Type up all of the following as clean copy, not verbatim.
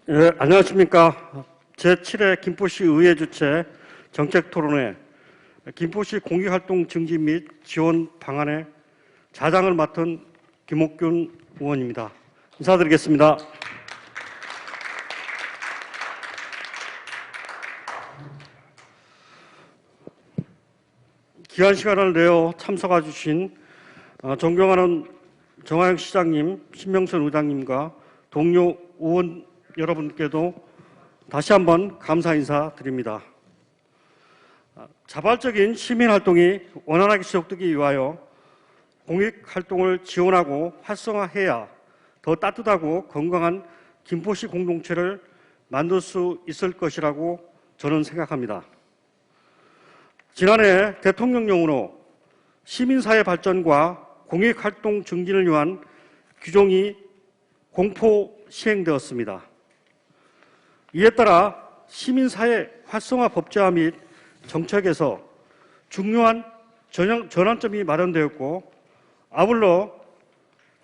예, 안녕하십니까. 제7회 김포시 의회 주최 정책토론회 김포시 공익활동 증진 및 지원 방안의 자장을 맡은 김옥균 의원입니다. 인사드리겠습니다. 귀한 시간을 내어 참석해 주신 존경하는 정화영 시장님, 신명선 의장님과 동료 의원 여러분께도 다시 한번 감사 인사드립니다. 자발적인 시민활동이 원활하게 지속되기 위하여 공익활동을 지원하고 활성화해야 더 따뜻하고 건강한 김포시 공동체를 만들 수 있을 것이라고 저는 생각합니다. 지난해 대통령령으로 시민사회 발전과 공익활동 증진을 위한 규정이 공포 시행되었습니다. 이에 따라 시민사회 활성화 법제화 및 정책에서 중요한 전환점이 마련되었고, 아울러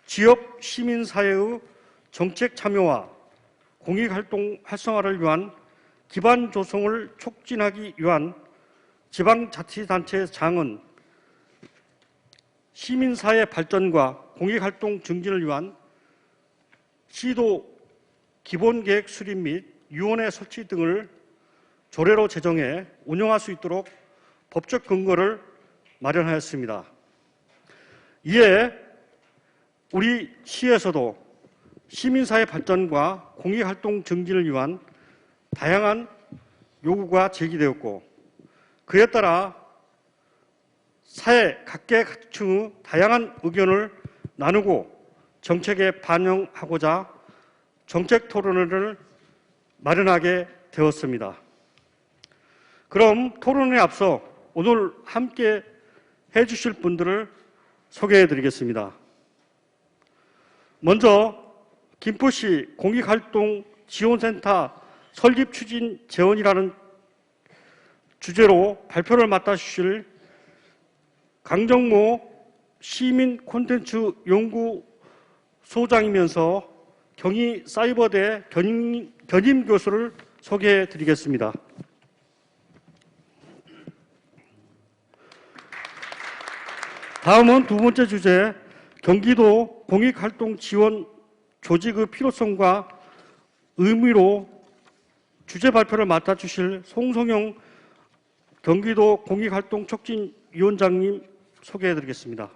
지역 시민사회의 정책 참여와 공익활동 활성화를 위한 기반 조성을 촉진하기 위한 지방자치단체장은 시민사회 발전과 공익활동 증진을 위한 시도 기본계획 수립 및 위원회 설치 등을 조례로 제정해 운영할 수 있도록 법적 근거를 마련하였습니다. 이에 우리 시에서도 시민사회 발전과 공익활동 증진을 위한 다양한 요구가 제기되었고, 그에 따라 사회 각계각층의 다양한 의견을 나누고 정책에 반영하고자 정책 토론회를 마련하게 되었습니다. 그럼 토론에 앞서 오늘 함께 해주실 분들을 소개해 드리겠습니다. 먼저 김포시 공익활동 지원센터 설립 추진 재원이라는 주제로 발표를 맡아주실 강정모 시민 콘텐츠 연구소장이면서 경희사이버대 견임 교수를 소개해 드리겠습니다. 다음은 두 번째 주제, 경기도 공익활동 지원 조직의 필요성과 의미로 주제 발표를 맡아주실 송성영 경기도 공익활동 촉진위원장님 소개해 드리겠습니다.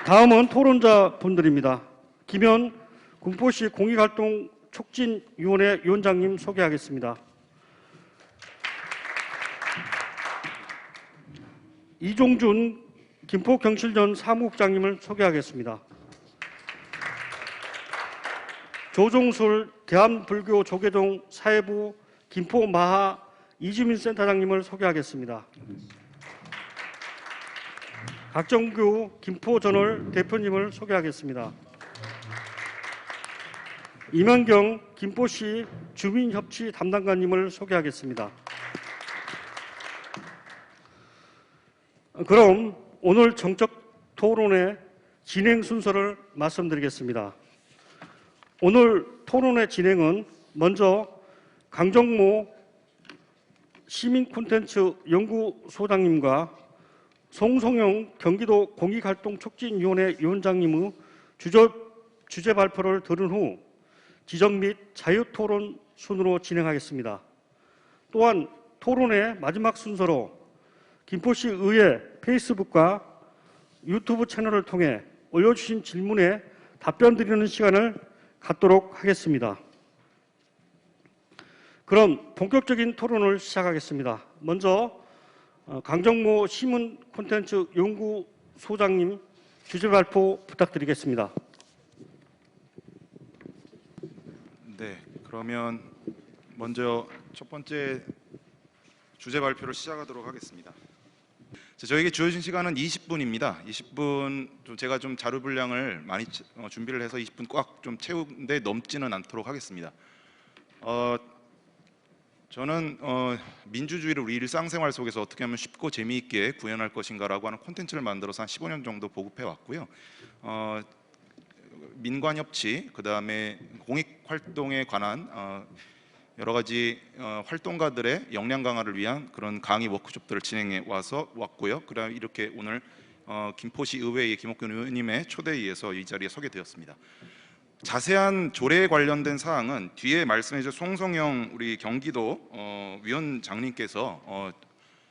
다음은 토론자 분들입니다. 김현 군포시 공익활동 촉진위원회 위원장님 소개하겠습니다. 이종준 김포경실전 사무국장님을 소개하겠습니다. 조종술 대한불교조계종 사회부 김포마하 이주민 센터장님을 소개하겠습니다. 박정규 김포저널 대표님을 소개하겠습니다. 임현경 김포시 주민협치 담당관님을 소개하겠습니다. 그럼 오늘 정책 토론의 진행 순서를 말씀드리겠습니다. 오늘 토론의 진행은 먼저 강정모 시민 콘텐츠 연구소장님과 송성영 경기도 공익활동 촉진위원회 위원장님의 주제 발표를 들은 후 지적 및 자유토론 순으로 진행하겠습니다. 또한 토론의 마지막 순서로 김포시 의회 페이스북과 유튜브 채널을 통해 올려주신 질문에 답변 드리는 시간을 갖도록 하겠습니다. 그럼 본격적인 토론을 시작하겠습니다. 먼저 강정모 시민 콘텐츠 연구소장님 주제 발표 부탁드리겠습니다. 네, 그러면 먼저 첫 번째 주제 발표를 시작하도록 하겠습니다. 저에게 주어진 시간은 20분입니다. 20분 제가 좀 자료 분량을 많이 준비를 해서 20분 꽉 좀 채우는데 넘지는 않도록 하겠습니다. 저는 민주주의를 우리 일상생활 속에서 어떻게 하면 쉽고 재미있게 구현할 것인가라고 하는 콘텐츠를 만들어서 한 15년 정도 보급해 왔고요. 민관협치, 그다음에 공익활동에 관한 여러 가지 활동가들의 역량 강화를 위한 그런 강의 워크숍들을 진행해 왔고요. 그다음 이렇게 오늘 김포시 의회의 김옥균 의원님의 초대에 의해서 이 자리에 서게 되었습니다. 자세한 조례에 관련된 사항은 뒤에 말씀해 주신 송성영 우리 경기도 위원장님께서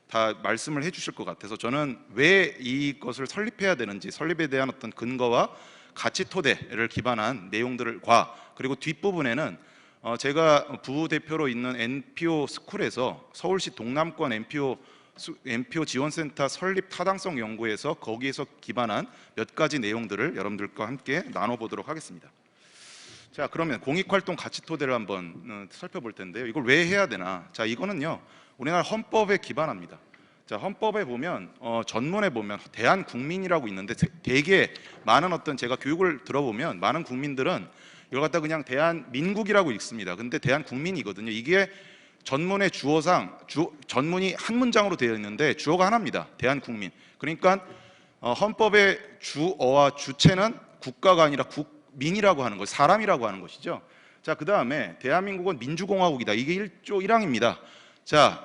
다 말씀을 해주실 것 같아서 저는 왜 이것을 설립해야 되는지, 설립에 대한 어떤 근거와 가치 토대를 기반한 내용들과, 그리고 뒷부분에는 제가 부대표로 있는 NPO 스쿨에서 서울시 동남권 NPO 지원센터 설립 타당성 연구에서 거기에서 기반한 몇 가지 내용들을 여러분들과 함께 나눠보도록 하겠습니다. 자, 그러면 공익활동 가치 토대를 한번 살펴볼 텐데요. 이걸 왜 해야 되나? 자, 이거는요, 우리나라 헌법에 기반합니다. 자, 헌법에 보면 전문에 보면 대한국민이라고 있는데 되게 많은 어떤 제가 교육을 들어보면 많은 국민들은 이걸 갖다 그냥 대한민국이라고 읽습니다. 근데 대한국민이거든요. 이게 전문의 주어상 전문이 한 문장으로 되어 있는데 주어가 하나입니다. 대한국민. 그러니까 헌법의 주어와 주체는 국가가 아니라 국민이라고 하는 것, 사람이라고 하는 것이죠. 자, 그 다음에 대한민국은 민주공화국이다. 이게 1조 1항입니다. 자,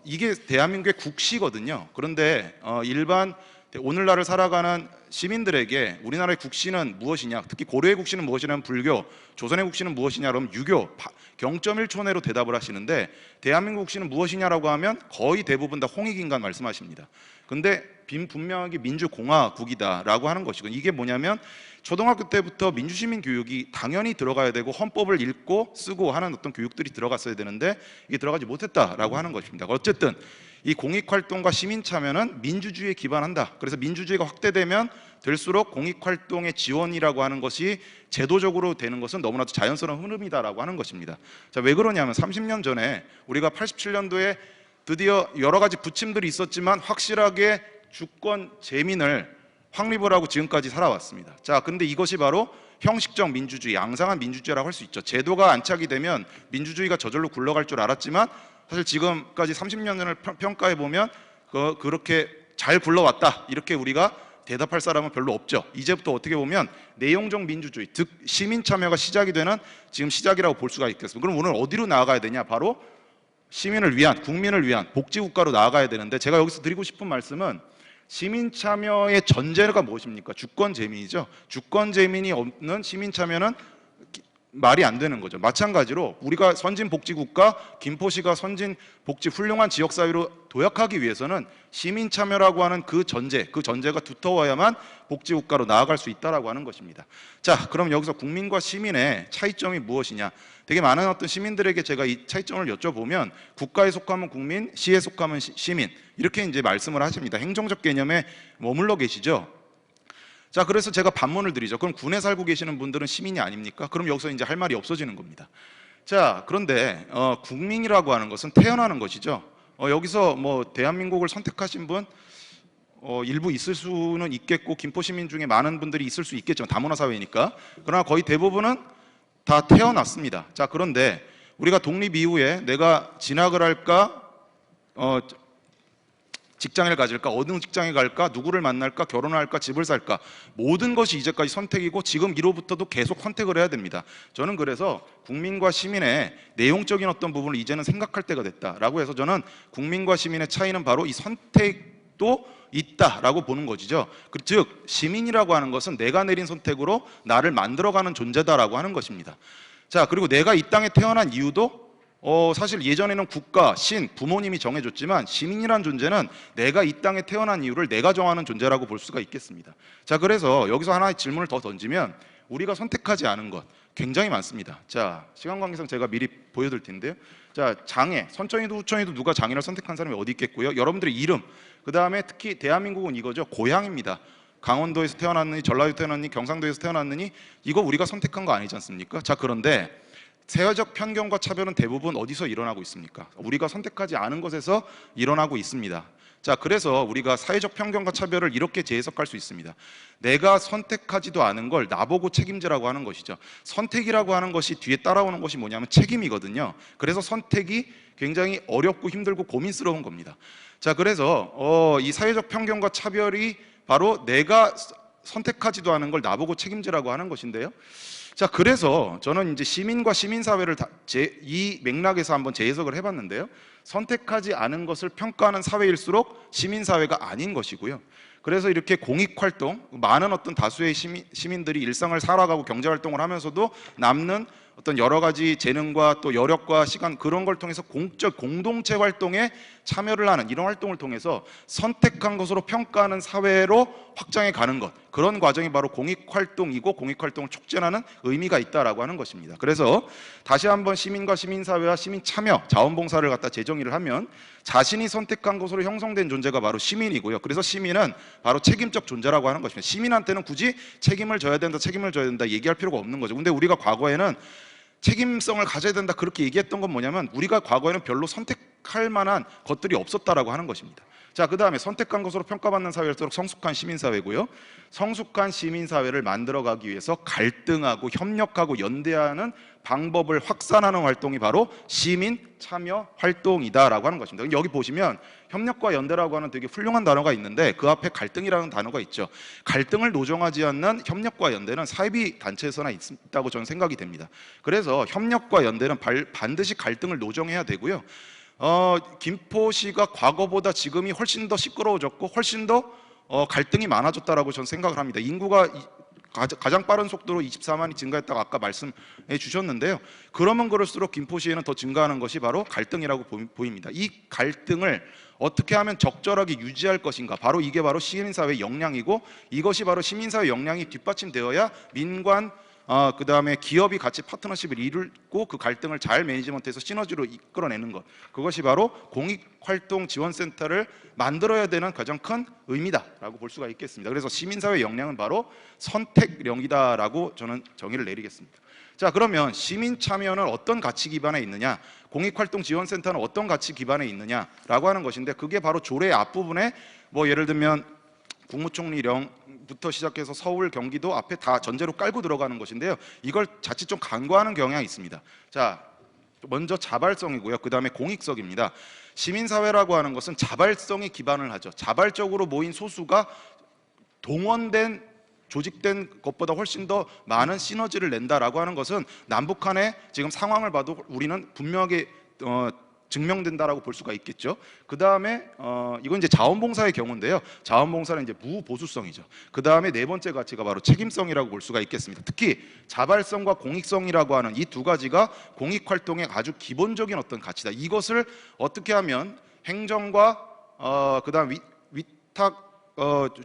이게 대한민국의 국시거든요. 그런데 일반 오늘날을 살아가는 시민들에게 우리나라의 국시는 무엇이냐, 특히 고려의 국시는 무엇이냐면 불교, 조선의 국시는 무엇이냐 그러면 유교, 0.1초 내로 대답을 하시는데 대한민국 국시는 무엇이냐라고 하면 거의 대부분 다 홍익인간 말씀하십니다. 근데 분명하게 민주공화국이다라고 하는 것이고, 이게 뭐냐면 초등학교 때부터 민주시민 교육이 당연히 들어가야 되고 헌법을 읽고 쓰고 하는 어떤 교육들이 들어갔어야 되는데 이게 들어가지 못했다라고 하는 것입니다. 어쨌든 이 공익활동과 시민참여는 민주주의에 기반한다. 그래서 민주주의가 확대되면 될수록 공익활동의 지원이라고 하는 것이 제도적으로 되는 것은 너무나도 자연스러운 흐름이다라고 하는 것입니다. 자, 왜 그러냐면 30년 전에 우리가 87년도에 드디어 여러 가지 부침들이 있었지만 확실하게 주권 재민을 확립을 하고 지금까지 살아왔습니다. 자, 근데 이것이 바로 형식적 민주주의, 양상한 민주주의라고 할 수 있죠. 제도가 안착이 되면 민주주의가 저절로 굴러갈 줄 알았지만 사실 지금까지 30년 전을 평가해 보면 그렇게 잘 굴러왔다 이렇게 우리가 대답할 사람은 별로 없죠. 이제부터 어떻게 보면 내용적 민주주의, 즉 시민 참여가 시작이 되는 지금 시작이라고 볼 수가 있겠습니다. 그럼 오늘 어디로 나아가야 되냐? 바로 시민을 위한, 국민을 위한 복지국가로 나아가야 되는데, 제가 여기서 드리고 싶은 말씀은 시민 참여의 전제가 무엇입니까? 주권 재민이죠. 주권 재민이 없는 시민 참여는 말이 안 되는 거죠. 마찬가지로 우리가 선진복지국가, 김포시가 선진복지 훌륭한 지역사회로 도약하기 위해서는 시민 참여라고 하는 그 전제가 두터워야만 복지국가로 나아갈 수 있다라고 하는 것입니다. 자, 그럼 여기서 국민과 시민의 차이점이 무엇이냐? 되게 많은 어떤 시민들에게 제가 이 차이점을 여쭤보면 국가에 속하면 국민, 시에 속하면 시민 이렇게 이제 말씀을 하십니다. 행정적 개념에 머물러 계시죠. 자, 그래서 제가 반문을 드리죠. 그럼 군에 살고 계시는 분들은 시민이 아닙니까? 그럼 여기서 이제 할 말이 없어지는 겁니다. 자, 그런데 국민이라고 하는 것은 태어나는 것이죠. 여기서 뭐 대한민국을 선택하신 분 일부 있을 수는 있겠고 김포 시민 중에 많은 분들이 있을 수 있겠죠. 다문화 사회니까. 그러나 거의 대부분은 다 태어났습니다. 자, 그런데 우리가 독립 이후에 내가 진학을 할까, 직장을 가질까, 어느 직장에 갈까, 누구를 만날까, 결혼을 할까, 집을 살까, 모든 것이 이제까지 선택이고 지금 이로부터도 계속 선택을 해야 됩니다. 저는 그래서 국민과 시민의 내용적인 어떤 부분을 이제는 생각할 때가 됐다라고 해서 저는 국민과 시민의 차이는 바로 이 선택도 있다라고 보는 것이죠. 즉 시민이라고 하는 것은 내가 내린 선택으로 나를 만들어가는 존재다라고 하는 것입니다. 자, 그리고 내가 이 땅에 태어난 이유도 사실 예전에는 국가, 신, 부모님이 정해줬지만 시민이란 존재는 내가 이 땅에 태어난 이유를 내가 정하는 존재라고 볼 수가 있겠습니다. 자, 그래서 여기서 하나의 질문을 더 던지면 우리가 선택하지 않은 것 굉장히 많습니다. 자, 시간 관계상 제가 미리 보여드릴 텐데요. 자, 장애, 선천이도 후천이도 누가 장애를 선택한 사람이 어디 있겠고요. 여러분들의 이름, 그 다음에 특히 대한민국은 이거죠. 고향입니다. 강원도에서 태어났느니, 전라도에서 태어났느니, 경상도에서 태어났느니 이거 우리가 선택한 거 아니지 않습니까? 자, 그런데 사회적 편견과 차별은 대부분 어디서 일어나고 있습니까? 우리가 선택하지 않은 것에서 일어나고 있습니다. 자, 그래서 우리가 사회적 편견과 차별을 이렇게 재해석할 수 있습니다. 내가 선택하지도 않은 걸 나보고 책임지라고 하는 것이죠. 선택이라고 하는 것이 뒤에 따라오는 것이 뭐냐면 책임이거든요. 그래서 선택이 굉장히 어렵고 힘들고 고민스러운 겁니다. 자, 그래서 이 사회적 편견과 차별이 바로 내가 선택하지도 않은 걸 나보고 책임지라고 하는 것인데요. 자, 그래서 저는 이제 시민과 시민사회를 이 맥락에서 한번 재해석을 해봤는데요. 선택하지 않은 것을 평가하는 사회일수록 시민사회가 아닌 것이고요. 그래서 이렇게 공익활동, 많은 어떤 다수의 시민들이 일상을 살아가고 경제활동을 하면서도 남는 어떤 여러 가지 재능과 또 여력과 시간, 그런 걸 통해서 공적 공동체 활동에 참여를 하는 이런 활동을 통해서 선택한 것으로 평가하는 사회로 확장해 가는 것, 그런 과정이 바로 공익활동이고 공익활동을 촉진하는 의미가 있다라고 하는 것입니다. 그래서 다시 한번 시민과 시민사회와 시민참여, 자원봉사를 갖다 재정의를 하면 자신이 선택한 것으로 형성된 존재가 바로 시민이고요. 그래서 시민은 바로 책임적 존재라고 하는 것입니다. 시민한테는 굳이 책임을 져야 된다, 책임을 져야 된다 얘기할 필요가 없는 거죠. 근데 우리가 과거에는 책임성을 가져야 된다 그렇게 얘기했던 건 뭐냐면, 우리가 과거에는 별로 선택할 만한 것들이 없었다라고 하는 것입니다. 자, 그 다음에 선택한 것으로 평가받는 사회일수록 성숙한 시민사회고요. 성숙한 시민사회를 만들어가기 위해서 갈등하고 협력하고 연대하는 방법을 확산하는 활동이 바로 시민 참여 활동이다라고 하는 것입니다. 여기 보시면 협력과 연대라고 하는 되게 훌륭한 단어가 있는데 그 앞에 갈등이라는 단어가 있죠. 갈등을 노정하지 않는 협력과 연대는 사회비 단체에서나 있다고 저는 생각이 됩니다. 그래서 협력과 연대는 반드시 갈등을 노정해야 되고요. 김포시가 과거보다 지금이 훨씬 더 시끄러워졌고 훨씬 더 갈등이 많아졌다라고 저는 생각을 합니다. 인구가 가장 빠른 속도로 24만이 증가했다고 아까 말씀해 주셨는데요. 그러면 그럴수록 김포시에는 더 증가하는 것이 바로 갈등이라고 보입니다. 이 갈등을 어떻게 하면 적절하게 유지할 것인가, 바로 이게 바로 시민사회의 역량이고, 이것이 바로 시민사회 역량이 뒷받침되어야 민관, 그 다음에 기업이 같이 파트너십을 이루고 그 갈등을 잘 매니지먼트해서 시너지로 이끌어내는 것, 그것이 바로 공익활동지원센터를 만들어야 되는 가장 큰 의미다라고 볼 수가 있겠습니다. 그래서 시민사회 역량은 바로 선택력이다라고 저는 정의를 내리겠습니다. 자, 그러면 시민 참여는 어떤 가치 기반에 있느냐, 공익활동지원센터는 어떤 가치 기반에 있느냐라고 하는 것인데, 그게 바로 조례 앞부분에 뭐 예를 들면 국무총리령부터 시작해서 서울, 경기도 앞에 다 전제로 깔고 들어가는 것인데요. 이걸 자칫 좀 간과하는 경향이 있습니다. 자, 먼저 자발성이고요. 그 다음에 공익성입니다. 시민사회라고 하는 것은 자발성에 기반을 하죠. 자발적으로 모인 소수가 동원된, 조직된 것보다 훨씬 더 많은 시너지를 낸다라고 하는 것은 남북한의 지금 상황을 봐도 우리는 분명하게 증명된다라고 볼 수가 있겠죠. 그 다음에 이건 이제 자원봉사의 경우인데요. 자원봉사는 이제 무보수성이죠. 그 다음에 네 번째 가치가 바로 책임성이라고 볼 수가 있겠습니다. 특히 자발성과 공익성이라고 하는 이 두 가지가 공익활동의 아주 기본적인 어떤 가치다. 이것을 어떻게 하면 행정과 그다음 위탁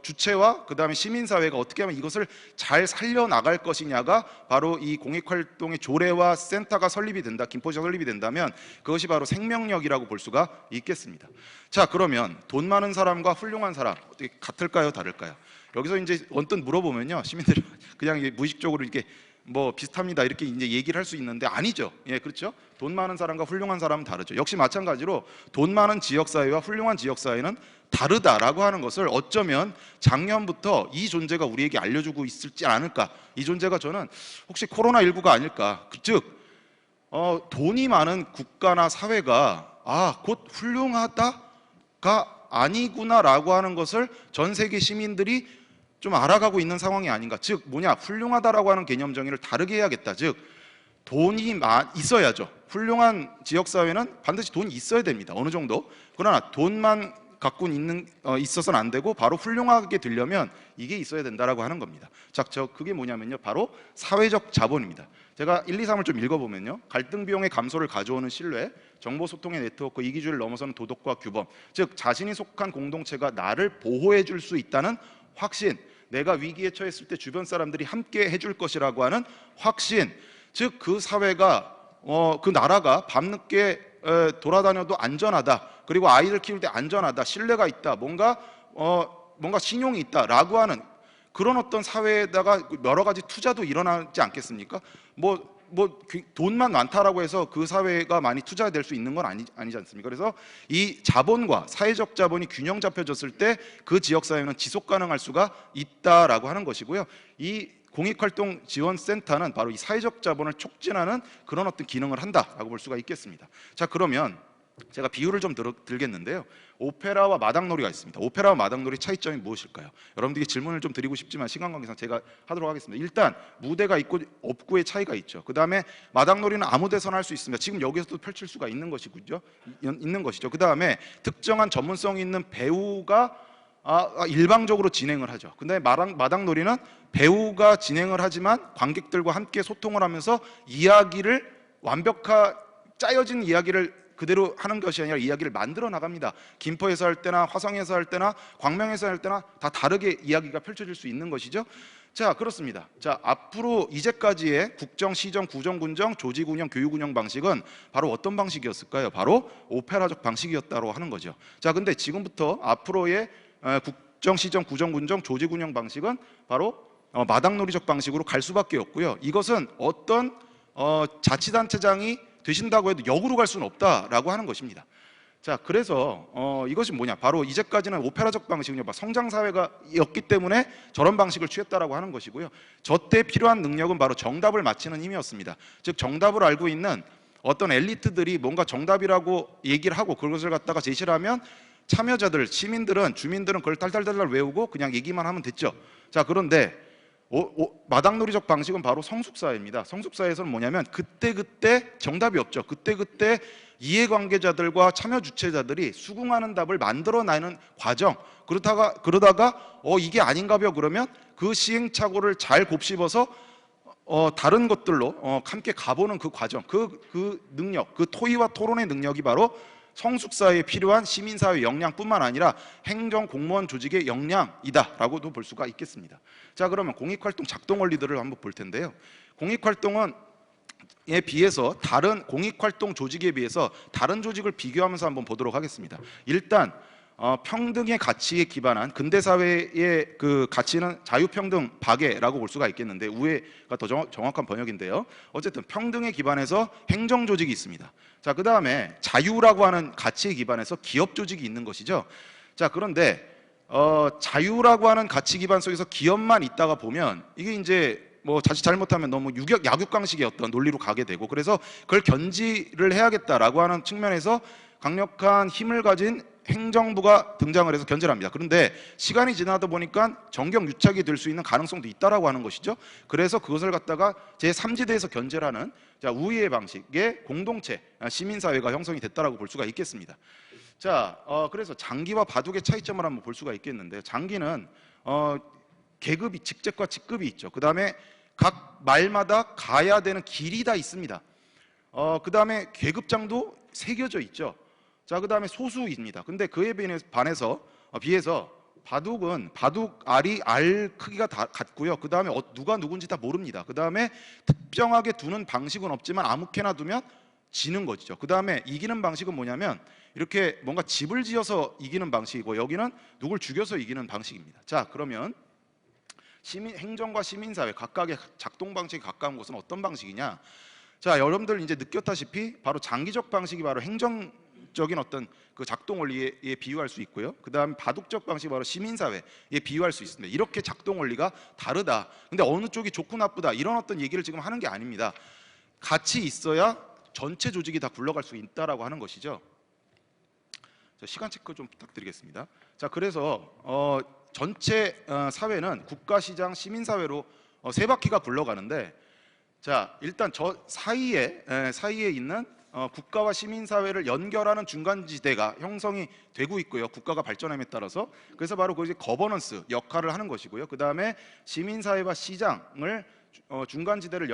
주체와 그 다음에 시민사회가 어떻게 하면 이것을 잘 살려나갈 것이냐가 바로 이 공익활동의 조례와 센터가 설립이 된다, 김포시가 설립이 된다면 그것이 바로 생명력이라고 볼 수가 있겠습니다. 자, 그러면 돈 많은 사람과 훌륭한 사람 어떻게 같을까요, 다를까요? 여기서 이제 언뜻 물어보면요, 시민들이 그냥 무의식적으로 이렇게 뭐 비슷합니다 이렇게 이제 얘기를 할 수 있는데 아니죠. 예, 그렇죠. 돈 많은 사람과 훌륭한 사람은 다르죠. 역시 마찬가지로 돈 많은 지역사회와 훌륭한 지역사회는 다르다라고 하는 것을 어쩌면 작년부터 이 존재가 우리에게 알려주고 있을지 않을까. 이 존재가 저는 혹시 코로나19가 아닐까. 즉 돈이 많은 국가나 사회가 곧 훌륭하다가 아니구나라고 하는 것을 전 세계 시민들이 좀 알아가고 있는 상황이 아닌가. 즉 뭐냐, 훌륭하다라고 하는 개념 정의를 다르게 해야겠다. 즉 돈이 있어야죠. 훌륭한 지역사회는 반드시 돈이 있어야 됩니다. 어느 정도. 그러나 돈만 갖고 있어서는 안 되고 바로 훌륭하게 되려면 이게 있어야 된다라고 하는 겁니다. 자, 그게 뭐냐면요, 바로 사회적 자본입니다. 제가 1, 2, 3을 좀 읽어보면요, 갈등 비용의 감소를 가져오는 신뢰, 정보소통의 네트워크, 이기주의를 넘어서는 도덕과 규범, 즉 자신이 속한 공동체가 나를 보호해 줄 수 있다는 확신, 내가 위기에 처했을 때 주변 사람들이 함께 해줄 것이라고 하는 확신, 즉 그 사회가 그 나라가 밤늦게 돌아다녀도 안전하다, 그리고 아이들 키울 때 안전하다, 신뢰가 있다, 뭔가 신용이 있다라고 하는 그런 어떤 사회에다가 여러 가지 투자도 일어나지 않겠습니까? 돈만 많다라고 해서 그 사회가 많이 투자될 수 있는 건 아니지 않습니까? 그래서 이 자본과 사회적 자본이 균형 잡혀졌을 때 그 지역 사회는 지속 가능할 수가 있다라고 하는 것이고요. 이 공익활동 지원센터는 바로 이 사회적 자본을 촉진하는 그런 어떤 기능을 한다라고 볼 수가 있겠습니다. 자, 그러면 제가 비유를 좀 들겠는데요. 오페라와 마당놀이가 있습니다. 오페라와 마당놀이 차이점이 무엇일까요? 여러분들에게 질문을 좀 드리고 싶지만 시간 관계상 제가 하도록 하겠습니다. 일단 무대가 있고 없고의 차이가 있죠. 그 다음에 마당놀이는 아무 데서나 할 수 있습니다. 지금 여기서도 펼칠 수가 있는 것이죠. 그 다음에 특정한 전문성이 있는 배우가 일방적으로 진행을 하죠. 근데 마당놀이는 배우가 진행을 하지만 관객들과 함께 소통을 하면서 이야기를 짜여진 이야기를 그대로 하는 것이 아니라 이야기를 만들어 나갑니다. 김포에서 할 때나 화성에서 할 때나 광명에서 할 때나 다 다르게 이야기가 펼쳐질 수 있는 것이죠. 자, 그렇습니다. 자, 앞으로 이제까지의 국정, 시정, 구정, 군정, 조직 운영, 교육 운영 방식은 바로 어떤 방식이었을까요? 바로 오페라적 방식이었다고 하는 거죠. 자, 근데 지금부터 앞으로의 국정, 시정, 구정, 군정, 조직 운영 방식은 바로 마당놀이적 방식으로 갈 수밖에 없고요. 이것은 어떤 자치단체장이 되신다고 해도 역으로 갈 수는 없다라고 하는 것입니다. 자, 그래서 이것이 뭐냐? 바로 이제까지는 오페라적 방식은요, 성장 사회가였기 때문에 저런 방식을 취했다라고 하는 것이고요. 저 때 필요한 능력은 바로 정답을 맞히는 힘이었습니다. 즉 정답을 알고 있는 어떤 엘리트들이 뭔가 정답이라고 얘기를 하고 그것을 갖다가 제시를 하면 참여자들, 시민들은, 주민들은 그걸 달달달달 외우고 그냥 얘기만 하면 됐죠. 자, 그런데 마당놀이적 방식은 바로 성숙사회입니다. 성숙사회에서는 뭐냐면 그때그때 정답이 없죠. 그때그때 이해관계자들과 참여 주체자들이 수긍하는 답을 만들어내는 과정. 그러다가 이게 아닌가벼 그러면 그 시행착오를 잘 곱씹어서 다른 것들로 함께 가보는 그 과정, 그 능력, 그 토의와 토론의 능력이 바로 성숙사회에 필요한 시민사회 역량뿐만 아니라 행정 공무원 조직의 역량이다라고도 볼 수가 있겠습니다. 자, 그러면 공익활동 작동 원리들을 한번 볼 텐데요. 공익활동은 비해서 다른 공익활동 조직에 비해서 다른 조직을 비교하면서 한번 보도록 하겠습니다. 일단 평등의 가치에 기반한 근대사회의 그 가치는 자유평등 박애라고 볼 수가 있겠는데 우회가 더 정확한 번역인데요. 어쨌든 평등에 기반해서 행정조직이 있습니다. 자, 그 다음에 자유라고 하는 가치에 기반해서 기업조직이 있는 것이죠. 자, 그런데 자유라고 하는 가치 기반 속에서 기업만 있다가 보면 이게 이제 자칫 잘못하면 너무 약육강식의 어떤 논리로 가게 되고 그래서 그걸 견지를 해야겠다라고 하는 측면에서 강력한 힘을 가진 행정부가 등장을 해서 견제를 합니다. 그런데 시간이 지나다 보니까 정경유착이 될 수 있는 가능성도 있다라고 하는 것이죠. 그래서 그것을 갖다가 제3지대에서 견제를 하는 우위의 방식의 공동체, 시민사회가 형성이 됐다라고 볼 수가 있겠습니다. 자, 그래서 장기와 바둑의 차이점을 한번 볼 수가 있겠는데 장기는 계급이 직책과 직급이 있죠. 그 다음에 각 말마다 가야 되는 길이 다 있습니다. 그 다음에 계급장도 새겨져 있죠. 자, 그 다음에 소수입니다. 근데 그에 비해서 바둑은 바둑 알이 알 크기가 다 같고요. 그 다음에 누가 누군지 다 모릅니다. 그 다음에 특정하게 두는 방식은 없지만 아무렇게나 두면 지는 것이죠. 그 다음에 이기는 방식은 뭐냐면 이렇게 뭔가 집을 지어서 이기는 방식이고 여기는 누굴 죽여서 이기는 방식입니다. 자, 그러면 행정과 시민사회 각각의 작동 방식이 가까운 것은 어떤 방식이냐? 자, 여러분들 이제 느꼈다시피 바로 장기적 방식이 바로 행정적인 어떤 그 작동 원리에 비유할 수 있고요. 그 다음 바둑적 방식이 바로 시민사회에 비유할 수 있습니다. 이렇게 작동 원리가 다르다. 근데 어느 쪽이 좋고 나쁘다 이런 어떤 얘기를 지금 하는 게 아닙니다. 같이 있어야 전체 조직이 다 굴러갈 수 있다라고 하는 것이죠. 자, 시간 체크 좀 부탁드리겠습니다. 자, 그래서 전체 사회는 국가, 시장, 시민사회로 세 바퀴가 굴러가는데 자, 일단 저 사이에 있는 국가와 시민사회를 연결하는 중간지대가 형성이 되고 있고요. 국가가 발전함에 따라서 그래서 바로 그 거버넌스 역할을 하는 것이고요. 그 다음에 시민사회와 시장을 중간지대를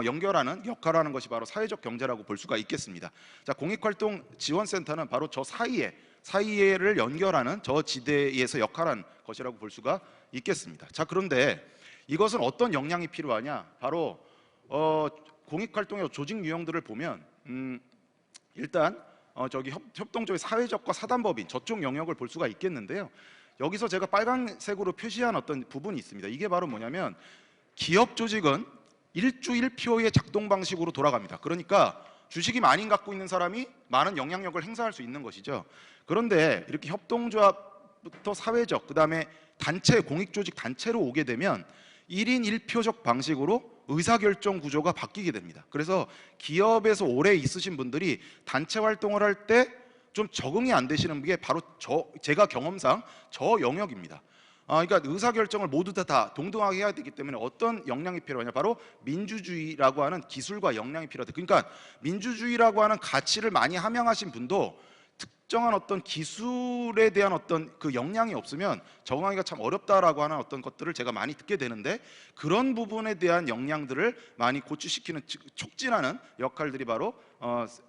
연결하는 역할을 하는 것이 바로 사회적 경제라고 볼 수가 있겠습니다. 자, 공익활동 지원센터는 바로 저 사이에를 연결하는 저 지대에서 역할하는 것이라고 볼 수가 있겠습니다. 자, 그런데 이것은 어떤 역량이 필요하냐? 바로 공익활동의 조직 유형들을 보면 일단 협동조의 사회적과 사단법인 저쪽 영역을 볼 수가 있겠는데요. 여기서 제가 빨간색으로 표시한 어떤 부분이 있습니다. 이게 바로 뭐냐면 기업 조직은 일주일표의 작동 방식으로 돌아갑니다. 그러니까 주식이 많이 갖고 있는 사람이 많은 영향력을 행사할 수 있는 것이죠. 그런데 이렇게 협동조합부터 사회적, 그 다음에 단체, 공익조직 단체로 오게 되면 1인 1표적 방식으로 의사결정 구조가 바뀌게 됩니다. 그래서 기업에서 오래 있으신 분들이 단체 활동을 할 때 좀 적응이 안 되시는 게 바로 제가 경험상 저 영역입니다. 그러니까 의사결정을 모두 다 동등하게 해야 되기 때문에 어떤 역량이 필요하냐, 바로 민주주의라고 하는 기술과 역량이 필요하다. 그러니까 민주주의라고 하는 가치를 많이 함양하신 분도 특정한 어떤 기술에 대한 어떤 그 역량이 없으면 적응하기가 참 어렵다라고 하는 어떤 것들을 제가 많이 듣게 되는데, 그런 부분에 대한 역량들을 많이 고취시키는, 촉진하는 역할들이 바로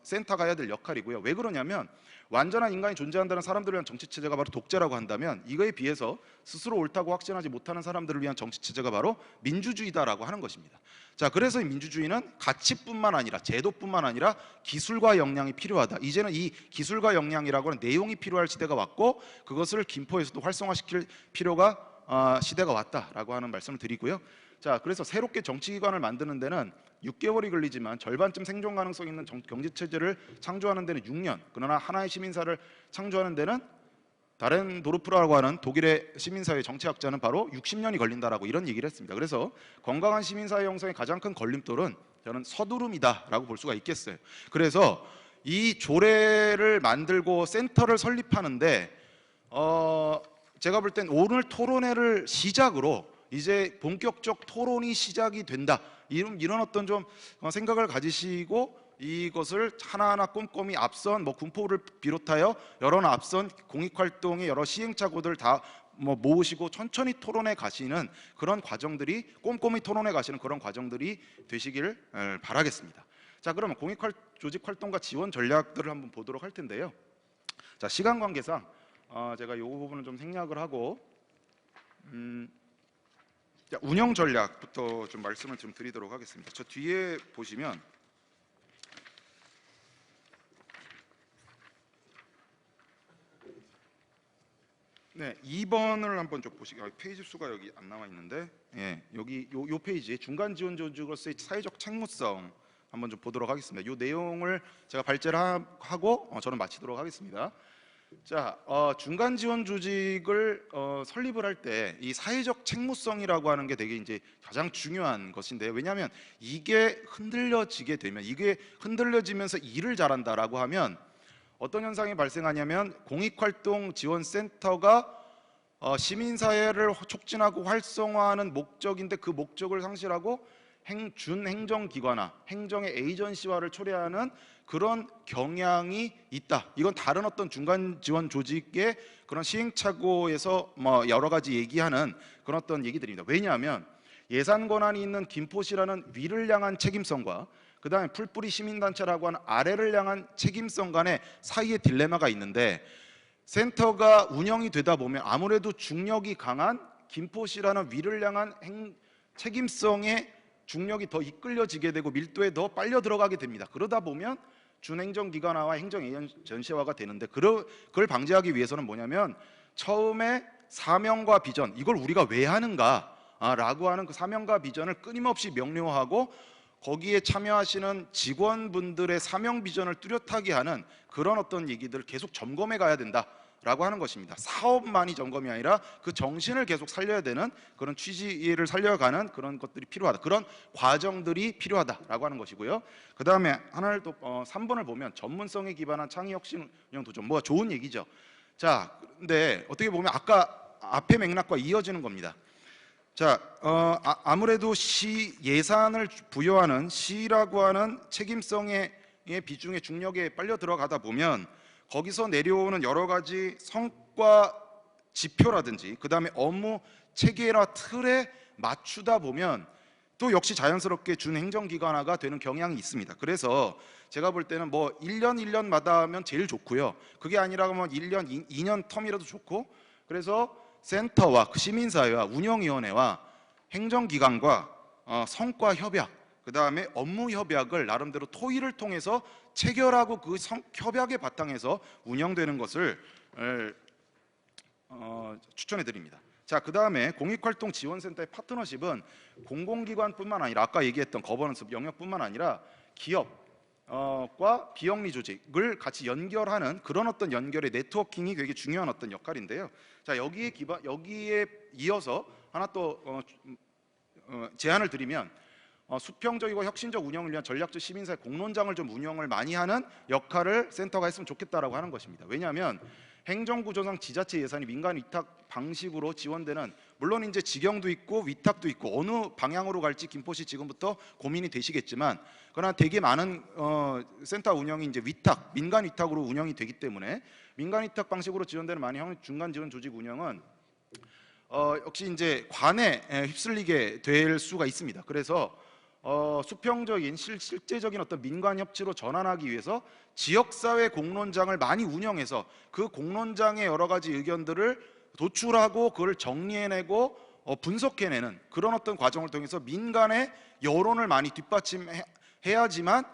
센터가 해야 될 역할이고요. 왜 그러냐면, 완전한 인간이 존재한다는 사람들을 위한 정치체제가 바로 독재라고 한다면, 이거에 비해서 스스로 옳다고 확신하지 못하는 사람들을 위한 정치체제가 바로 민주주의다라고 하는 것입니다. 자, 그래서 이 민주주의는 가치뿐만 아니라, 제도뿐만 아니라 기술과 역량이 필요하다. 이제는 이 기술과 역량이라고 하는 내용이 필요할 시대가 왔고, 그것을 김포에서도 활성화시킬 필요가 시대가 왔다라고 하는 말씀을 드리고요. 자, 그래서 새롭게 정치기관을 만드는 데는 6개월이 걸리지만 절반쯤 생존 가능성 있는 경제체제를 창조하는 데는 6년, 그러나 하나의 시민사를 창조하는 데는, 다렌도르프라고 하는 독일의 시민사회 정치학자는 바로 60년이 걸린다라고 이런 얘기를 했습니다. 그래서 건강한 시민사회 형성의 가장 큰 걸림돌은 저는 서두름이다라고 볼 수가 있겠어요. 그래서 이 조례를 만들고 센터를 설립하는데 제가 볼 땐 오늘 토론회를 시작으로 이제 본격적 토론이 시작이 된다, 이런 어떤 좀 생각을 가지시고 이것을 하나하나 꼼꼼히 앞선 군포를 비롯하여 여러 앞선 공익활동의 여러 시행착오들 다 모으시고 천천히 토론해 가시는 그런 과정들이, 꼼꼼히 토론해 가시는 그런 과정들이 되시기를 바라겠습니다. 자, 그러면 조직활동과 지원 전략들을 한번 보도록 할 텐데요. 자, 시간 관계상 제가 이 부분을 좀 생략을 하고 운영 전략부터 좀 말씀을 좀 드리도록 하겠습니다. 저 뒤에 보시면 네, 2번을 한번 좀 보시게. 페이지 수가 여기 안 나와 있는데, 예, 여기 요 페이지에 중간 지원 조직으로서의 사회적 책무성 한번 좀 보도록 하겠습니다. 요 내용을 제가 발제를 하고 저는 마치도록 하겠습니다. 자, 중간 지원 조직을 설립을 할 때 이 사회적 책무성이라고 하는 게 되게 이제 가장 중요한 것인데요. 왜냐하면 이게 흔들려지게 되면, 이게 흔들려지면서 일을 잘한다라고 하면 어떤 현상이 발생하냐면, 공익활동지원센터가 시민사회를 촉진하고 활성화하는 목적인데 그 목적을 상실하고 준행정기관화, 행정의 에이전시화를 초래하는 그런 경향이 있다. 이건 다른 어떤 중간 지원 조직의 그런 시행착오에서 여러 가지 얘기하는 그런 어떤 얘기들입니다. 왜냐하면 예산 권한이 있는 김포시라는 위를 향한 책임성과 그 다음에 풀뿌리 시민단체라고 하는 아래를 향한 책임성 간의 사이에 딜레마가 있는데, 센터가 운영이 되다 보면 아무래도 중력이 강한 김포시라는 위를 향한 책임성의 중력이 더 이끌려지게 되고 밀도에 더 빨려 들어가게 됩니다. 그러다 보면 준행정기관화와 행정에이전시화가 되는데, 그걸 방지하기 위해서는 뭐냐면, 처음에 사명과 비전, 이걸 우리가 왜 하는가 라고 하는 그 사명과 비전을 끊임없이 명료하고 거기에 참여하시는 직원분들의 사명 비전을 뚜렷하게 하는 그런 어떤 얘기들을 계속 점검해 가야 된다라고 하는 것입니다. 사업만이 점검이 아니라 그 정신을 계속 살려야 되는 그런 취지를 살려가는 그런 것들이 필요하다. 그런 과정들이 필요하다라고 하는 것이고요. 그 다음에 하나를 또 3번을 보면 전문성에 기반한 창의혁신 운영 도전, 뭐가 좋은 얘기죠. 자, 근데 어떻게 보면 아까 앞의 맥락과 이어지는 겁니다. 자, 아무래도 시 예산을 부여하는 시라고 하는 책임성의 비중의 중력에 빨려 들어가다 보면 거기서 내려오는 여러 가지 성과 지표라든지 그 다음에 업무 체계나 틀에 맞추다 보면 또 역시 자연스럽게 준행정기관화가 되는 경향이 있습니다. 그래서 제가 볼 때는 1년마다 하면 제일 좋고요. 그게 아니라 1년, 2년 텀이라도 좋고, 그래서 센터와 시민사회와 운영위원회와 행정기관과 성과 협약, 그 다음에 업무 협약을 나름대로 토의를 통해서 체결하고 그 협약의 바탕에서 운영되는 것을 추천해 드립니다. 자, 그 다음에 공익활동지원센터의 파트너십은 공공기관뿐만 아니라 아까 얘기했던 거버넌스 영역뿐만 아니라 기업과 비영리 조직을 같이 연결하는 그런 어떤 연결의 네트워킹이 되게 중요한 어떤 역할인데요. 자, 여기에 이어서 하나 또 제안을 드리면, 수평적이고 혁신적 운영을 위한 전략적 시민사회 공론장을 좀 운영을 많이 하는 역할을 센터가 했으면 좋겠다라고 하는 것입니다. 왜냐하면 행정구조상 지자체 예산이 민간 위탁 방식으로 지원되는, 물론 이제 직영도 있고 위탁도 있고 어느 방향으로 갈지 김포시 지금부터 고민이 되시겠지만, 그러나 되게 많은 센터 운영이 이제 위탁, 민간 위탁으로 운영이 되기 때문에 민간 위탁 방식으로 지원되는 많은 중간 지원 조직 운영은 역시 이제 관에 휩쓸리게 될 수가 있습니다. 그래서 수평적인 실제적인 어떤 민간 협치로 전환하기 위해서 지역사회 공론장을 많이 운영해서 그 공론장의 여러 가지 의견들을 도출하고 그걸 정리해내고 분석해내는 그런 어떤 과정을 통해서 민간의 여론을 많이 뒷받침해야지만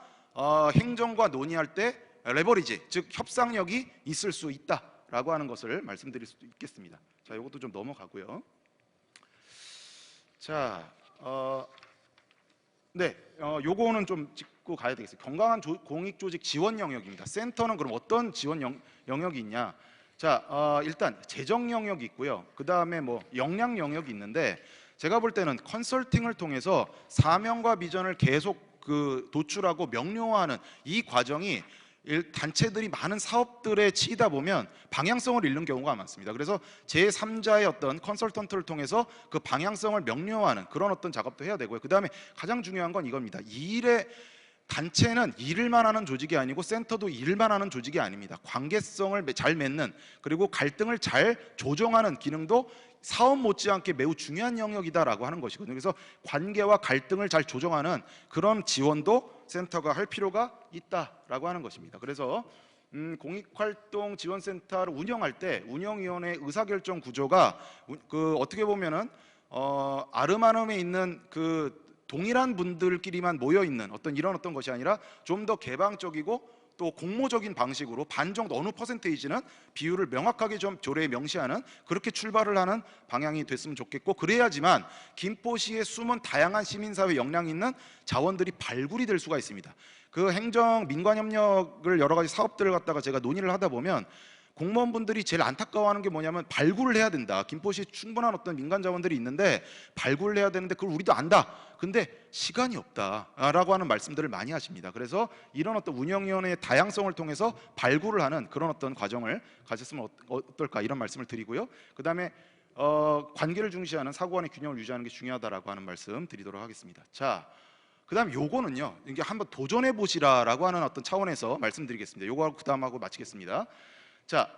행정과 논의할 때 레버리지, 즉 협상력이 있을 수 있다라고 하는 것을 말씀드릴 수 있겠습니다. 자, 이것도 좀 넘어가고요. 자, 네, 요거는 좀 짚고 가야 되겠습니다. 건강한 공익조직 지원 영역입니다. 센터는 그럼 어떤 지원 영역이 있냐? 자, 일단 재정 영역이 있고요. 그 다음에 뭐 역량 영역이 있는데, 제가 볼 때는 컨설팅을 통해서 사명과 비전을 계속 도출하고 명료화하는 이 과정이 단체들이 많은 사업들에 치이다 보면 방향성을 잃는 경우가 많습니다. 그래서 제3자의 어떤 컨설턴트를 통해서 그 방향성을 명료화하는 그런 어떤 작업도 해야 되고요. 그 다음에 가장 중요한 건 이겁니다. 단체는 일을만 하는 조직이 아니고 센터도 일만 하는 조직이 아닙니다. 관계성을 잘 맺는, 그리고 갈등을 잘 조정하는 기능도 사업 못지않게 매우 중요한 영역이다라고 하는 것이거든요. 그래서 관계와 갈등을 잘 조정하는 그런 지원도 센터가 할 필요가 있다라고 하는 것입니다. 그래서 공익활동 지원센터를 운영할 때 운영위원회 의사결정 구조가 어떻게 보면은 아름아름에 있는 동일한 분들끼리만 모여 있는 이런 것이 아니라 좀 더 개방적이고 또 공모적인 방식으로 반 정도 어느 퍼센테이지는 비율을 명확하게 좀 조례에 명시하는 그렇게 출발을 하는 방향이 됐으면 좋겠고, 그래야지만 김포시의 숨은 다양한 시민사회 역량 있는 자원들이 발굴이 될 수가 있습니다. 그 행정 민관 협력을 여러 가지 사업들을 갖다가 제가 논의를 하다 보면 공무원분들이 제일 안타까워하는 게 뭐냐면 발굴을 해야 된다. 김포시에 충분한 어떤 민간 자원들이 있는데 발굴을 해야 되는데 그걸 우리도 안다. 근데 시간이 없다라고 하는 말씀들을 많이 하십니다. 그래서 이런 어떤 운영위원회의 다양성을 통해서 발굴을 하는 그런 어떤 과정을 가졌으면 어떨까, 이런 말씀을 드리고요. 그 다음에 관계를 중시하는 사고관의 균형을 유지하는 게 중요하다라고 하는 말씀 드리도록 하겠습니다. 자, 그다음 요거는요, 이게 한번 도전해 보시라라고 하는 어떤 차원에서 말씀드리겠습니다. 요거 그다음 하고 마치겠습니다. 자,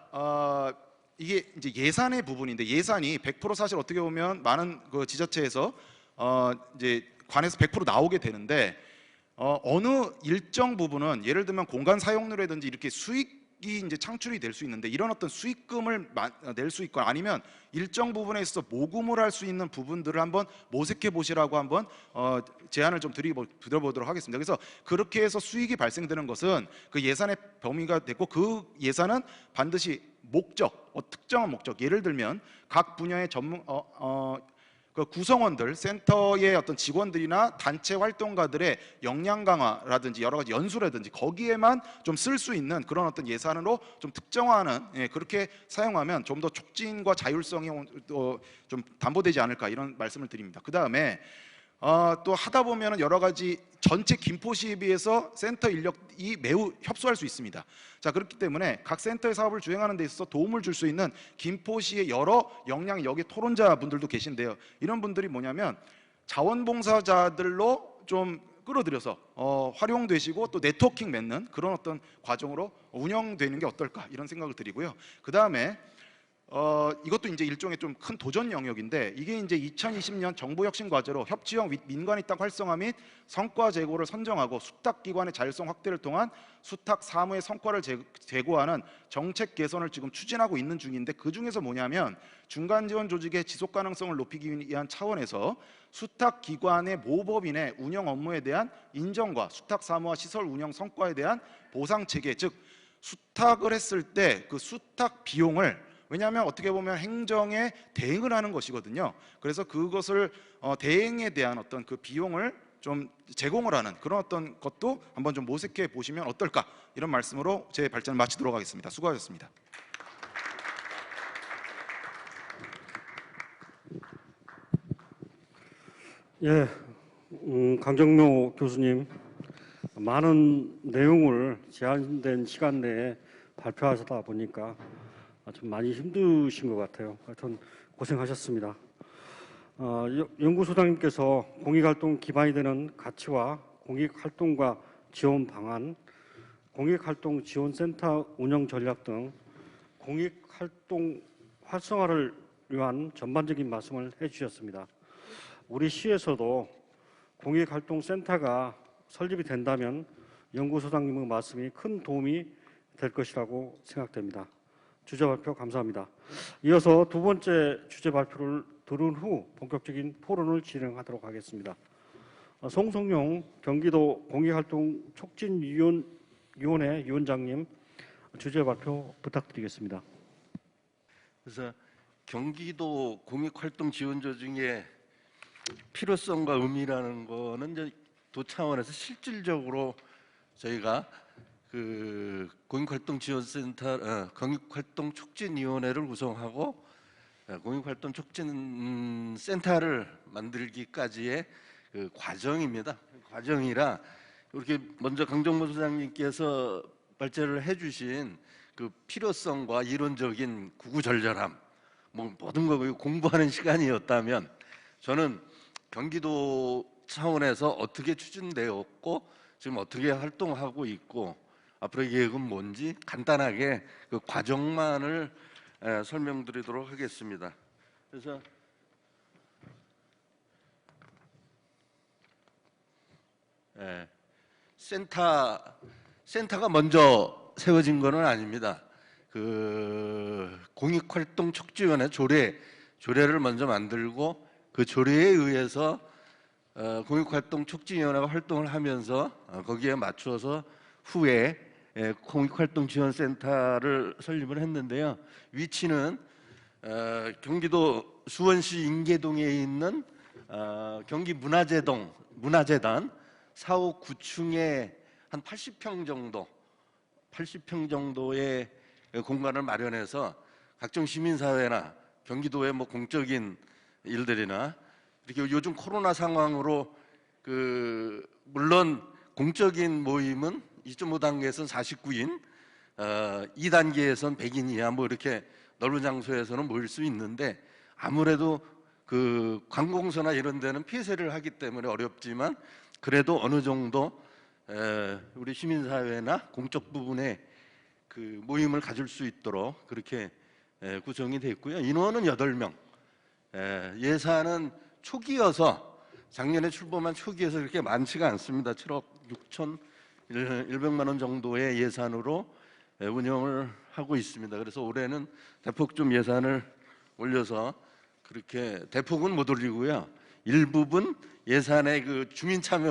이게 이제 예산의 부분인데, 예산이 100% 사실 어떻게 보면 많은 지자체에서 이제 관에서 100% 나오게 되는데, 어느 일정 부분은 예를 들면 공간 사용료라든지 이렇게 수익이 이제 창출이 될 수 있는데, 이런 어떤 수익금을 낼 수 있거나 아니면 일정 부분에 있어서 모금을 할 수 있는 부분들을 한번 모색해 보시라고 한번 제안을 좀 드려보도록 하겠습니다. 그래서 그렇게 해서 수익이 발생되는 것은 그 예산의 범위가 됐고, 그 예산은 반드시 목적, 특정한 목적, 예를 들면 각 분야의 전문 그 구성원들, 센터의 어떤 직원들이나 단체 활동가들의 역량 강화라든지 여러 가지 연수라든지 거기에만 좀 쓸 수 있는 그런 어떤 예산으로 좀 특정화하는, 그렇게 사용하면 좀 더 촉진과 자율성이 좀 담보되지 않을까, 이런 말씀을 드립니다. 그 다음에 또 하다 보면은 여러 가지 전체 김포시에 비해서 센터 인력이 매우 협소할 수 있습니다. 자, 그렇기 때문에 각 센터의 사업을 주행하는 데 있어서 도움을 줄 수 있는 김포시의 여러 역량, 여기 토론자 분들도 계신데요. 이런 분들이 뭐냐면 자원봉사자들로 좀 끌어들여서 활용되시고 또 네트워킹 맺는 그런 어떤 과정으로 운영되는 게 어떨까, 이런 생각을 드리고요. 그 다음에 이것도 이제 일종의 좀 큰 도전 영역인데, 이게 이제 2020년 정부혁신 과제로 협치형 민간 위탁 활성화 및 성과 제고를 선정하고 수탁 기관의 자율성 확대를 통한 수탁 사무의 성과를 제고하는 정책 개선을 지금 추진하고 있는 중인데, 그 중에서 뭐냐면 중간 지원 조직의 지속 가능성을 높이기 위한 차원에서 수탁 기관의 모법인의 운영 업무에 대한 인정과 수탁 사무와 시설 운영 성과에 대한 보상 체계, 즉 수탁을 했을 때 그 수탁 비용을, 왜냐하면 어떻게 보면 행정에 대응을 하는 것이거든요. 그래서 그것을 대행에 대한 어떤 그 비용을 좀 제공을 하는 그런 어떤 것도 한번 좀 모색해 보시면 어떨까, 이런 말씀으로 제 발전을 마치도록 하겠습니다. 수고하셨습니다. 예, 강정묘 교수님, 많은 내용을 제한된 시간 내에 발표하시다 보니까 좀 많이 힘드신 것 같아요. 하여튼 고생하셨습니다. 연구소장님께서 공익활동 기반이 되는 가치와 공익활동과 지원 방안, 공익활동 지원센터 운영 전략 등 공익활동 활성화를 위한 전반적인 말씀을 해주셨습니다. 우리 시에서도 공익활동센터가 설립이 된다면 연구소장님의 말씀이 큰 도움이 될 것이라고 생각됩니다. 주제 발표 감사합니다. 이어서 두 번째 주제 발표를 들은 후 본격적인 토론을 진행하도록 하겠습니다. 송성용 경기도 공익활동 촉진위원회 위원장님 주제 발표 부탁드리겠습니다. 그래서 경기도 공익활동 지원조 중에 필요성과 의미라는 거는 이제 도 차원에서 실질적으로 저희가 그 공익활동 지원센터, 공익활동 촉진위원회를 구성하고 공익활동 촉진 센터를 만들기까지의 그 과정입니다. 과정이라 이렇게 먼저 강정모 소장님께서 발제를 해주신 그 필요성과 이론적인 구구절절함, 뭐 모든 거 공부하는 시간이었다면 저는 경기도 차원에서 어떻게 추진되었고 지금 어떻게 활동하고 있고 앞으로의 계획은 뭔지 간단하게 그 과정만을 설명드리도록 하겠습니다. 그래서 센터가 먼저 세워진 것은 아닙니다. 그 공익활동 촉진위원회 조례를 먼저 만들고 그 조례에 의해서 공익활동 촉진위원회가 활동을 하면서 거기에 맞춰서 후에 공익활동 지원센터를 설립을 했는데요. 위치는 경기도 수원시 인계동에 있는 경기 문화재단 4호 9층에 한 80평 정도의 공간을 마련해서 각종 시민사회나 경기도의 뭐 공적인 일들이나 이렇게 요즘 코로나 상황으로 물론 공적인 모임은 2.5단계에서는 49인, 2단계에서는 100인 이하 뭐 이렇게 넓은 장소에서는 모일 수 있는데 아무래도 그 관공서나 이런 데는 폐쇄를 하기 때문에 어렵지만 그래도 어느 정도 우리 시민사회나 공적 부분에 그 모임을 가질 수 있도록 그렇게 구성이 됐고요. 인원은 8명. 예산은 초기여서 작년에 출범한 초기여서 그렇게 많지가 않습니다. 7억 6,100만 원 정도의 예산으로 운영을 하고 있습니다. 그래서 올해는 대폭 좀 예산을 올려서 그렇게 대폭은 못 올리고요. 일부분 예산의 그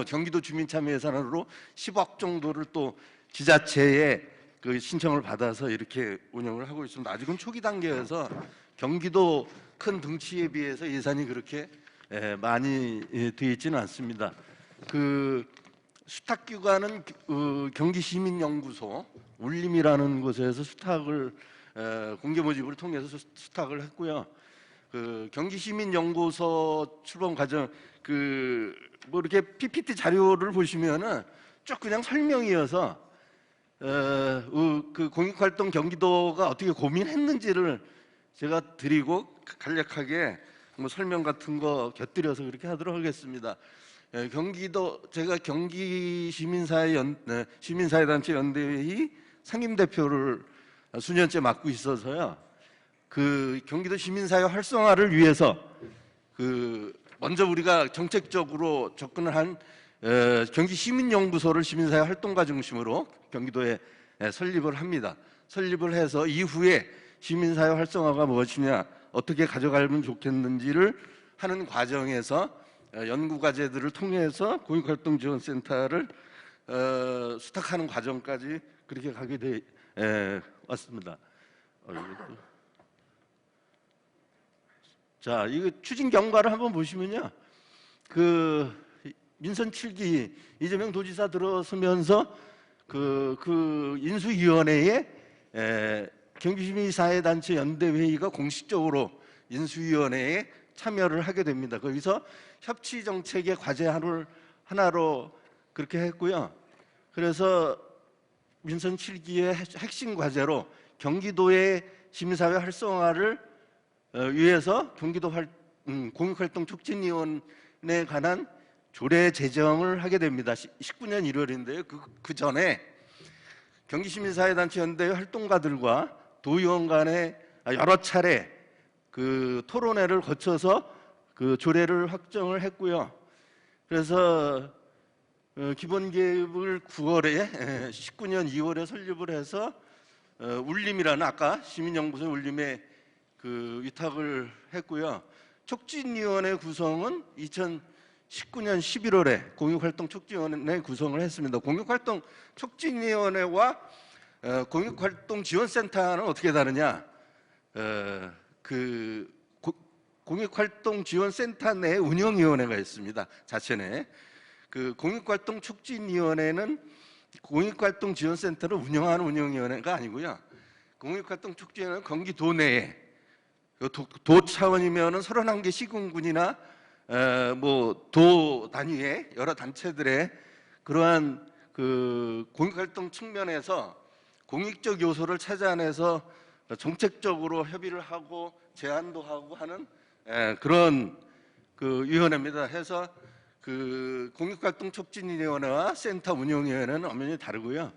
경기도 주민참여 예산으로 10억 정도를 또 지자체에 그 신청을 받아서 이렇게 운영을 하고 있습니다. 아직은 초기 단계여서 경기도 큰 덩치에 비해서 예산이 그렇게 많이 되어 있지는 않습니다. 그 수탁기관은 경기시민연구소 울림이라는 곳에서 수탁을 공개 모집을 통해서 수탁을 했고요. 그 경기시민연구소 출범 과정 뭐 이렇게 PPT 자료를 보시면은 쭉 그냥 설명이어서 그 공익활동 경기도가 어떻게 고민했는지를 제가 드리고 간략하게 뭐 설명 같은 거 곁들여서 그렇게 하도록 하겠습니다. 제가 경기 시민사회단체 연대회의 상임대표를 수년째 맡고 있어서요. 그 경기도 시민사회 활성화를 위해서 먼저 우리가 정책적으로 접근을 한 경기시민연구소를 시민사회 활동가 중심으로 경기도에 설립을 합니다. 설립을 해서 이후에 시민사회 활성화가 무엇이냐, 어떻게 가져가면 좋겠는지를 하는 과정에서 연구과제들을 통해서 공익활동지원센터를 수탁하는 과정까지 그렇게 가게 돼 왔습니다. 자, 이거 추진 경과를 한번 보시면요. 그 민선 7기 이재명 도지사 들어서면서 그 인수위원회에 경기시민사회단체 연대회의가 공식적으로 인수위원회에 참여를 하게 됩니다. 거기서 협치정책의 과제를 하나로 그렇게 했고요. 그래서 민선 7기의 핵심 과제로 경기도의 시민사회 활성화를 위해서 경기도 공익활동 촉진위원회에 관한 조례 제정을 하게 됩니다. 19년 1월인데요. 그 전에 경기시민사회단체연대의 활동가들과 도의원 간에 여러 차례 그 토론회를 거쳐서 그 조례를 확정을 했고요. 그래서 기본계획을 9월에 19년 2월에 설립을 해서 울림이라는 아까 시민연구소 울림에 그 위탁을 했고요. 촉진위원회 구성은 2019년 11월에 공익활동 촉진위원회 구성을 했습니다. 공익활동 촉진위원회와 공익활동 지원센터는 어떻게 다르냐? 공익활동 지원센터 내 운영위원회가 있습니다. 자체 내. 그 공익활동 촉진위원회는 공익활동 지원센터를 운영하는 운영위원회가 아니고요. 공익활동 촉진위원회는 경기도 내에 도 차원이면은 31개 시군군이나 뭐 도 단위의 여러 단체들의 그러한 그 공익활동 측면에서 공익적 요소를 찾아내서 정책적으로 협의를 하고 제안도 하고 하는 그런 그 위원회입니다. 해서 그 공익활동 촉진위원회와 센터 운영위원회는 엄연히 다르고요.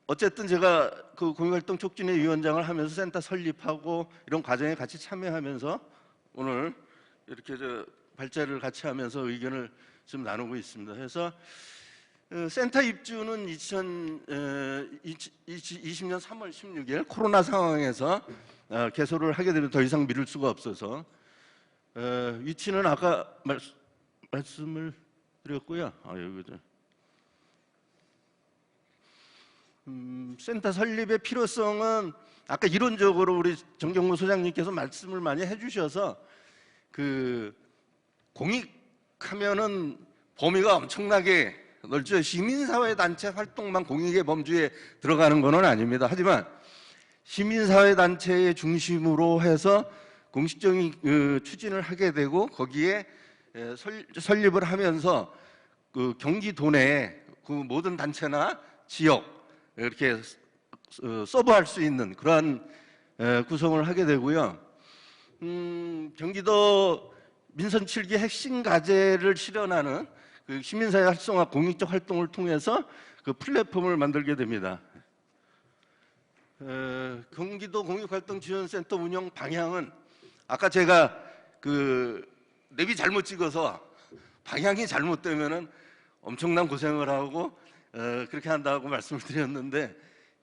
어쨌든 제가 그 공익활동 촉진위 위원장을 하면서 센터 설립하고 이런 과정에 같이 참여하면서 오늘 이렇게 발제를 같이 하면서 의견을 좀 나누고 있습니다. 그래서 센터 입주는 2020년 3월 16일 코로나 상황에서 개소를 하게 되면 더 이상 미룰 수가 없어서 위치는 아까 말씀을 드렸고요. 센터 설립의 필요성은 아까 이론적으로 우리 정경무 소장님께서 말씀을 많이 해주셔서 그 공익하면은 범위가 엄청나게 넓죠. 시민사회 단체 활동만 공익의 범주에 들어가는 것은 아닙니다. 하지만 시민사회 단체의 중심으로 해서 공식적인 추진을 하게 되고 거기에 설립을 하면서 그 경기도 내에 그 모든 단체나 지역 이렇게 서브할 수 있는 그러한 구성을 하게 되고요. 경기도 민선 7기 핵심 과제를 실현하는 그 시민사회 활성화 공익적 활동을 통해서 그 플랫폼을 만들게 됩니다. 경기도 공익활동지원센터 운영 방향은 아까 제가 그 랩이 잘못 찍어서 방향이 잘못되면은 엄청난 고생을 하고 그렇게 한다고 말씀을 드렸는데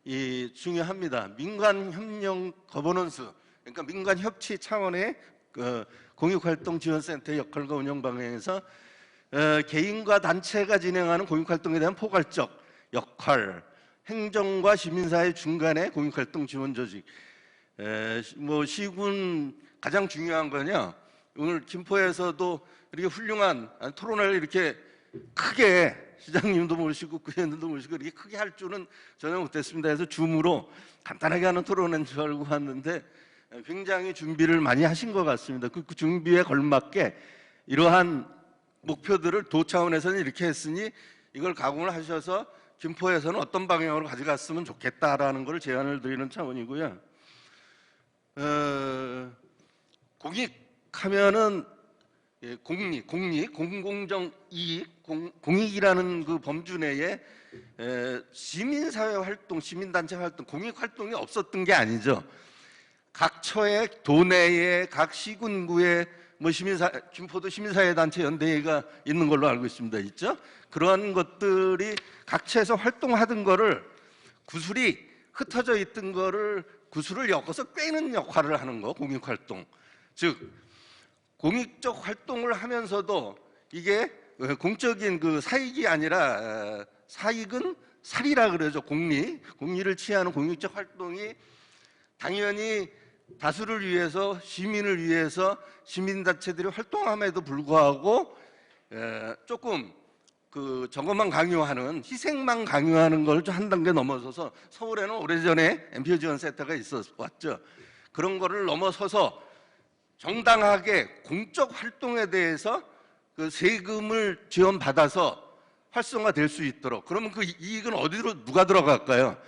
이 중요합니다. 민간 협력 거버넌스 그러니까 민간 협치 차원의 그 공익활동지원센터의 역할과 운영 방향에서 개인과 단체가 진행하는 공익활동에 대한 포괄적 역할, 행정과 시민사회 중간의 공익활동 지원 조직. 뭐 시군 가장 중요한 거냐? 오늘 김포에서도 이렇게 훌륭한 토론회를 이렇게 크게 시장님도 모시고 구의원들도 모시고 이렇게 크게 할 줄은 전혀 못했습니다. 그래서 줌으로 간단하게 하는 토론회인 줄 알고 왔는데 굉장히 준비를 많이 하신 것 같습니다. 그 준비에 걸맞게 이러한 목표들을 도 차원에서는 이렇게 했으니 이걸 가공을 하셔서 김포에서는 어떤 방향으로 가져갔으면 좋겠다라는 걸 제안을 드리는 차원이고요. 공익하면은 공익, 공공정 이익, 공익이라는 그 범주 내에 시민사회 활동, 시민단체 활동, 공익 활동이 없었던 게 아니죠. 각 처의 도내에 각 시군구에 뭐 김포도 시민사회단체 연대회가 있는 걸로 알고 있습니다. 있죠? 그러한 것들이 각 처에서 활동하던 거를 구슬이 흩어져 있던 거를 구슬을 엮어서 꿰는 역할을 하는 거, 공익활동. 즉 공익적 활동을 하면서도 이게 공적인 그 사익이 아니라 사익은 살이라 그러죠. 공리를 취하는 공익적 활동이 당연히 다수를 위해서 시민을 위해서 시민단체들이 활동함에도 불구하고 조금 그 저것만 강요하는 희생만 강요하는 걸 한 단계 넘어서서 서울에는 오래전에 MPO 지원센터가 있었죠. 그런 거를 넘어서서 정당하게 공적 활동에 대해서 그 세금을 지원받아서 활성화될 수 있도록, 그러면 그 이익은 어디로 누가 들어갈까요?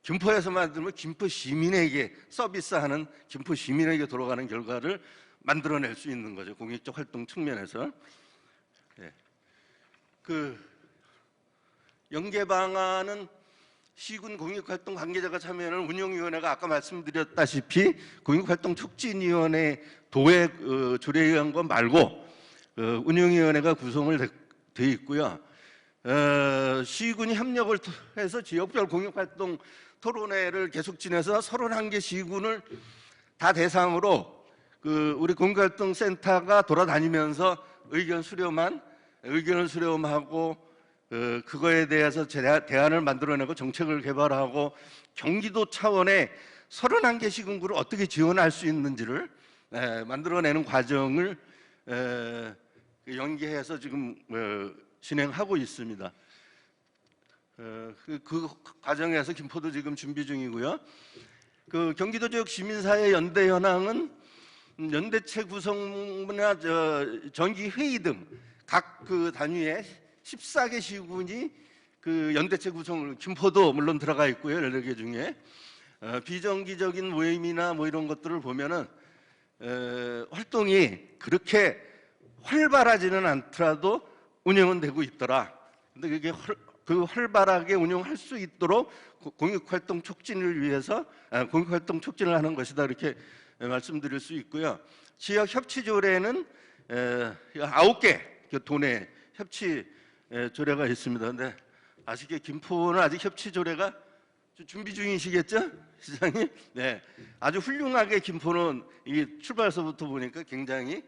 김포에서 만들면 김포 시민에게 서비스하는, 김포 시민에게 돌아가는 결과를 만들어낼 수 있는 거죠. 공익적 활동 측면에서. 네. 그 연계 방안은 시군 공익활동 관계자가 참여하는 운영위원회가 아까 말씀드렸다시피 공익활동 촉진위원회 도의 조례의한 것 말고 운영위원회가 구성을 돼 있고요. 시군이 협력을 해서 지역별 공익활동 토론회를 계속 지내서 31개 시군을 다 대상으로 우리 공익활동센터가 돌아다니면서 의견을 수렴하고 그거에 대해서 대안을 만들어내고 정책을 개발하고 경기도 차원의 31개 시군구를 어떻게 지원할 수 있는지를 만들어내는 과정을 연계해서 지금 진행하고 있습니다. 그 과정에서 김포도 지금 준비 중이고요. 그 경기도 지역 시민사회 연대 현황은 연대체 구성이나 정기 회의 등 각 그 단위에 14개 시군이 그 연대체 구성을, 김포도 물론 들어가 있고요. 14개 중에 비정기적인 모임이나 뭐 이런 것들을 보면은 활동이 그렇게 활발하지는 않더라도 운영은 되고 있더라. 근데 그게 그 활발하게 운영할 수 있도록 공익활동 촉진을 위해서 공익활동 촉진을 하는 것이다, 이렇게 말씀드릴 수 있고요. 지역 협치 조례는 9개 도내 협치 조례가 있습니다. 근데 아쉽게 김포는 아직 협치 조례가 준비 중이시겠죠, 시장님? 네, 아주 훌륭하게 김포는 이 출발서부터 보니까 굉장히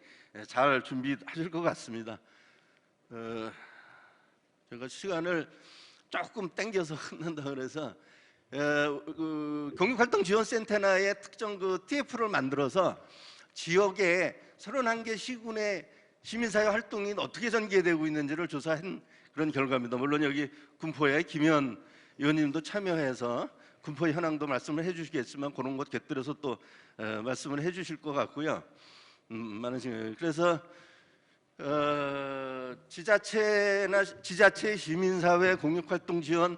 잘 준비하실 것 같습니다. 제가 시간을 조금 땡겨서 흔든다 그래서 공익활동지원센터의 특정 그 TF를 만들어서 지역에 31개 시군의 시민사회 활동이 어떻게 전개되고 있는지를 조사한 그런 결과입니다. 물론 여기 군포에 김현 의원님도 참여해서 군포 현황도 말씀을 해주시겠지만 그런 것 곁들여서 또 말씀을 해주실 것 같고요. 많은 시간. 그래서 지자체 시민사회 공익활동 지원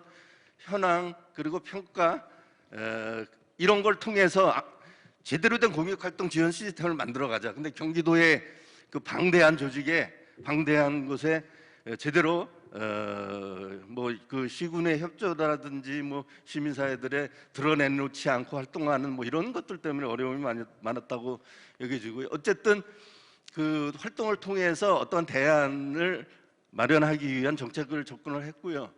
현황 그리고 평가 이런 걸 통해서 제대로 된 공익활동 지원 시스템을 만들어 가자. 근데 경기도의 그 방대한 조직에 방대한 곳에 제대로 뭐 그 시군의 협조라든지 뭐 시민사회들에 드러내놓지 않고 활동하는 뭐 이런 것들 때문에 어려움이 많았다고 여겨지고요. 어쨌든 그 활동을 통해서 어떤 대안을 마련하기 위한 정책을 접근을 했고요.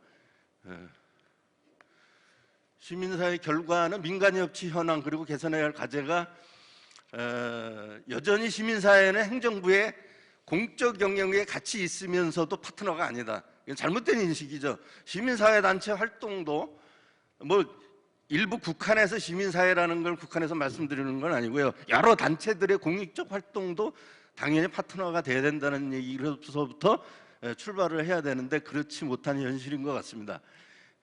시민사회 결과는 민간협치 현황 그리고 개선해야 할 과제가 여전히 시민사회는 행정부의 공적 영역에 같이 있으면서도 파트너가 아니다. 이건 잘못된 인식이죠. 시민사회 단체 활동도 뭐 일부 국한에서 시민사회라는 걸 국한에서 말씀드리는 건 아니고요. 여러 단체들의 공익적 활동도 당연히 파트너가 돼야 된다는 얘기로서부터 출발을 해야 되는데 그렇지 못한 현실인 것 같습니다.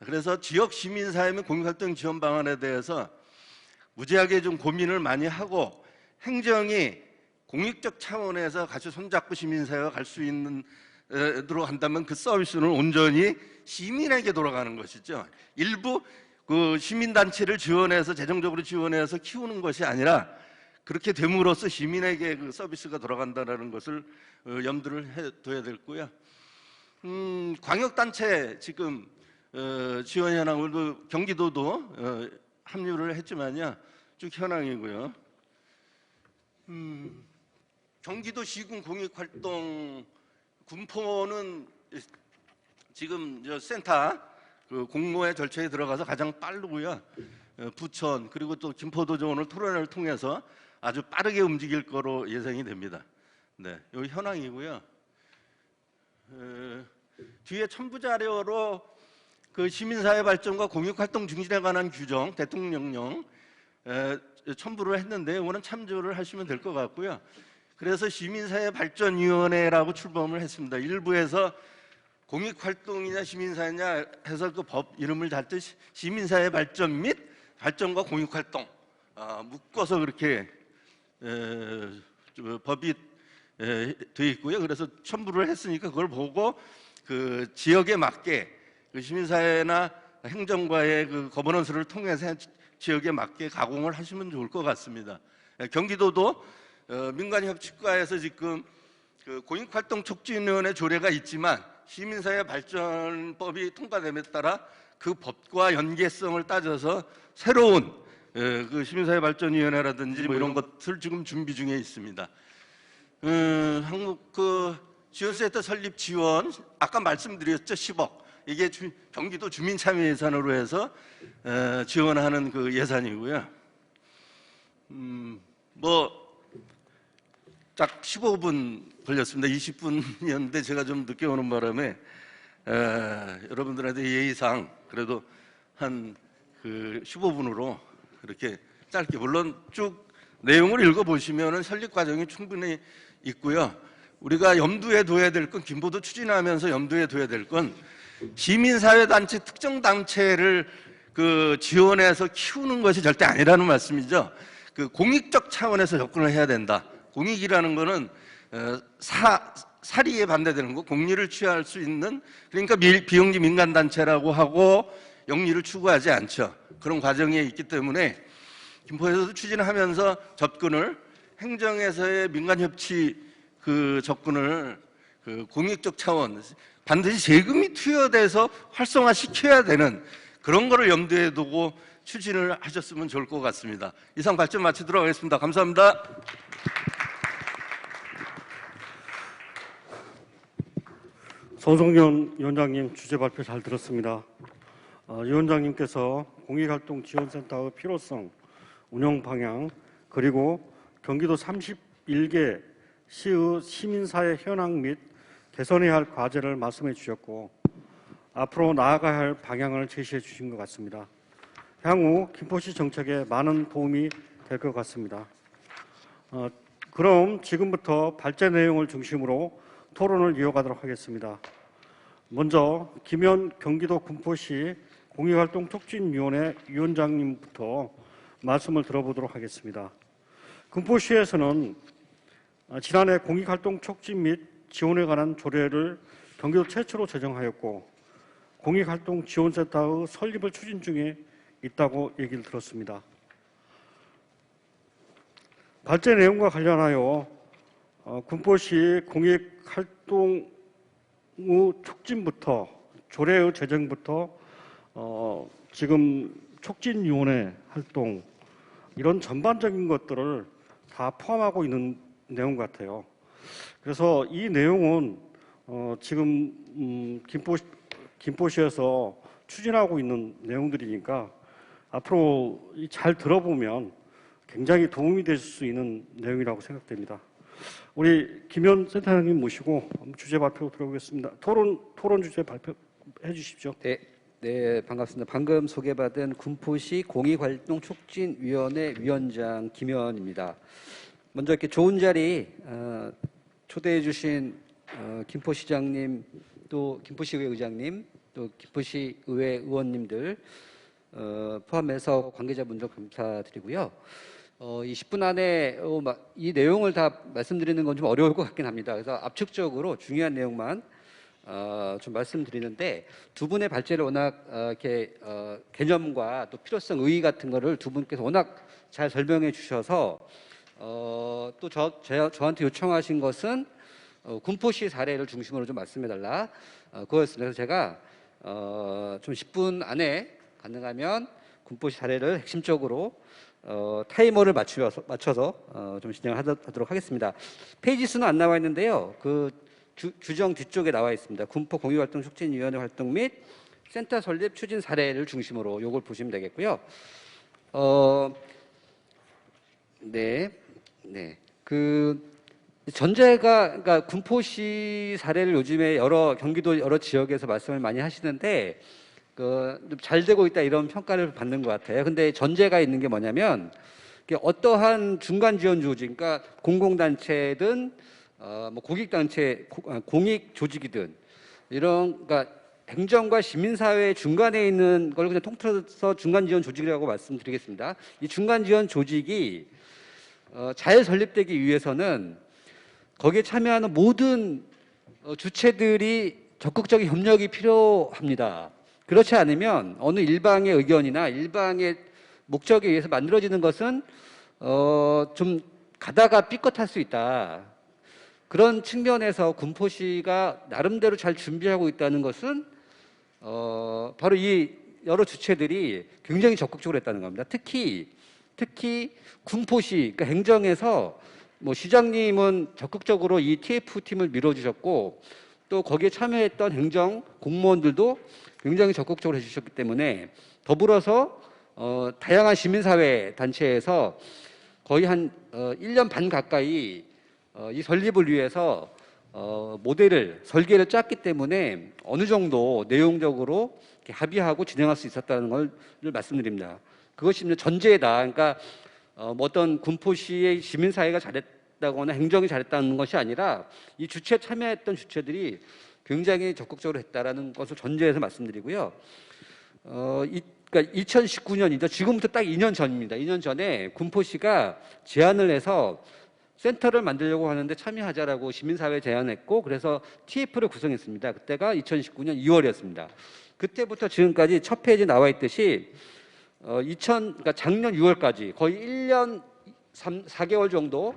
그래서 지역 시민사회 및 공익활동 지원 방안에 대해서 무지하게 좀 고민을 많이 하고 행정이 공익적 차원에서 같이 손잡고 시민사회가 갈 수 있는 대로 한다면 그 서비스는 온전히 시민에게 돌아가는 것이죠. 일부 그 시민단체를 지원해서 재정적으로 지원해서 키우는 것이 아니라 그렇게 됨으로써 시민에게 그 서비스가 돌아간다는 것을 염두를 해둬야 되고요. 광역단체 지금 지원 현황을 경기도도 합류를 했지만요, 쭉 현황이고요. 경기도 시군 공익활동 군포는 지금 저 센터 그 공모의 절차에 들어가서 가장 빠르고요. 부천 그리고 또 김포도죠, 오늘 토론회를 통해서 아주 빠르게 움직일 거로 예상이 됩니다. 네, 여기 현황이고요. 뒤에 첨부 자료로 그 시민사회 발전과 공익활동 증진에 관한 규정 대통령령 첨부를 했는데 이거는 참조를 하시면 될 것 같고요. 그래서 시민사회 발전위원회라고 출범을 했습니다. 일부에서 공익활동이냐 시민사회냐 해서 그 법 이름을 잡듯 시민사회 발전 및 발전과 공익활동 묶어서 그렇게 법이 돼 있고요. 그래서 첨부를 했으니까 그걸 보고 그 지역에 맞게 그 시민사회나 행정과의 그 거버넌스를 통해서 지역에 맞게 가공을 하시면 좋을 것 같습니다. 경기도도 민간협치과에서 지금 그 공익활동촉진위원회 조례가 있지만 시민사회 발전법이 통과됨에 따라 그 법과 연계성을 따져서 새로운 그 시민사회발전위원회라든지 뭐 이런 것을 지금 준비 중에 있습니다. 한국 그 지원센터 설립 지원 아까 말씀드렸죠, 10억. 이게 경기도 주민참여 예산으로 해서 지원하는 그 예산이고요. 뭐 딱 15분 걸렸습니다. 20분이었는데 제가 좀 늦게 오는 바람에 여러분들한테 예의상 그래도 한 그 15분으로 이렇게 짧게, 물론 쭉 내용을 읽어보시면은 설립 과정이 충분히 있고요. 우리가 염두에 둬야 될 건, 김포도 추진하면서 염두에 둬야 될 건 시민사회단체, 특정 단체를 그 지원해서 키우는 것이 절대 아니라는 말씀이죠. 그 공익적 차원에서 접근을 해야 된다. 공익이라는 거는 사리에 반대되는 거, 공리를 취할 수 있는, 그러니까 비영리 민간단체라고 하고 영리를 추구하지 않죠. 그런 과정이 있기 때문에 김포에서도 추진하면서 접근을, 행정에서의 민간협치 그 접근을 그 공익적 차원, 반드시 세금이 투여돼서 활성화시켜야 되는 그런 거를 염두에 두고 추진을 하셨으면 좋을 것 같습니다. 이상 발전 마치도록 하겠습니다. 감사합니다. 손성년 위원장님 주제 발표 잘 들었습니다. 위원장님께서 공익활동 지원센터의 필요성, 운영 방향, 그리고 경기도 31개 시의 시민사회 현황 및 개선해야 할 과제를 말씀해 주셨고 앞으로 나아가야 할 방향을 제시해 주신 것 같습니다. 향후 김포시 정책에 많은 도움이 될 것 같습니다. 그럼 지금부터 발제 내용을 중심으로 토론을 이어가도록 하겠습니다. 먼저 김현 경기도 군포시 공익활동촉진위원회 위원장님부터 말씀을 들어보도록 하겠습니다. 군포시에서는 지난해 공익활동 촉진 및 지원에 관한 조례를 경기도 최초로 제정하였고 공익활동 지원센터의 설립을 추진 중에 있다고 얘기를 들었습니다. 발제 내용과 관련하여 군포시 공익활동 촉진부터 조례의 제정부터 지금 촉진위원회 활동 이런 전반적인 것들을 다 포함하고 있는 내용 같아요. 그래서 이 내용은 지금 김포시에서 추진하고 있는 내용들이니까 앞으로 잘 들어보면 굉장히 도움이 될 수 있는 내용이라고 생각됩니다. 우리 김현 센터장님 모시고 주제 발표 들어보겠습니다. 토론 주제 발표해 주십시오. 네, 반갑습니다. 방금 소개받은 군포시 공익활동촉진위원회 위원장 김현입니다. 먼저 이렇게 좋은 자리 초대해 주신 김포시장님, 또 김포시의회 의장님, 또 김포시의회 의원님들 포함해서 관계자분들 감사드리고요. 이 10분 안에 이 내용을 다 말씀드리는 건 좀 어려울 것 같긴 합니다. 그래서 압축적으로 중요한 내용만 좀 말씀드리는데, 두 분의 발제를 워낙 이렇게 개념과 또 필요성, 의의 같은 거를 두 분께서 워낙 잘 설명해 주셔서 또 저한테 요청하신 것은 군포시 사례를 중심으로 좀 말씀해 달라 그거였습니다. 그래서 제가 좀 10분 안에 가능하면 군포시 사례를 핵심적으로 타이머를 맞춰서 좀 진행하도록 하겠습니다. 페이지 수는 안 나와 있는데요. 그 규정 뒤쪽에 나와 있습니다. 군포 공익활동 촉진위원회 활동 및 센터 설립 추진 사례를 중심으로 요걸 보시면 되겠고요. 그 전제가, 그러니까 군포시 사례를 요즘에 경기도 여러 지역에서 말씀을 많이 하시는데 잘 되고 있다 이런 평가를 받는 것 같아요. 근데 전제가 있는 게 뭐냐면 어떠한 중간 지원 조직, 그러니까 공공단체든 뭐 공익단체, 공익 조직이든 이런, 그러니까 행정과 시민사회 중간에 있는 걸 그냥 통틀어서 중간 지원 조직이라고 말씀드리겠습니다. 이 중간 지원 조직이 잘 설립되기 위해서는 거기에 참여하는 모든 주체들이 적극적인 협력이 필요합니다. 그렇지 않으면 어느 일방의 의견이나 일방의 목적에 의해서 만들어지는 것은 좀 가다가 삐끗할 수 있다. 그런 측면에서 군포시가 나름대로 잘 준비하고 있다는 것은 바로 이 여러 주체들이 굉장히 적극적으로 했다는 겁니다. 특히 군포시, 그러니까 행정에서 뭐 시장님은 적극적으로 이 TF팀을 밀어주셨고 또 거기에 참여했던 행정 공무원들도 굉장히 적극적으로 해주셨기 때문에 더불어서 다양한 시민사회 단체에서 거의 한 1년 반 가까이 이 설립을 위해서 모델을 설계를 짰기 때문에 어느 정도 내용적으로 이렇게 합의하고 진행할 수 있었다는 걸 말씀드립니다. 그것이 이제 전제다. 그러니까 뭐 어떤 군포시의 시민사회가 잘했다거나 행정이 잘했다는 것이 아니라 이 주체 참여했던 주체들이 굉장히 적극적으로 했다라는 것을 전제해서 말씀드리고요. 그러니까 2019년이죠. 지금부터 딱 2년 전입니다. 2년 전에 군포시가 제안을 해서 센터를 만들려고 하는데 참여하자라고 시민사회 제안했고 그래서 TF를 구성했습니다. 그때가 2019년 2월이었습니다. 그때부터 지금까지 첫 페이지에 나와 있듯이 그러니까 작년 6월까지 거의 1년 4개월 정도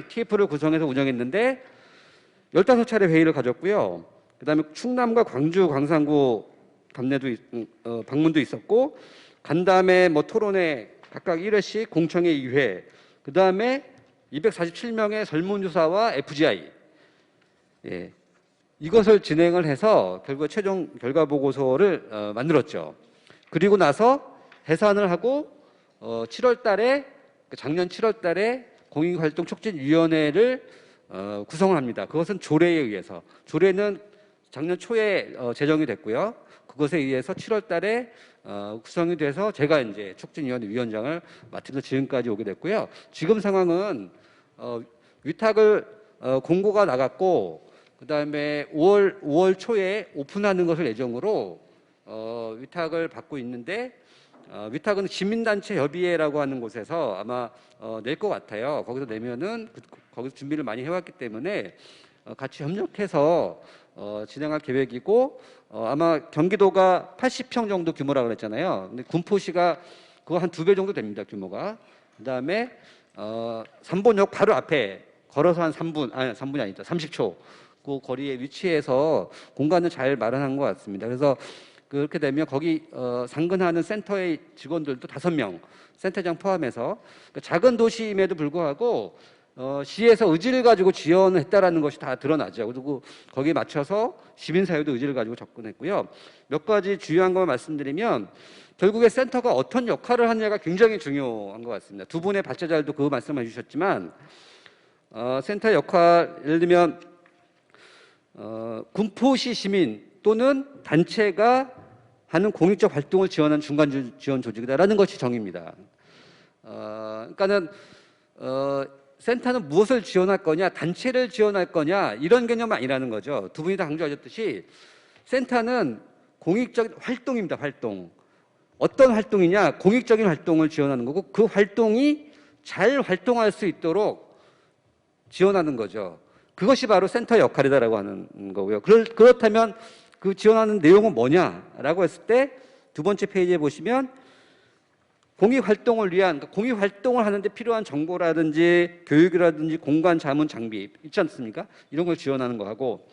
TF를 구성해서 운영했는데 15차례 회의를 가졌고요. 그다음에 충남과 광주, 광산구 방문도 있었고 간담회 뭐 토론회 각각 1회씩 공청회 2회 그다음에 247명의 설문조사와 FGI 이것을 진행을 해서 결국 최종 결과 보고서를 만들었죠. 그리고 나서 해산을 하고 7월 달에 작년 7월 달에 공익활동촉진위원회를 구성을 합니다. 그것은 조례에 의해서 조례는 작년 초에 제정이 됐고요. 그것에 의해서 7월 달에 구성이 돼서 제가 이제 촉진위원회 위원장을 맡으면서 지금까지 오게 됐고요. 지금 상황은 위탁을 공고가 나갔고 그다음에 5월 초에 오픈하는 것을 예정으로 위탁을 받고 있는데 위탁은 시민단체 협의회라고 하는 곳에서 아마 낼 것 같아요. 거기서 내면은 거기서 준비를 많이 해왔기 때문에 같이 협력해서 진행할 계획이고 아마 경기도가 80평 정도 규모라고 그랬잖아요. 근데 군포시가 그거 한 2배 정도 됩니다. 규모가. 그다음에 삼본역 바로 앞에 걸어서 한 3분이 아니다. 30초 그 거리에 위치해서 공간을 잘 마련한 것 같습니다. 그래서 그렇게 되면 거기 상근하는 센터의 직원들도 5명, 센터장 포함해서 작은 도시임에도 불구하고 시에서 의지를 가지고 지원을 했다라는 것이 다 드러나죠. 그리고 거기에 맞춰서 시민사회도 의지를 가지고 접근했고요. 몇 가지 중요한 걸 말씀드리면 결국에 센터가 어떤 역할을 하느냐가 굉장히 중요한 것 같습니다. 두 분의 발제자들도 그 말씀해 주셨지만 센터 역할 예를 들면 군포시 시민 또는 단체가 하는 공익적 활동을 지원하는 중간 지원 조직이다라는 것이 정의입니다. 그러니까는 센터는 무엇을 지원할 거냐, 단체를 지원할 거냐 이런 개념은 아니라는 거죠. 두 분이 다 강조하셨듯이 센터는 공익적 활동입니다. 활동. 어떤 활동이냐, 공익적인 활동을 지원하는 거고 그 활동이 잘 활동할 수 있도록 지원하는 거죠. 그것이 바로 센터 역할이다라고 하는 거고요. 그렇다면 그 지원하는 내용은 뭐냐라고 했을 때 두 번째 페이지에 보시면 공익활동을 위한 공익활동을 하는데 필요한 정보라든지 교육이라든지 공간 자문 장비 있지 않습니까? 이런 걸 지원하는 거 하고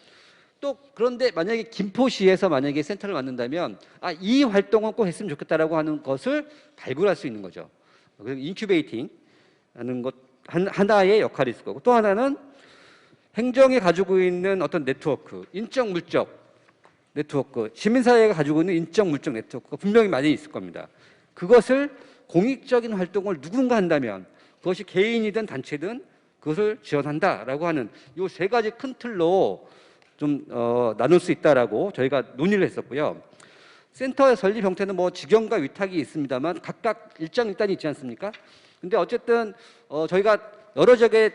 또 그런데 만약에 김포시에서 만약에 센터를 만든다면 이 활동은 꼭 했으면 좋겠다라고 하는 것을 발굴할 수 있는 거죠. 그리고 인큐베이팅 하는 것 하나의 역할이 있을 거고 또 하나는 행정이 가지고 있는 어떤 네트워크, 인적 물적 네트워크, 시민사회가 가지고 있는 인적 물적 네트워크가 분명히 많이 있을 겁니다. 그것을 공익적인 활동을 누군가 한다면 그것이 개인이든 단체든 그것을 지원한다라고 하는 이 세 가지 큰 틀로 좀 나눌 수 있다라고 저희가 논의를 했었고요. 센터의 설립 형태는 뭐 직영과 위탁이 있습니다만 각각 일장일단이 있지 않습니까? 근데 어쨌든 저희가 여러 적에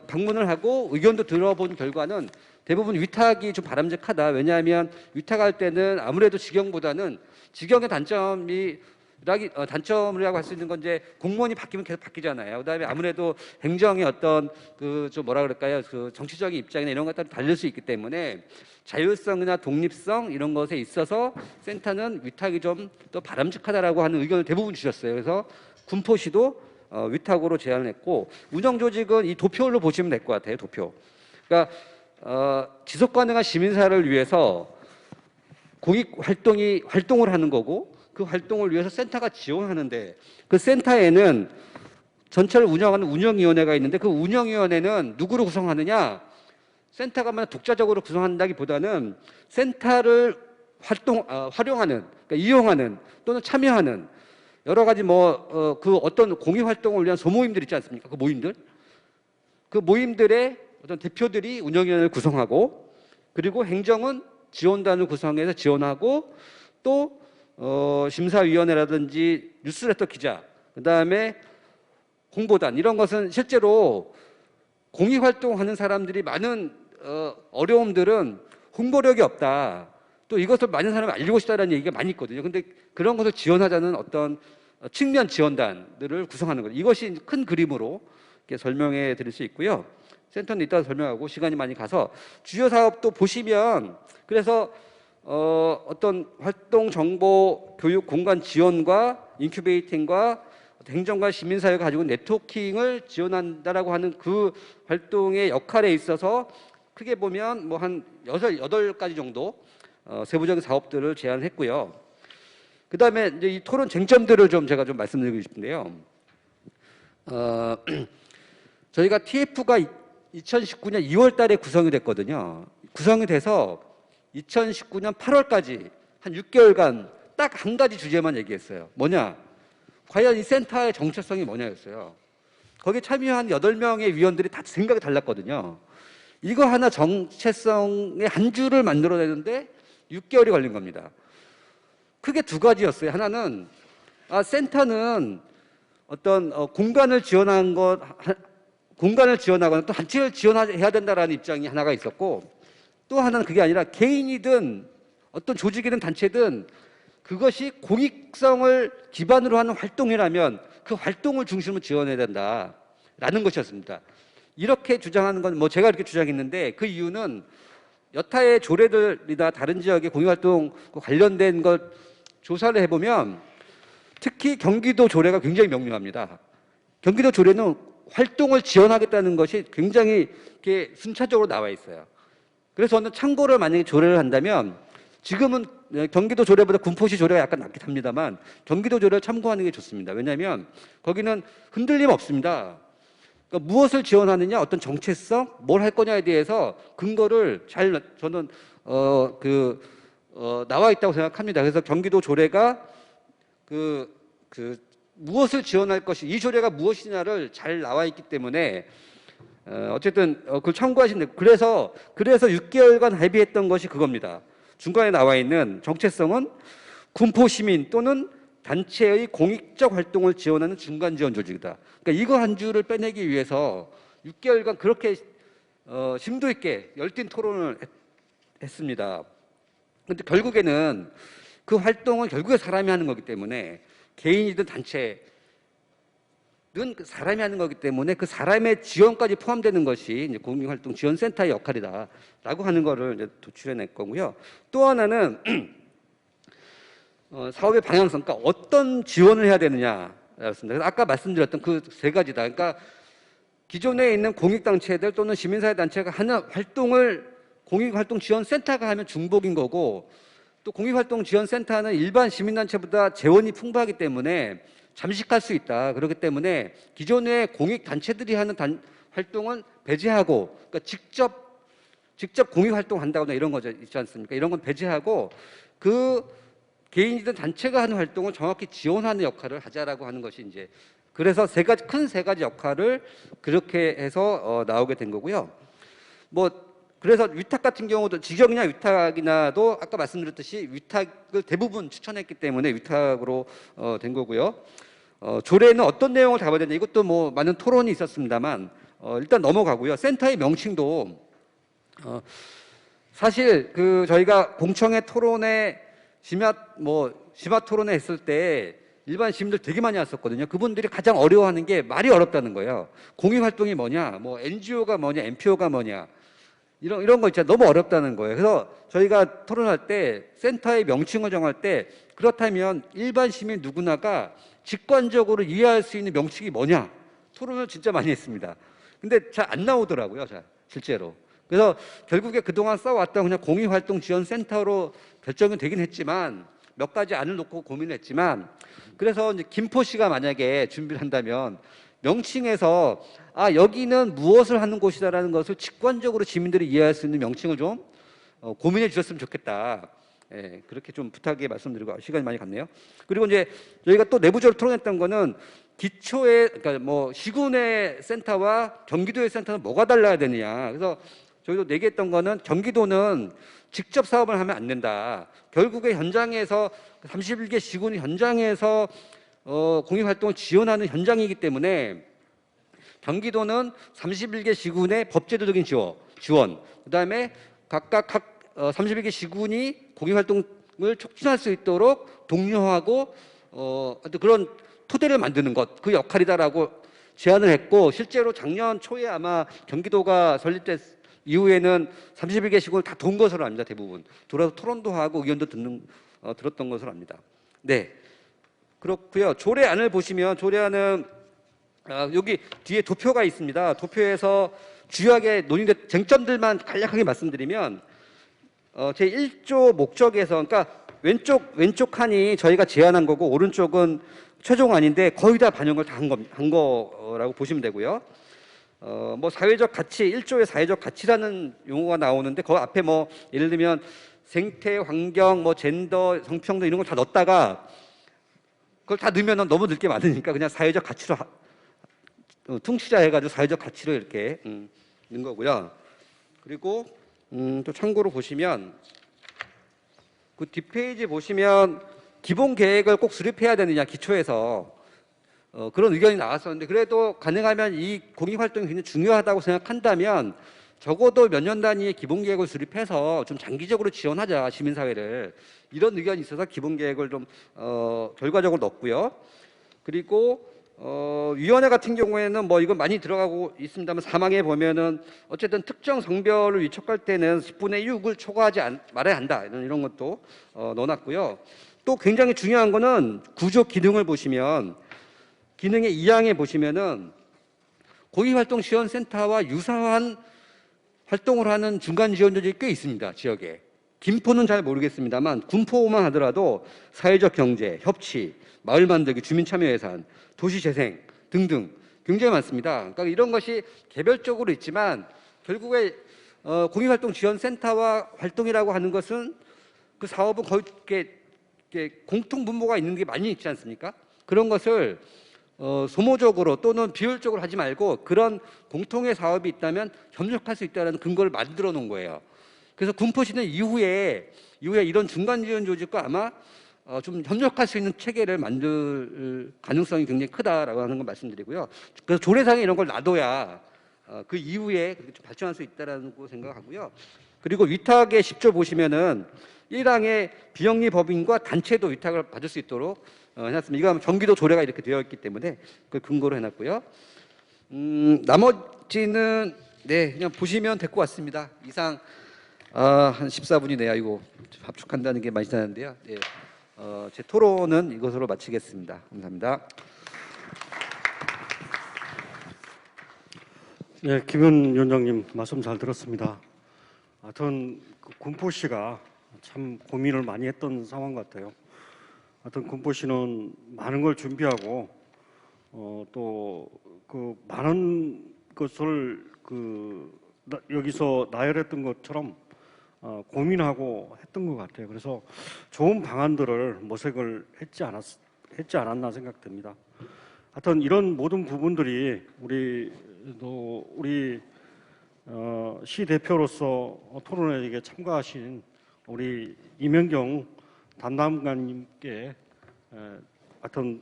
방문을 하고 의견도 들어본 결과는 대부분 위탁이 좀 바람직하다. 왜냐하면 위탁할 때는 아무래도 직영보다는 직영의 단점이 단점이라고 할 수 있는 건 이제 공무원이 바뀌면 계속 바뀌잖아요. 그다음에 아무래도 행정의 어떤 그 좀 뭐라 그럴까요? 그 정치적인 입장이나 이런 것들이 다를 수 있기 때문에 자율성이나 독립성 이런 것에 있어서 센터는 위탁이 좀 더 바람직하다라고 하는 의견을 대부분 주셨어요. 그래서 군포시도 위탁으로 제안을 했고 운영 조직은 이 도표로 보시면 될 것 같아요. 도표. 그러니까 지속 가능한 시민사회를 위해서 공익 활동을 하는 거고 그 활동을 위해서 센터가 지원하는데 그 센터에는 전체를 운영하는 운영위원회가 있는데 그 운영위원회는 누구로 구성하느냐? 센터가 독자적으로 구성한다기보다는 센터를 활용하는, 그러니까 이용하는 또는 참여하는 여러 가지 그 어떤 공익 활동을 위한 소모임들 있지 않습니까? 그 모임들의 어떤 대표들이 운영위원회를 구성하고 그리고 행정은 지원단을 구성해서 지원하고 또 심사위원회라든지 뉴스레터 기자, 그다음에 홍보단 이런 것은 실제로 공익활동하는 사람들이 많은 어려움들은 홍보력이 없다. 또 이것을 많은 사람이 알리고 싶다는 얘기가 많이 있거든요. 근데 그런 것을 지원하자는 어떤 측면 지원단들을 구성하는 거죠. 이것이 큰 그림으로 이렇게 설명해 드릴 수 있고요. 센터는 이따 설명하고 시간이 많이 가서 주요 사업도 보시면 그래서 어떤 활동 정보 교육 공간 지원과 인큐베이팅과 행정과 시민사회가 가지고 네트워킹을 지원한다라고 하는 그 활동의 역할에 있어서 크게 보면 뭐 한 8가지 정도 세부적인 사업들을 제안했고요. 그다음에 이제 이 토론 쟁점들을 제가 좀 말씀드리고 싶은데요. 저희가 TF가 2019년 2월 달에 구성이 됐거든요. 구성이 돼서 2019년 8월까지 한 6개월간 딱 한 가지 주제만 얘기했어요. 뭐냐? 과연 이 센터의 정체성이 뭐냐였어요. 거기에 참여한 8명의 위원들이 다 생각이 달랐거든요. 이거 하나 정체성의 한 줄을 만들어내는데 6개월이 걸린 겁니다. 크게 두 가지였어요. 하나는 센터는 어떤 공간을 지원하거나 또 단체를 지원해야 된다라는 입장이 하나가 있었고 또 하나는 그게 아니라 개인이든 어떤 조직이든 단체든 그것이 공익성을 기반으로 하는 활동이라면 그 활동을 중심으로 지원해야 된다라는 것이었습니다. 이렇게 주장하는 건 제가 이렇게 주장했는데 그 이유는 여타의 조례들이나 다른 지역의 공익활동 관련된 것 조사를 해보면 특히 경기도 조례가 굉장히 명료합니다. 경기도 조례는 활동을 지원하겠다는 것이 굉장히 이렇게 순차적으로 나와 있어요. 그래서 저는 참고를 만약에 조례를 한다면 지금은 경기도 조례보다 군포시 조례가 약간 낫긴 합니다만 경기도 조례를 참고하는 게 좋습니다. 왜냐하면 거기는 흔들림 없습니다. 그러니까 무엇을 지원하느냐, 어떤 정체성, 뭘 할 거냐에 대해서 근거를 저는 나와 있다고 생각합니다. 그래서 경기도 조례가 무엇을 지원할 것이 이 조례가 무엇이냐를 잘 나와 있기 때문에 어쨌든 그걸 참고하시는데 그래서 6개월간 합의했던 것이 그겁니다. 중간에 나와 있는 정체성은 군포 시민 또는 단체의 공익적 활동을 지원하는 중간 지원 조직이다. 그러니까 이거 한 줄을 빼내기 위해서 6개월간 그렇게 심도 있게 열띤 토론을 했습니다. 그런데 결국에는 그 활동은 결국에 사람이 하는 거기 때문에 개인이든 단체든 사람이 하는 거기 때문에 그 사람의 지원까지 포함되는 것이 이제 공익활동 지원센터의 역할이다라고 하는 거를 이제 도출해낼 거고요. 또 하나는 사업의 방향성, 그러니까 어떤 지원을 해야 되느냐였습니다. 그래서 아까 말씀드렸던 그 세 가지다. 그러니까 기존에 있는 공익단체들 또는 시민사회단체가 하는 활동을 공익활동지원센터가 하면 중복인 거고 또 공익활동지원센터는 일반 시민단체보다 재원이 풍부하기 때문에 잠식할 수 있다. 그렇기 때문에 기존의 공익단체들이 하는 활동은 배제하고 그러니까 직접 공익활동한다거나 이런 거죠. 있지 않습니까? 이런 건 배제하고 그 개인이든 단체가 하는 활동을 정확히 지원하는 역할을 하자라고 하는 것이 이제 그래서 큰 세 가지 역할을 그렇게 해서 나오게 된 거고요. 그래서 위탁 같은 경우도 직역이나 위탁이나도 아까 말씀드렸듯이 위탁을 대부분 추천했기 때문에 위탁으로 된 거고요. 조례는 어떤 내용을 담아야 되냐 이것도 많은 토론이 있었습니다만 일단 넘어가고요. 센터의 명칭도 사실 저희가 공청회 토론에 심야 토론회 했을 때 일반 시민들 되게 많이 왔었거든요. 그분들이 가장 어려워하는 게 말이 어렵다는 거예요. 공익활동이 뭐냐, 뭐 NGO가 뭐냐, NPO가 뭐냐, 이런 거 있잖아요. 너무 어렵다는 거예요. 그래서 저희가 토론할 때 센터의 명칭을 정할 때 그렇다면 일반 시민 누구나가 직관적으로 이해할 수 있는 명칭이 뭐냐, 토론을 진짜 많이 했습니다. 근데 잘 안 나오더라고요, 실제로. 그래서 결국에 그동안 써왔던 그냥 공익활동지원센터로 결정이 되긴 했지만 몇 가지 안을 놓고 고민을 했지만, 그래서 이제 김포시가 만약에 준비를 한다면 명칭에서 여기는 무엇을 하는 곳이다라는 것을 직관적으로 시민들이 이해할 수 있는 명칭을 좀 고민해 주셨으면 좋겠다. 예, 그렇게 좀 부탁에 말씀드리고 시간이 많이 갔네요. 그리고 이제 저희가 또 내부적으로 토론했던 거는 기초의, 그러니까 뭐 시군의 센터와 경기도의 센터는 뭐가 달라야 되느냐. 그래서 저희도 얘기했던 거는 경기도는 직접 사업을 하면 안 된다. 결국에 현장에서 31개 시군 현장에서 공익활동을 지원하는 현장이기 때문에 경기도는 31개 시군의 법제도적인 지원, 그다음에 각각 31개 시군이 공익활동을 촉진할 수 있도록 독려하고 그런 토대를 만드는 것, 그 역할이다라고 제안을 했고, 실제로 작년 초에 아마 경기도가 설립됐 이후에는 31개 시군을 다 돈 것으로 압니다. 대부분 돌아서 토론도 하고 의견도 들었던 것으로 압니다. 네, 그렇고요. 조례안을 보시면 조례안은 여기 뒤에 도표가 있습니다. 도표에서 주요하게 논의된 쟁점들만 간략하게 말씀드리면 제 1조 목적에서, 그러니까 왼쪽 칸이 저희가 제안한 거고 오른쪽은 최종안인데 거의 다 반영을 다 한 거라고 보시면 되고요. 뭐 사회적 가치, 1조의 사회적 가치라는 용어가 나오는데 그 앞에 뭐 예를 들면 생태, 환경, 뭐 젠더, 성평등 이런 걸 다 넣었다가 그걸 다 넣으면 너무 넣을 게 많으니까 그냥 사회적 가치로 퉁치자 해가지고 사회적 가치로 이렇게 넣은 거고요. 그리고 또 참고로 보시면 그 뒷페이지 보시면 기본 계획을 꼭 수립해야 되느냐 기초에서 그런 의견이 나왔었는데, 그래도 가능하면 이 공익활동이 굉장히 중요하다고 생각한다면 적어도 몇 년 단위의 기본계획을 수립해서 좀 장기적으로 지원하자 시민사회를, 이런 의견이 있어서 기본계획을 좀 결과적으로 넣었고요. 그리고 위원회 같은 경우에는 뭐 이건 많이 들어가고 있습니다만 사망에 보면은 어쨌든 특정 성별을 위촉할 때는 10분의 6을 초과하지 말아야 한다, 이런 것도 넣어놨고요. 또 굉장히 중요한 거는 구조 기능을 보시면 기능의 2항에 보시면은 공익활동지원센터와 유사한 활동을 하는 중간 지원조직이 꽤 있습니다. 지역에. 김포는 잘 모르겠습니다만 군포만 하더라도 사회적 경제, 협치, 마을 만들기, 주민참여 예산, 도시재생 등등 굉장히 많습니다. 그러니까 이런 것이 개별적으로 있지만 결국에 공익활동지원센터와 활동이라고 하는 것은 그 사업은 거의 이렇게 공통분모가 있는 게 많이 있지 않습니까? 그런 것을 소모적으로 또는 비효율적으로 하지 말고 그런 공통의 사업이 있다면 협력할 수 있다는 근거를 만들어 놓은 거예요. 그래서 군포시는 이후에 이런 중간 지원 조직과 아마 좀 협력할 수 있는 체계를 만들 가능성이 굉장히 크다라고 하는 걸 말씀드리고요. 그래서 조례상에 이런 걸 놔둬야 그 이후에 그렇게 좀 발전할 수 있다라는 거 생각하고요. 그리고 위탁의 10조 보시면은 1항에 비영리 법인과 단체도 위탁을 받을 수 있도록 해놨습니다. 이거 경기도 조례가 이렇게 되어 있기 때문에 그 근거로 해놨고요. 나머지는 네 그냥 보시면 될 것 같습니다. 이상 한 14분이네요. 이거 합축한다는 게 많이 나는데요. 네, 제 토론은 이것으로 마치겠습니다. 감사합니다. 네, 김현 위원장님 말씀 잘 들었습니다. 하여튼 군포시가 참 고민을 많이 했던 상황 같아요. 하여튼 군포시는 많은 걸 준비하고 또 그 많은 것을 여기서 나열했던 것처럼 고민하고 했던 것 같아요. 그래서 좋은 방안들을 모색을 했지 않았나 생각됩니다. 하여튼 이런 모든 부분들이 우리 시 대표로서 토론회에 참가하신 우리 이명경 담당관님께 하여튼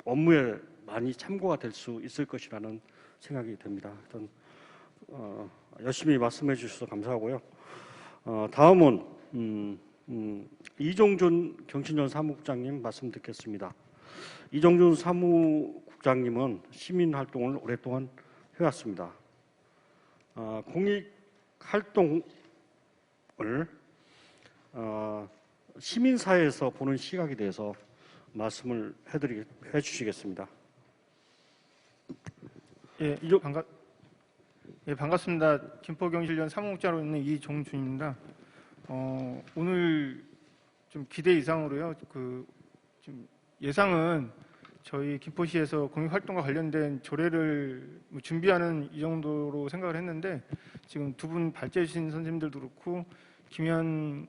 업무에 많이 참고가 될 수 있을 것이라는 생각이 듭니다. 하여튼 열심히 말씀해 주셔서 감사하고요. 다음은 이종준 경신전 사무국장님 말씀 듣겠습니다. 이정준 사무국장님은 시민 활동을 오랫동안 해왔습니다. 공익 활동을 시민사회에서 보는 시각에 대해서 말씀을 해주시겠습니다. 예, 반갑습니다. 김포경실련 사무국장으로 있는 이종준입니다. 오늘 좀 기대 이상으로요. 좀 예상은 저희 김포시에서 공익활동과 관련된 조례를 준비하는 이 정도로 생각을 했는데 지금 두 분 발제해 주신 선생님들도 그렇고 김현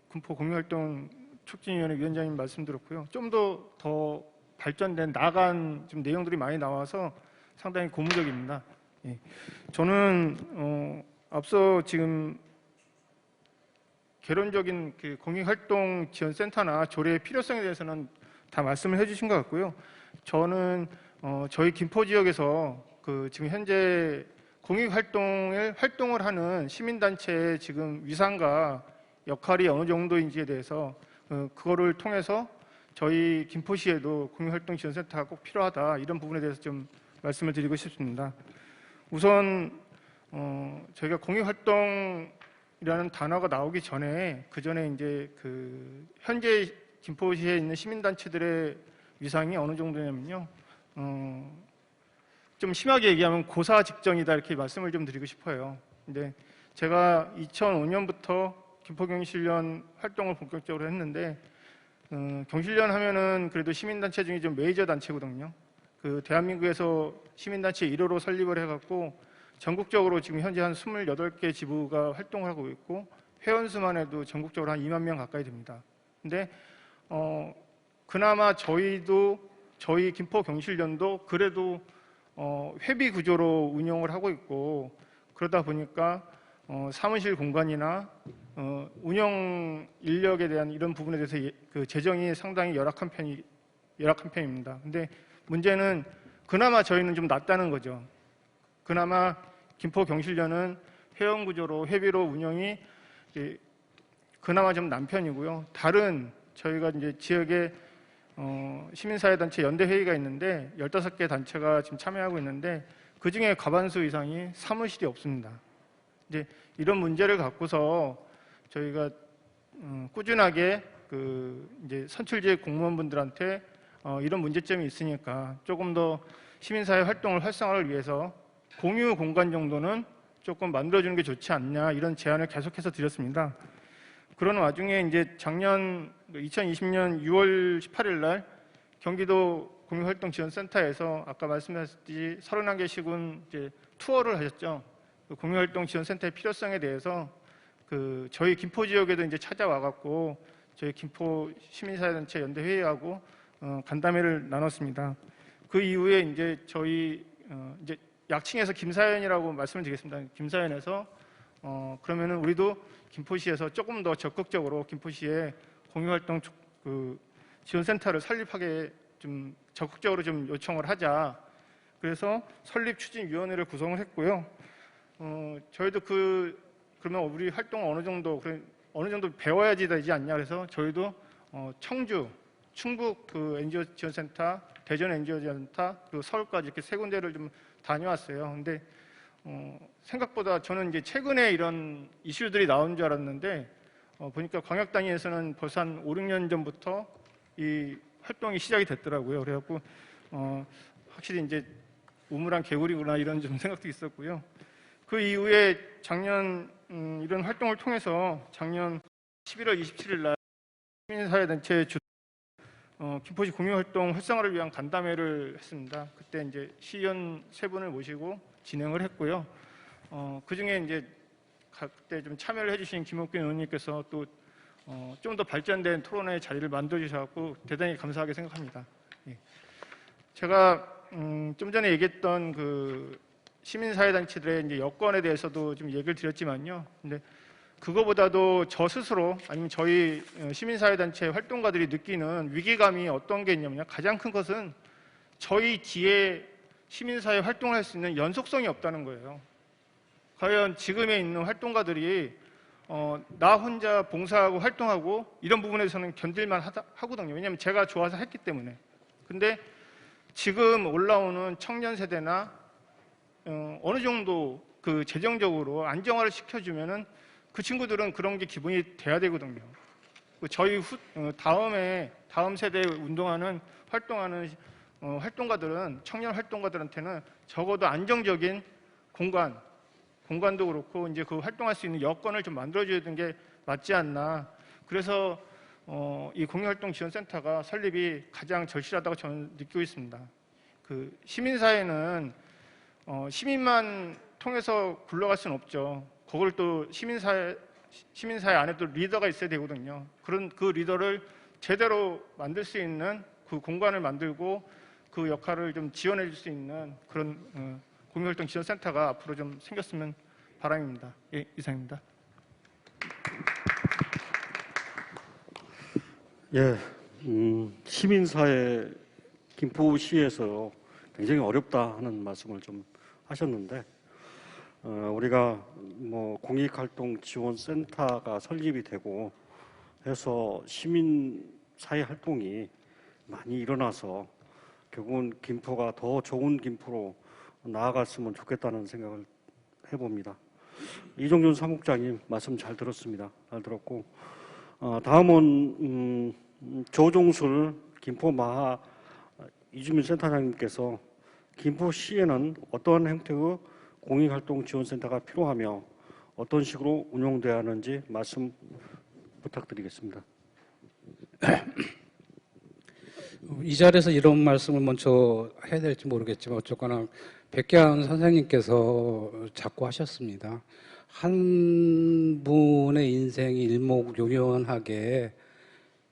군포 공익활동 촉진위원회 위원장님 말씀 들었고요. 좀 더 발전된 나아간 좀 내용들이 많이 나와서 상당히 고무적입니다. 예. 저는 앞서 지금 개론적인 공익활동 지원센터나 조례의 필요성에 대해서는 다 말씀을 해주신 것 같고요. 저는 저희 김포 지역에서 지금 현재 활동을 하는 시민단체의 지금 위상과 역할이 어느 정도인지에 대해서 그거를 통해서 저희 김포시에도 공익활동 지원센터가 꼭 필요하다 이런 부분에 대해서 좀 말씀을 드리고 싶습니다. 우선 저희가 공익활동이라는 단어가 나오기 전에 그 전에 이제 현재 김포시에 있는 시민단체들의 위상이 어느 정도냐면요. 좀 심하게 얘기하면 고사 직전이다 이렇게 말씀을 좀 드리고 싶어요. 근데 제가 2005년부터 김포경실련 활동을 본격적으로 했는데 경실련 하면은 그래도 시민단체 중에 좀 메이저 단체거든요. 대한민국에서 시민단체 1호로 설립을 해갖고 전국적으로 지금 현재 한 28개 지부가 활동을 하고 있고 회원수만 해도 전국적으로 한 2만 명 가까이 됩니다. 근데 그나마 저희 김포경실련도 그래도 회비 구조로 운영을 하고 있고 그러다 보니까 사무실 공간이나 운영 인력에 대한 이런 부분에 대해서 재정이 상당히 열악한 편입니다. 근데 문제는 그나마 저희는 좀 낫다는 거죠. 그나마 김포경실련은 회원 구조로 회비로 운영이 그나마 좀 난 편이고요. 다른 저희가 이제 지역에 시민사회단체 연대회의가 있는데 15개 단체가 지금 참여하고 있는데 그 중에 과반수 이상이 사무실이 없습니다. 이제 이런 문제를 갖고서 저희가 꾸준하게 이제 선출직 공무원분들한테 이런 문제점이 있으니까 조금 더 시민사회 활동을 활성화를 위해서 공유 공간 정도는 조금 만들어주는 게 좋지 않냐 이런 제안을 계속해서 드렸습니다. 그런 와중에 이제 작년 2020년 6월 18일 날 경기도 공유활동지원센터에서 아까 말씀하셨듯이 31개 시군 이제 투어를 하셨죠. 공유활동 지원센터의 필요성에 대해서 저희 김포 지역에도 이제 찾아와 갖고 저희 김포 시민사회단체 연대 회의하고 간담회를 나눴습니다. 그 이후에 이제 저희 이제 약칭해서 김사연이라고 말씀을 드리겠습니다. 김사연에서 그러면은 우리도 김포시에서 조금 더 적극적으로 김포시에 공유활동 지원센터를 설립하게 좀 적극적으로 좀 요청을 하자. 그래서 설립추진위원회를 구성을 했고요. 저희도 그러면 우리 활동 어느 정도 배워야지 되지 않냐 그래서 저희도 청주, 충북 NGO 지원센터, 대전 NGO 지원센터, 그리고 서울까지 이렇게 세 군데를 좀 다녀왔어요. 근데 생각보다 저는 이제 최근에 이런 이슈들이 나온 줄 알았는데 보니까 광역단위에서는 벌써 한 5, 6년 전부터 이 활동이 시작이 됐더라고요. 그래갖고 확실히 이제 우물안 개구리구나 이런 좀 생각도 있었고요. 그 이후에 작년 이런 활동을 통해서 작년 11월 27일 날 시민사회단체 김포시 공유활동 활성화를 위한 간담회를 했습니다. 그때 이제 시의원 세 분을 모시고 진행을 했고요. 그 중에 이제 그때 좀 참여를 해주신 김옥균 의원님께서 또 좀 더 발전된 토론의 자리를 만들어주셔서 대단히 감사하게 생각합니다. 예. 제가 좀 전에 얘기했던 시민사회단체들의 이제 여건에 대해서도 좀 얘기를 드렸지만요. 근데 그거보다도 저 스스로 아니면 저희 시민사회단체 활동가들이 느끼는 위기감이 어떤 게 있냐면요. 가장 큰 것은 저희 뒤에 시민사회 활동을 할 수 있는 연속성이 없다는 거예요. 과연 지금에 있는 활동가들이 나 혼자 봉사하고 활동하고 이런 부분에서는 견딜만 하거든요. 왜냐하면 제가 좋아서 했기 때문에. 근데 지금 올라오는 청년 세대나 어느 정도 그 재정적으로 안정화를 시켜주면은 그 친구들은 그런 게 기본이 돼야 되거든요. 저희 다음 세대에 활동하는 활동가들은, 청년 활동가들한테는 적어도 안정적인 공간도 그렇고 이제 그 활동할 수 있는 여건을 좀 만들어줘야 되는 게 맞지 않나. 그래서 이 공익활동지원센터가 설립이 가장 절실하다고 저는 느끼고 있습니다. 그 시민사회는 시민만 통해서 굴러갈 수는 없죠. 그걸 또 시민사회 안에 또 리더가 있어야 되거든요. 그런 그 리더를 제대로 만들 수 있는 그 공간을 만들고 그 역할을 좀 지원해 줄 수 있는 그런 공익활동지원센터가 앞으로 좀 생겼으면 바람입니다. 예, 이상입니다. 예, 시민사회 김포시에서 굉장히 어렵다 하는 말씀을 좀 하셨는데, 우리가 뭐 공익활동지원센터가 설립이 되고 해서 시민사회 활동이 많이 일어나서 결국은 김포가 더 좋은 김포로 나아갔으면 좋겠다는 생각을 해봅니다. 이종준 사무국장님 말씀 잘 들었습니다. 잘 들었고, 다음은 조종술 김포마하 이주민센터장님께서 김포시에는 어떤 형태의 공익활동지원센터가 필요하며 어떤 식으로 운영돼야 하는지 말씀 부탁드리겠습니다. 이 자리에서 이런 말씀을 먼저 해야 될지 모르겠지만 어쨌거나 백계환 선생님께서 자꾸 하셨습니다. 한 분의 인생이 일목요연하게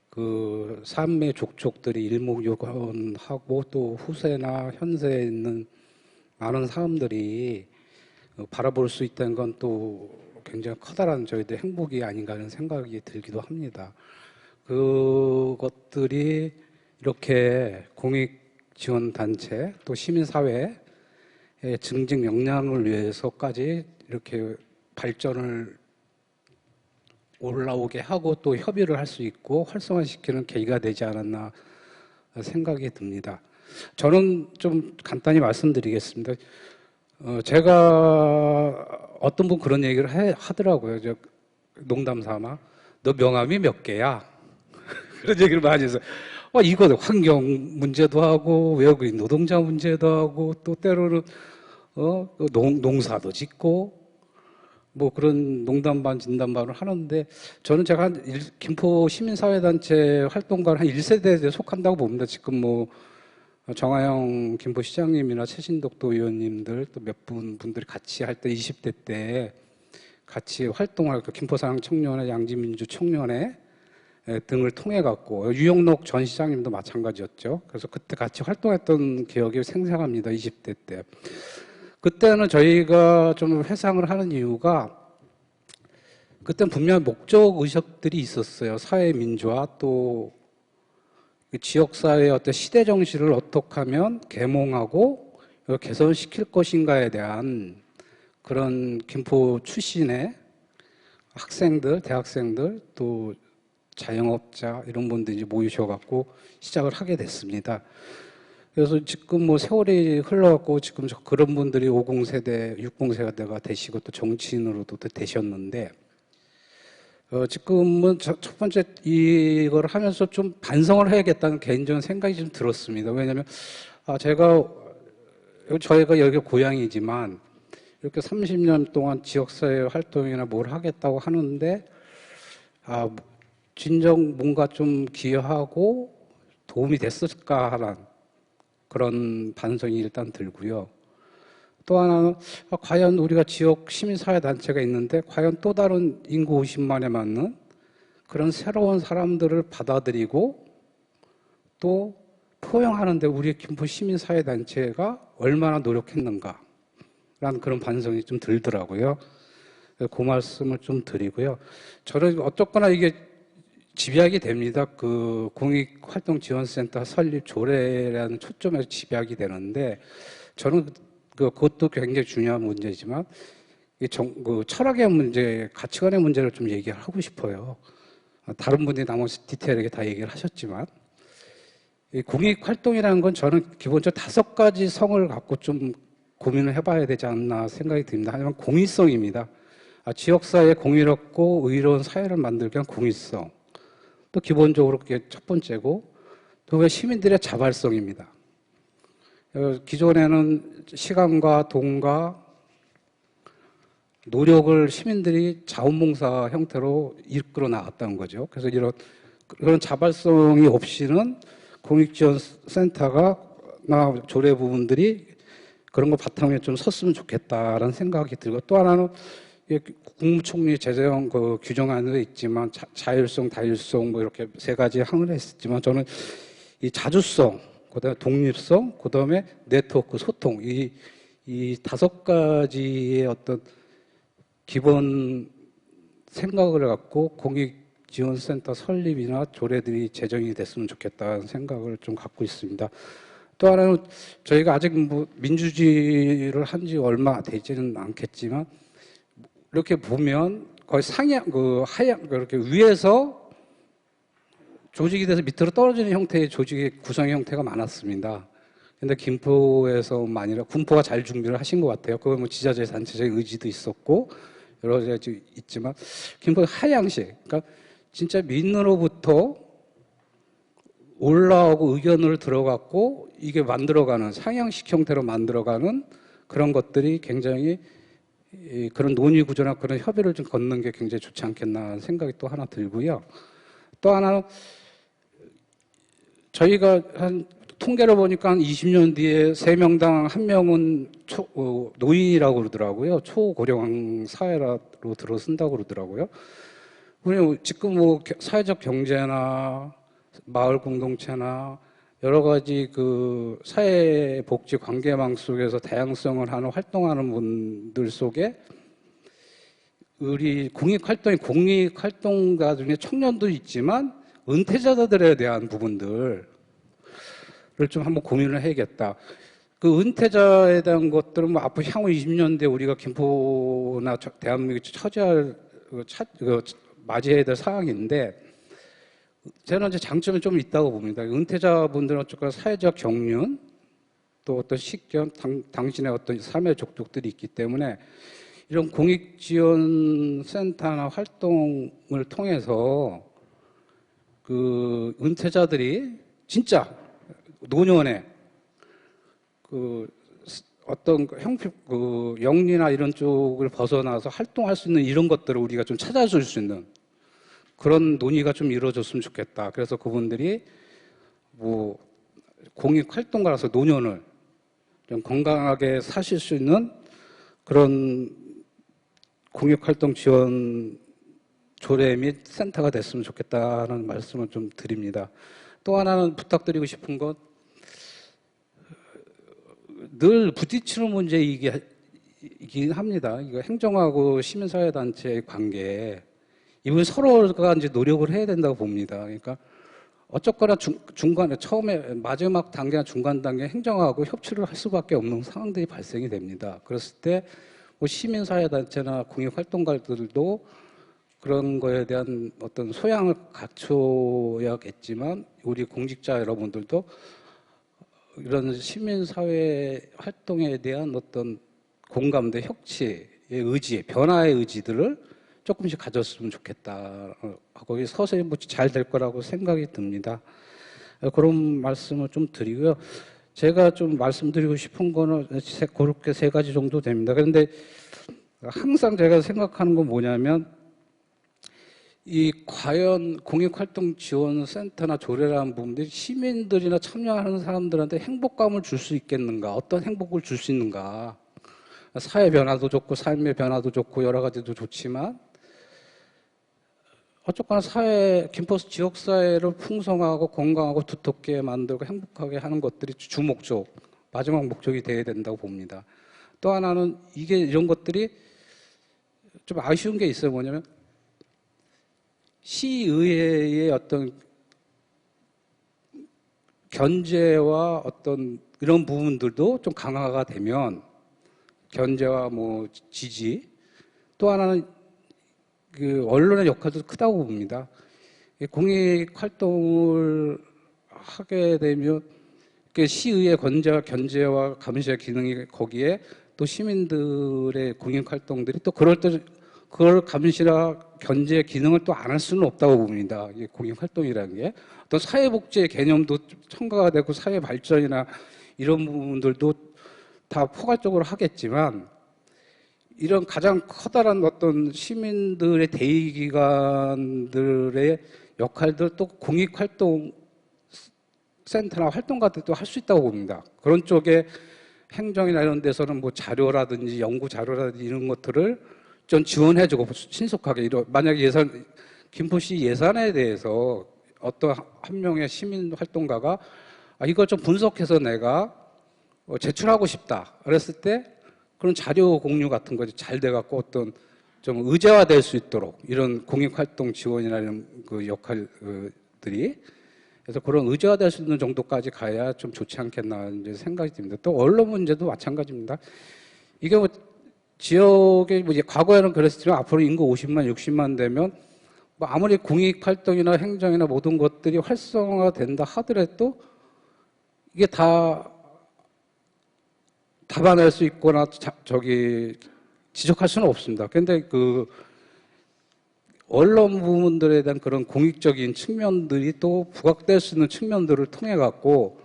그 삶의 족족들이 일목요연하고 또 후세나 현세에 있는 많은 사람들이 바라볼 수 있다는 건 또 굉장히 커다란 저희들 행복이 아닌가 하는 생각이 들기도 합니다. 그것들이 이렇게 공익지원단체 또 시민사회의 증진 역량을 위해서까지 이렇게 발전을 올라오게 하고 또 협의를 할 수 있고 활성화시키는 계기가 되지 않았나 생각이 듭니다. 저는 좀 간단히 말씀드리겠습니다. 제가 어떤 분 그런 얘기를 하더라고요. 농담 삼아. 너 명함이 몇 개야? 그런 얘기를 많이 해서 이거 환경 문제도 하고 외국인 노동자 문제도 하고 또 때로는 농사도 짓고 뭐 그런 농담 반 진담 반을 하는데 저는 제가 김포 시민사회단체 활동가를 한 1세대에 속한다고 봅니다. 지금 뭐 정하영 김포시장님이나 최신덕도 의원님들 또 몇 분들이 같이 할 때 20대 때 같이 활동할 그 김포사랑 청년회, 양지민주 청년회 등을 통해 갖고 유영록 전 시장님도 마찬가지였죠. 그래서 그때 같이 활동했던 기억이 생생합니다. 20대 때. 그때는 저희가 좀 회상을 하는 이유가 그때는 분명 목적 의식들이 있었어요. 사회 민주화 또 지역사회의 어떤 시대 정신을 어떻게 하면 계몽하고 개선시킬 것인가에 대한 그런 김포 출신의 학생들, 대학생들 또 자영업자 이런 분들이 모이셔갖고 시작을 하게 됐습니다. 그래서 지금 뭐 세월이 흘러갖고 지금 그런 분들이 50세대, 60세대가 되시고 또 정치인으로도 되셨는데 지금은 첫 번째 이걸 하면서 좀 반성을 해야겠다는 개인적인 생각이 좀 들었습니다. 왜냐하면 저희가 여기 고향이지만 이렇게 30년 동안 지역사회 활동이나 뭘 하겠다고 하는데 진정 뭔가 좀 기여하고 도움이 됐을까 하는 그런 반성이 일단 들고요. 또 하나는 과연 우리가 지역 시민사회단체가 있는데 과연 또 다른 인구 50만에 맞는 그런 새로운 사람들을 받아들이고 또 포용하는데 우리 김포 시민사회단체가 얼마나 노력했는가 라는 그런 반성이 좀 들더라고요. 그 말씀을 좀 드리고요. 저는 어쨌거나 이게 집약이 됩니다. 그 공익활동지원센터 설립 조례라는 초점에서 집약이 되는데 저는 그것도 굉장히 중요한 문제지만 그 철학의 문제, 가치관의 문제를 좀 얘기를 하고 싶어요. 다른 분들이 나머지 디테일하게 다 얘기를 하셨지만 이 공익 활동이라는 건 저는 기본적으로 5가지 성을 갖고 좀 고민을 해봐야 되지 않나 생각이 듭니다. 하지만 공익성입니다. 지역사회에 공의롭고 의로운 사회를 만들기 위한 공익성. 또 기본적으로 그게 첫 번째고, 또 시민들의 자발성입니다. 기존에는 시간과 돈과 노력을 시민들이 자원봉사 형태로 이끌어 나갔다는 거죠. 그래서 그런 자발성이 없이는 공익지원센터가 나 조례 부분들이 그런 거 바탕에 좀 섰으면 좋겠다라는 생각이 들고, 또 하나는 국무총리 제재형 그 규정안에 있지만 자율성, 다율성 뭐 이렇게 3가지 항을 했었지만, 저는 이 자주성, 그다음에 독립성, 그다음에 네트워크 소통, 이 5가지의 어떤 기본 생각을 갖고 공익지원센터 설립이나 조례들이 제정이 됐으면 좋겠다는 생각을 좀 갖고 있습니다. 또 하나는 저희가 아직 뭐 민주주의를 한 지 얼마 되지는 않겠지만, 이렇게 보면 거의 하향, 그렇게 위에서 조직이 돼서 밑으로 떨어지는 형태의 조직의 구성 형태가 많았습니다. 근데 김포에서만 아니라 군포가 잘 준비를 하신 것 같아요. 그건 뭐 지자체 단체적인 의지도 있었고 여러 가지 있지만, 김포의 하향식, 그러니까 진짜 민으로부터 올라오고 의견을 들어갔고 이게 만들어가는 상향식 형태로 만들어가는 그런 것들이 굉장히 그런 논의 구조나 그런 협의를 좀 걷는 게 굉장히 좋지 않겠나 하는 생각이 또 하나 들고요. 또 하나는 저희가 한 통계를 보니까 한 20년 뒤에 3명당 1명은 노인이라고 그러더라고요. 초고령 사회로 들어선다고 그러더라고요. 우리 지금 뭐 사회적 경제나 마을 공동체나 여러 가지 그 사회복지 관계망 속에서 다양성을 하는 활동하는 분들 속에 우리 공익활동가 중에 청년도 있지만 은퇴자들에 대한 부분들을 좀 한번 고민을 해야겠다. 그 은퇴자에 대한 것들은 뭐 앞으로 향후 20년 뒤에 우리가 김포나 대한민국이 맞이해야 될 사항인데, 저는 이제 장점이 좀 있다고 봅니다. 은퇴자분들은 어쨌거나 사회적 경륜, 또 어떤 식견, 당신의 어떤 삶의 족족들이 있기 때문에 이런 공익지원센터나 활동을 통해서 그 은퇴자들이 진짜 노년에 그 어떤 영리나 이런 쪽을 벗어나서 활동할 수 있는 이런 것들을 우리가 좀 찾아줄 수 있는 그런 논의가 좀 이루어졌으면 좋겠다. 그래서 그분들이 뭐 공익 활동가라서 노년을 좀 건강하게 사실 수 있는 그런 공익 활동 지원 조례 및 센터가 됐으면 좋겠다는 말씀을 좀 드립니다. 또 하나는 부탁드리고 싶은 건, 늘 부딪히는 문제이긴 합니다. 이거 행정하고 시민사회단체의 관계, 이분 서로가 이제 노력을 해야 된다고 봅니다. 그러니까 어쨌거나 중간에 처음에 마지막 단계나 중간 단계 행정하고 협치를 할 수밖에 없는 상황들이 발생이 됩니다. 그랬을 때 뭐 시민사회단체나 공익활동가들도 그런 거에 대한 어떤 소양을 갖춰야겠지만, 우리 공직자 여러분들도 이런 시민사회 활동에 대한 어떤 공감대, 협치의 의지, 변화의 의지들을 조금씩 가졌으면 좋겠다 하고 서서히 뭐 잘 될 거라고 생각이 듭니다. 그런 말씀을 좀 드리고요. 제가 좀 말씀드리고 싶은 거는 그렇게 3가지 정도 됩니다. 그런데 항상 제가 생각하는 건 뭐냐면, 이 과연 공익활동지원센터나 조례라는 부분들이 시민들이나 참여하는 사람들한테 행복감을 줄 수 있겠는가, 어떤 행복을 줄 수 있는가. 사회 변화도 좋고 삶의 변화도 좋고 여러 가지도 좋지만, 어쨌거나 김포 지역사회를 풍성하고 건강하고 두텁게 만들고 행복하게 하는 것들이 주목적, 마지막 목적이 되어야 된다고 봅니다. 또 하나는 이런 것들이 좀 아쉬운 게 있어요. 뭐냐면 시의회의 어떤 견제와 어떤 이런 부분들도 좀 강화가 되면, 견제와 뭐 지지, 또 하나는 그 언론의 역할도 크다고 봅니다. 공익 활동을 하게 되면 그 시의회 견제와 감시의 기능이 거기에 또 시민들의 공익 활동들이 또 그걸 감시나 견제 기능을 또 안 할 수는 없다고 봅니다. 이 공익 활동이라는 게 어떤 사회복지의 개념도 첨가가 되고 사회 발전이나 이런 부분들도 다 포괄적으로 하겠지만 이런 가장 커다란 어떤 시민들의 대의기관들의 역할들 또 공익 활동 센터나 활동가들도 할 수 있다고 봅니다. 그런 쪽에 행정이나 이런 데서는 뭐 자료라든지 연구 자료라든지 이런 것들을 좀 지원해주고 신속하게 만약에 김포시 예산에 대해서 어떤 한 명의 시민 활동가가 이걸 좀 분석해서 내가 제출하고 싶다 그랬을 때 그런 자료 공유 같은 것이 잘 돼갖고 어떤 좀 의제화될 수 있도록 이런 공익활동 지원이나 이런 그 역할들이 그래서 그런 의제화될 수 있는 정도까지 가야 좀 좋지 않겠나 이제 생각이 듭니다. 또 언론 문제도 마찬가지입니다. 이게 뭐 지역에 뭐 과거에는 그랬지만 앞으로 인구 50만, 60만 되면 뭐 아무리 공익활동이나 행정이나 모든 것들이 활성화된다 하더라도 이게 다 답안할 수 있거나 지적할 수는 없습니다. 그런데 그 언론 부분들에 대한 그런 공익적인 측면들이 또 부각될 수 있는 측면들을 통해 갖고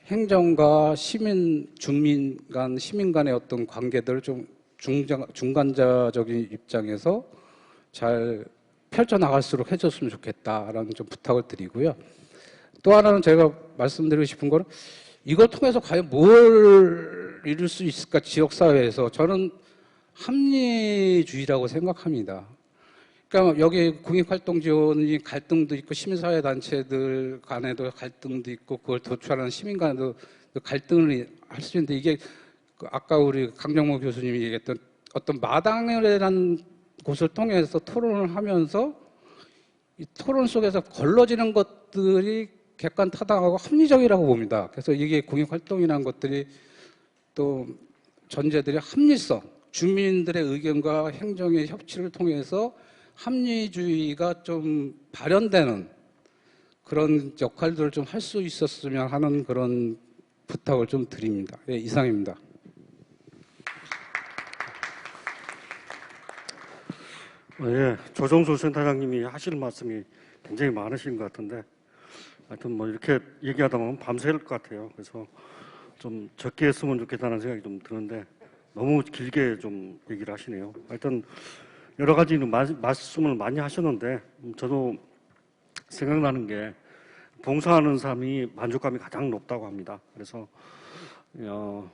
행정과 시민 간의 어떤 관계들을 좀 중간자적인 입장에서 잘 펼쳐나갈수록 해줬으면 좋겠다라는 좀 부탁을 드리고요. 또 하나는 제가 말씀드리고 싶은 거는 이걸 통해서 과연 뭘 이룰 수 있을까 지역사회에서 저는 합리주의라고 생각합니다. 그러니까 여기 공익활동 지원이 갈등도 있고 시민사회단체들 간에도 갈등도 있고 그걸 도출하는 시민 간에도 갈등을 할 수 있는데 이게 아까 우리 강정모 교수님이 얘기했던 어떤 마당이라는 곳을 통해서 토론을 하면서 이 토론 속에서 걸러지는 것들이 객관타당하고 합리적이라고 봅니다. 그래서 이게 공익활동이라는 것들이 또 전제들이 합리성, 주민들의 의견과 행정의 협치를 통해서 합리주의가 좀 발현되는 그런 역할들을 좀 할 수 있었으면 하는 그런 부탁을 좀 드립니다. 예, 이상입니다. 예, 조정수 센터장님이 하실 말씀이 굉장히 많으신 것 같은데 하여튼 뭐 이렇게 얘기하다 보면 밤새울 것 같아요. 그래서 좀 적게 했으면 좋겠다는 생각이 좀 드는데 너무 길게 좀 얘기를 하시네요. 하여튼 여러 가지 말씀을 많이 하셨는데 저도 생각나는 게 봉사하는 사람이 만족감이 가장 높다고 합니다. 그래서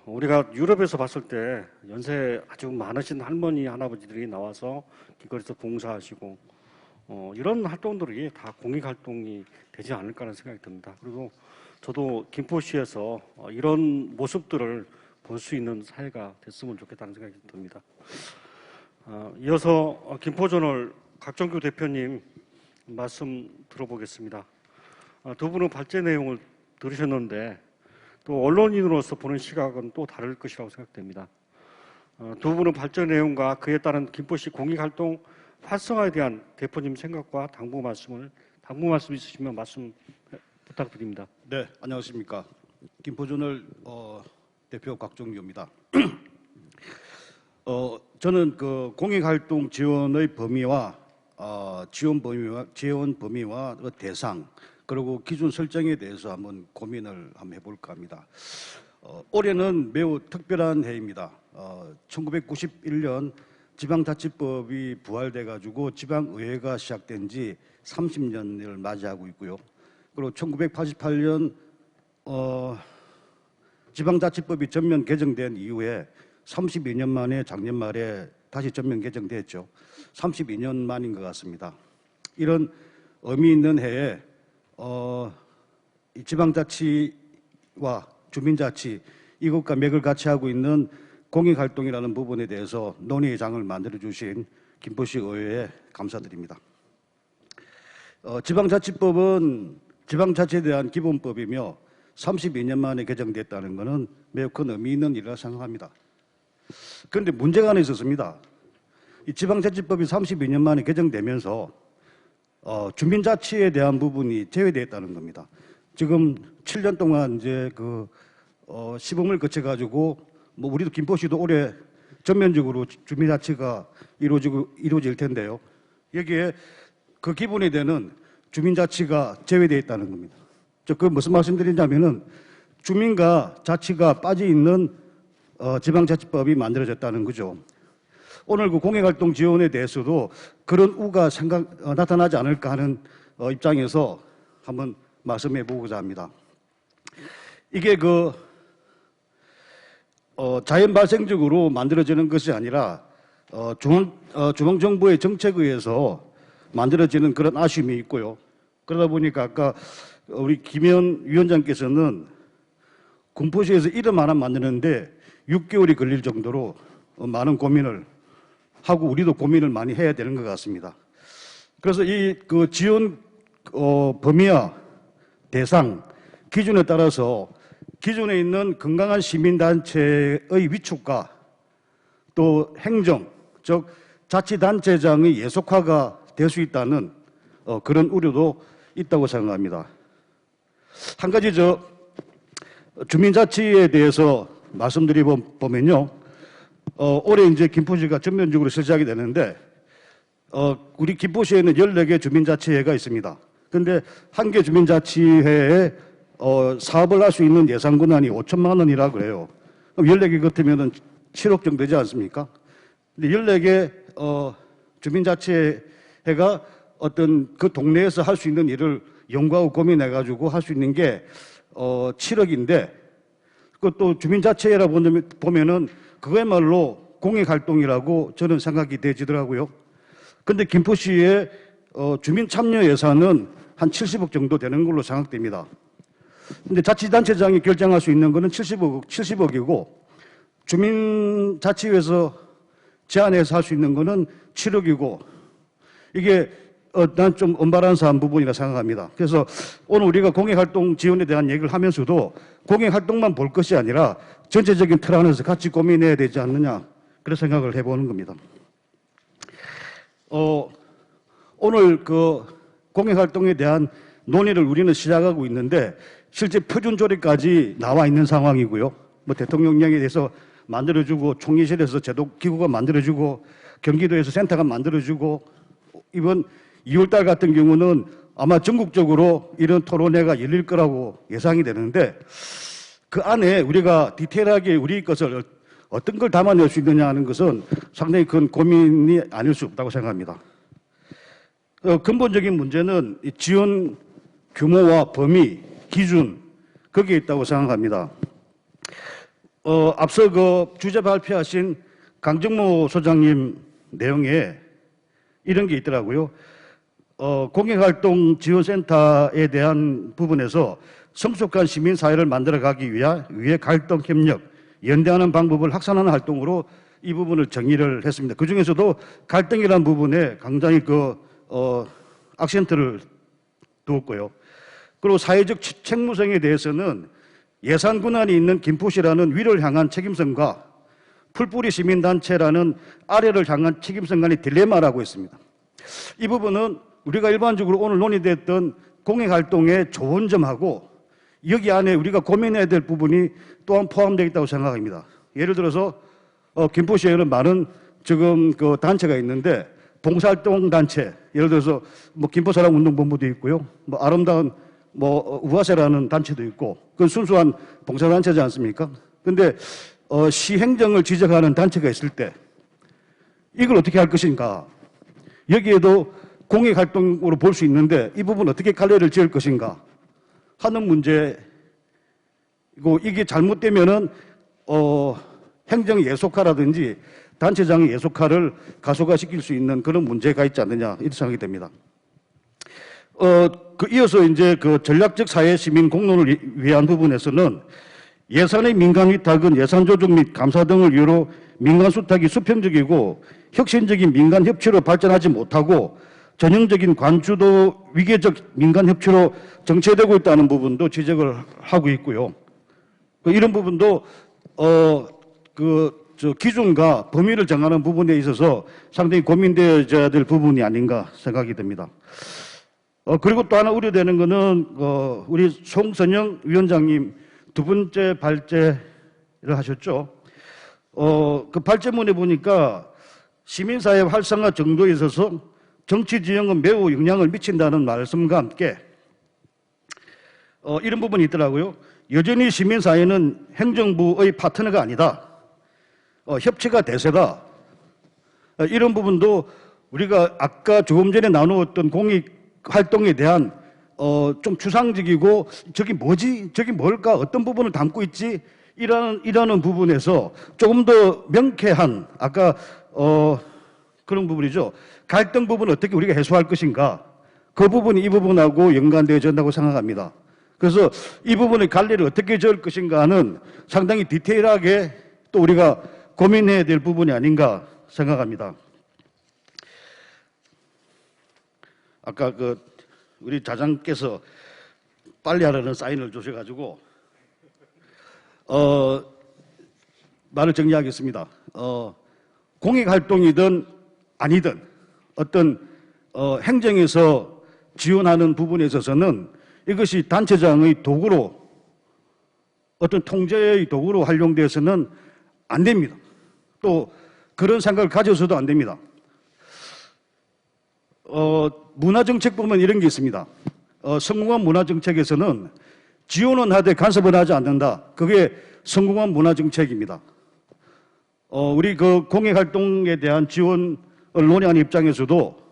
우리가 유럽에서 봤을 때 연세 아주 많으신 할머니 할아버지들이 나와서 길거리에서 봉사하시고 이런 활동들이 다 공익활동이 되지 않을까라는 생각이 듭니다. 그리고 저도 김포시에서 이런 모습들을 볼 수 있는 사회가 됐으면 좋겠다는 생각이 듭니다. 이어서 김포저널 각정규 대표님 말씀 들어보겠습니다. 두 분은 발제 내용을 들으셨는데 또 언론인으로서 보는 시각은 또 다를 것이라고 생각됩니다. 두 분은 발제 내용과 그에 따른 김포시 공익활동 활성화에 대한 대표님 생각과 당부 말씀 있으시면 말씀 부탁드립니다. 네, 안녕하십니까. 김포저널 대표 각정규입니다. 저는 그 공익활동 지원의 범위와 지원 범위와 그 대상 그리고 기준 설정에 대해서 한번 고민을 한번 해볼까 합니다. 올해는 매우 특별한 해입니다. 1991년 지방자치법이 부활돼 가지고 지방의회가 시작된 지 30년을 맞이하고 있고요. 그리고 1988년 지방자치법이 전면 개정된 이후에 32년 만에 작년 말에 다시 전면 개정됐죠. 32년 만인 것 같습니다. 이런 의미 있는 해에 이 지방자치와 주민자치 이것과 맥을 같이 하고 있는 공익활동이라는 부분에 대해서 논의의 장을 만들어주신 김포시 의회에 감사드립니다. 지방자치법은 지방자치에 대한 기본법이며 32년 만에 개정됐다는 것은 매우 큰 의미 있는 일이라 생각합니다. 그런데 문제가 하나 있었습니다. 이 지방자치법이 32년 만에 개정되면서 주민자치에 대한 부분이 제외되어 있다는 겁니다. 지금 7년 동안 이제 시범을 거쳐가지고 뭐 우리도 김포시도 올해 전면적으로 주민자치가 이루어질 텐데요. 여기에 그 기본이 되는 주민자치가 제외되어 있다는 겁니다. 그 무슨 말씀드리냐면은 주민과 자치가 빠져 있는 지방자치법이 만들어졌다는 거죠. 오늘 그 공익활동 지원에 대해서도 그런 우가 나타나지 않을까 하는 입장에서 한번 말씀해 보고자 합니다. 이게 자연 발생적으로 만들어지는 것이 아니라 중앙정부의 정책에 의해서 만들어지는 그런 아쉬움이 있고요. 그러다 보니까 아까 우리 김현 위원장께서는 군포시에서 이름 하나 만드는데 6개월이 걸릴 정도로 많은 고민을 하고 우리도 고민을 많이 해야 되는 것 같습니다. 그래서 이 지원 범위와 대상 기준에 따라서 기존에 있는 건강한 시민단체의 위축과 또 행정, 즉 자치단체장의 예속화가 될 수 있다는 그런 우려도 있다고 생각합니다. 한 가지 주민자치에 대해서 말씀드리면요. 올해 이제 김포시가 전면적으로 실시하게 되는데 우리 김포시에는 14개 주민자치회가 있습니다. 그런데 한 개 주민자치회에 사업을 할 수 있는 예산 권한이 5천만 원이라 그래요. 그럼 14개 같으면 7억 정도 되지 않습니까? 근데 14개 주민자치회가 어떤 그 동네에서 할 수 있는 일을 연구하고 고민해가지고 할 수 있는 게 7억인데 그것도 주민자치회라 보면은 그거야말로 공익활동이라고 저는 생각이 되지더라고요. 근데 김포시의 주민 참여 예산은 한 70억 정도 되는 걸로 생각됩니다. 근데 자치단체장이 결정할 수 있는 거는 70억이고 주민자치회에서 제안해서 할 수 있는 거는 7억이고 이게 난 좀 언밸런스한 부분이라 생각합니다. 그래서 오늘 우리가 공익활동 지원에 대한 얘기를 하면서도 공익활동만 볼 것이 아니라 전체적인 틀 안에서 같이 고민해야 되지 않느냐 그런 생각을 해보는 겁니다. 오늘 공익활동에 대한 논의를 우리는 시작하고 있는데 실제 표준 조례까지 나와 있는 상황이고요. 뭐 대통령령에 대해서 만들어주고 총리실에서 제도기구가 만들어주고 경기도에서 센터가 만들어주고 이번 2월달 같은 경우는 아마 전국적으로 이런 토론회가 열릴 거라고 예상이 되는데 그 안에 우리가 디테일하게 우리 것을 어떤 걸 담아낼 수 있느냐 하는 것은 상당히 큰 고민이 아닐 수 없다고 생각합니다. 근본적인 문제는 이 지원 규모와 범위, 기준 거기에 있다고 생각합니다. 앞서 주제 발표하신 강정모 소장님 내용에 이런 게 있더라고요. 공익활동 지원센터에 대한 부분에서 성숙한 시민사회를 만들어가기 위해 갈등 협력, 연대하는 방법을 확산하는 활동으로 이 부분을 정의를 했습니다. 그 중에서도 갈등이라는 부분에 굉장히 악센트를 두었고요. 그리고 사회적 책무성에 대해서는 예산 권한이 있는 김포시라는 위를 향한 책임성과 풀뿌리 시민단체라는 아래를 향한 책임성 간의 딜레마라고 했습니다. 이 부분은 우리가 일반적으로 오늘 논의됐던 공익활동의 좋은 점하고 여기 안에 우리가 고민해야 될 부분이 또한 포함되어 있다고 생각합니다. 예를 들어서 김포시에는 많은 지금 단체가 있는데 봉사활동 단체, 예를 들어서 김포사랑운동본부도 있고요, 아름다운 우아세라는 단체도 있고, 그건 순수한 봉사단체지 않습니까? 근데 시행정을 지적하는 단체가 있을 때 이걸 어떻게 할 것인가? 여기에도 공익활동으로 볼 수 있는데 이 부분 어떻게 갈래를 지을 것인가 하는 문제고, 이게 잘못되면은 행정 예속화라든지 단체장의 예속화를 가속화시킬 수 있는 그런 문제가 있지 않느냐 이렇게 생각이 됩니다. 이어서 이제 전략적 사회 시민 공론을 위한 부분에서는 예산의 민간 위탁은 예산 조정 및 감사 등을 이유로 민간 수탁이 수평적이고 혁신적인 민간 협치로 발전하지 못하고 전형적인 관주도 위계적 민간 협치로 정체되고 있다는 부분도 지적을 하고 있고요. 이런 부분도 기준과 범위를 정하는 부분에 있어서 상당히 고민되어야 될 부분이 아닌가 생각이 듭니다. 그리고 또 하나 우려되는 거는 우리 송선영 위원장님 두 번째 발제를 하셨죠. 그 발제문에 보니까 시민사회 활성화 정도에 있어서 정치 지형은 매우 영향을 미친다는 말씀과 함께 이런 부분이 있더라고요. 여전히 시민사회는 행정부의 파트너가 아니다. 협치가 대세다. 이런 부분도 우리가 아까 조금 전에 나누었던 공익활동에 대한 좀 추상적이고 저기 뭐지? 저기 뭘까? 어떤 부분을 담고 있지? 이라는 부분에서 조금 더 명쾌한 아까 그런 부분이죠. 갈등 부분을 어떻게 우리가 해소할 것인가? 그 부분이 이 부분하고 연관되어진다고 생각합니다. 그래서 이 부분의 관리를 어떻게 지을 것인가 하는 상당히 디테일하게 또 우리가 고민해야 될 부분이 아닌가 생각합니다. 아까 우리 자장께서 빨리 하라는 사인을 주셔가지고 말을 정리하겠습니다. 공익활동이든 아니든 어떤 행정에서 지원하는 부분에 있어서는 이것이 단체장의 도구로 어떤 통제의 도구로 활용되어서는 안 됩니다. 또 그런 생각을 가져서도 안 됩니다. 문화정책 보면 이런 게 있습니다. 성공한 문화정책에서는 지원은 하되 간섭은 하지 않는다. 그게 성공한 문화정책입니다. 우리 그 공익활동에 대한 지원을 논의하는 입장에서도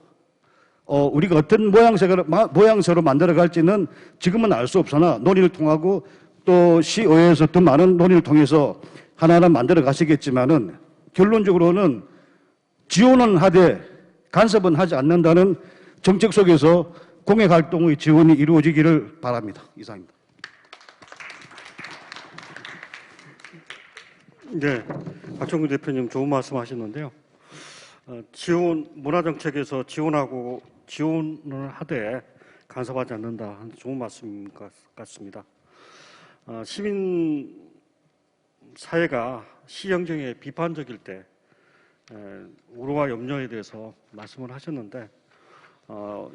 우리가 어떤 모양새로 만들어 갈지는 지금은 알 수 없으나 논의를 통하고 또 시의회에서 더 많은 논의를 통해서 하나하나 만들어 가시겠지만은 결론적으로는 지원은 하되 간섭은 하지 않는다는 정책 속에서 공익활동의 지원이 이루어지기를 바랍니다. 이상입니다. 네, 박정규 대표님 좋은 말씀 하셨는데요. 문화정책에서 지원을 하되 간섭하지 않는다. 좋은 말씀 같습니다. 시민 사회가 시행정에 비판적일 때 우려와 염려에 대해서 말씀을 하셨는데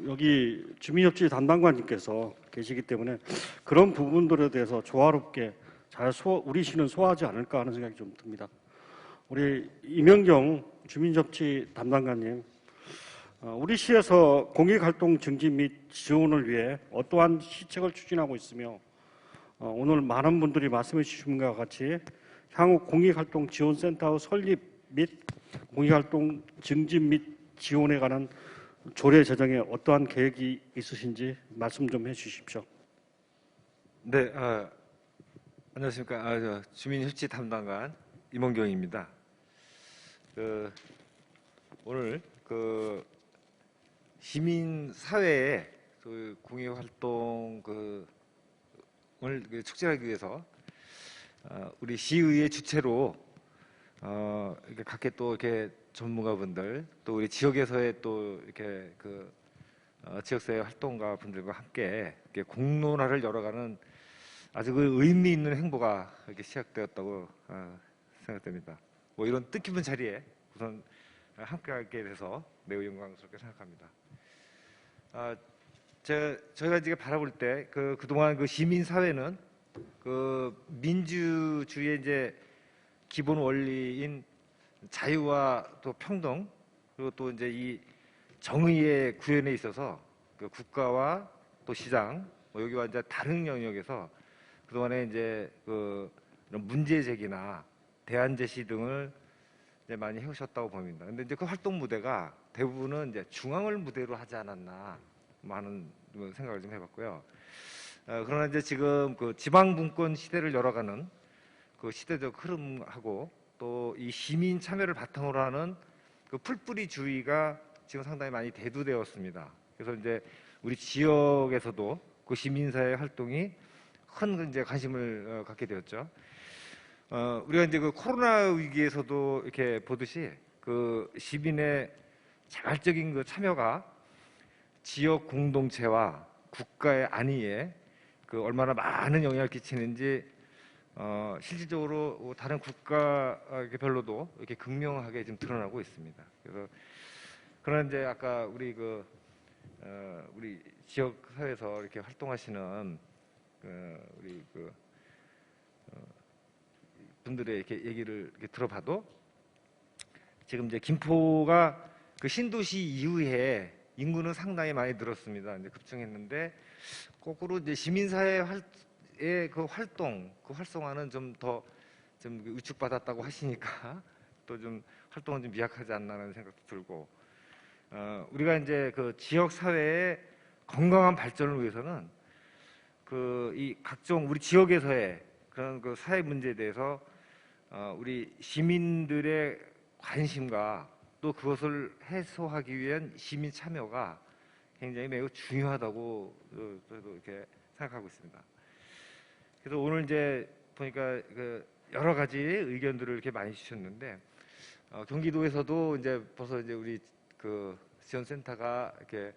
여기 주민협치 담당관님께서 계시기 때문에 그런 부분들에 대해서 조화롭게 우리 시는 소화하지 않을까 하는 생각이 좀 듭니다. 우리 이명경 주민접치 담당관님, 우리 시에서 공익활동 증진 및 지원을 위해 어떠한 시책을 추진하고 있으며 오늘 많은 분들이 말씀해 주신 것과 같이 향후 공익활동 지원센터 설립 및 공익활동 증진 및 지원에 관한 조례 제정에 어떠한 계획이 있으신지 말씀 좀 해주십시오. 네, 안녕하십니까. 주민협치 담당관 임원경입니다. 오늘 시민 사회의 공익활동을 촉진하기 위해서 우리 시의회 주체로 이렇게 각계 또 이렇게 전문가분들 또 우리 지역에서의 또 이렇게 지역사회 활동가 분들과 함께 이렇게 공론화를 열어가는 아주 의미 있는 행보가 이렇게 시작되었다고 생각됩니다. 뭐 이런 뜻깊은 자리에 우선 함께하게 돼서 매우 영광스럽게 생각합니다. 저희가 지금 바라볼 때 그동안 시민 사회는 민주주의의 이제 기본 원리인 자유와 또 평등 그리고 또 이제 이 정의의 구현에 있어서 국가와 또 시장 여기와 이제 다른 영역에서 그동안에 이제 이런 문제 제기나 대안 제시 등을 이제 많이 해오셨다고 봅니다. 근데 이제 그 활동 무대가 대부분은 이제 중앙을 무대로 하지 않았나 하는 생각을 좀 해봤고요. 그러나 이제 지금 지방 분권 시대를 열어가는 시대적 흐름하고 또 이 시민 참여를 바탕으로 하는 풀뿌리주의가 지금 상당히 많이 대두되었습니다. 그래서 이제 우리 지역에서도 시민사회 활동이 큰 이제 관심을 갖게 되었죠. 우리가 이제 코로나 위기에서도 이렇게 보듯이 시민의 자발적인 참여가 지역 공동체와 국가의 안위에 얼마나 많은 영향을 끼치는지 실질적으로 다른 국가별로도 이렇게 극명하게 지금 드러나고 있습니다. 그래서 그런 이제 아까 우리 우리 지역 사회에서 이렇게 활동하시는 우리 분들의 이렇게 얘기를 이렇게 들어봐도 지금 이제 김포가 그 신도시 이후에 인구는 상당히 많이 늘었습니다. 이제 급증했는데 거꾸로 이제 시민사회의 그 활동, 그 활성화는 좀 더 좀 위축받았다고 하시니까 또 좀 활동은 좀 미약하지 않나라는 생각도 들고 우리가 이제 그 지역 사회의 건강한 발전을 위해서는 그 이 각종 우리 지역에서의 그런 그 사회 문제에 대해서 우리 시민들의 관심과 또 그것을 해소하기 위한 시민 참여가 굉장히 매우 중요하다고 저도 이렇게 생각하고 있습니다. 그래서 오늘 이제 보니까 그 여러 가지 의견들을 이렇게 많이 주셨는데 경기도에서도 이제 벌써 이제 우리 그 지원센터가 이렇게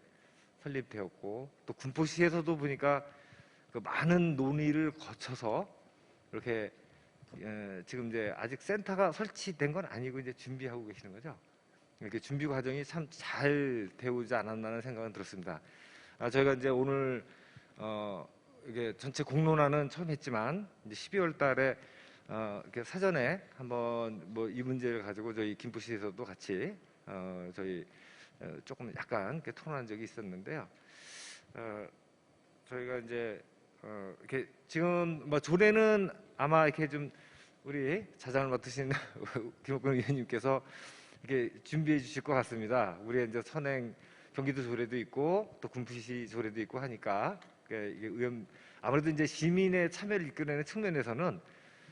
설립되었고 또 군포시에서도 보니까 그 많은 논의를 거쳐서 이렇게 지금 이제 아직 센터가 설치된 건 아니고 이제 준비하고 계시는 거죠. 이렇게 준비 과정이 참 잘 되오지 않았나는 생각은 들었습니다. 저희가 이제 오늘 이게 전체 공론화는 처음 했지만 이제 12월 달에 이렇게 사전에 한번 뭐 이 문제를 가지고 저희 김포시에서도 같이 저희 조금 약간 이렇게 토론한 적이 있었는데요. 저희가 이제 이렇게 지금 뭐 조례는 아마 이렇게 좀 우리 자장을 맡으신 김옥근 의원님께서 이렇게 준비해 주실 것 같습니다. 우리 이제 선행 경기도 조례도 있고 또 군포시 조례도 있고 하니까 이게 의원 아무래도 이제 시민의 참여를 이끌어내는 측면에서는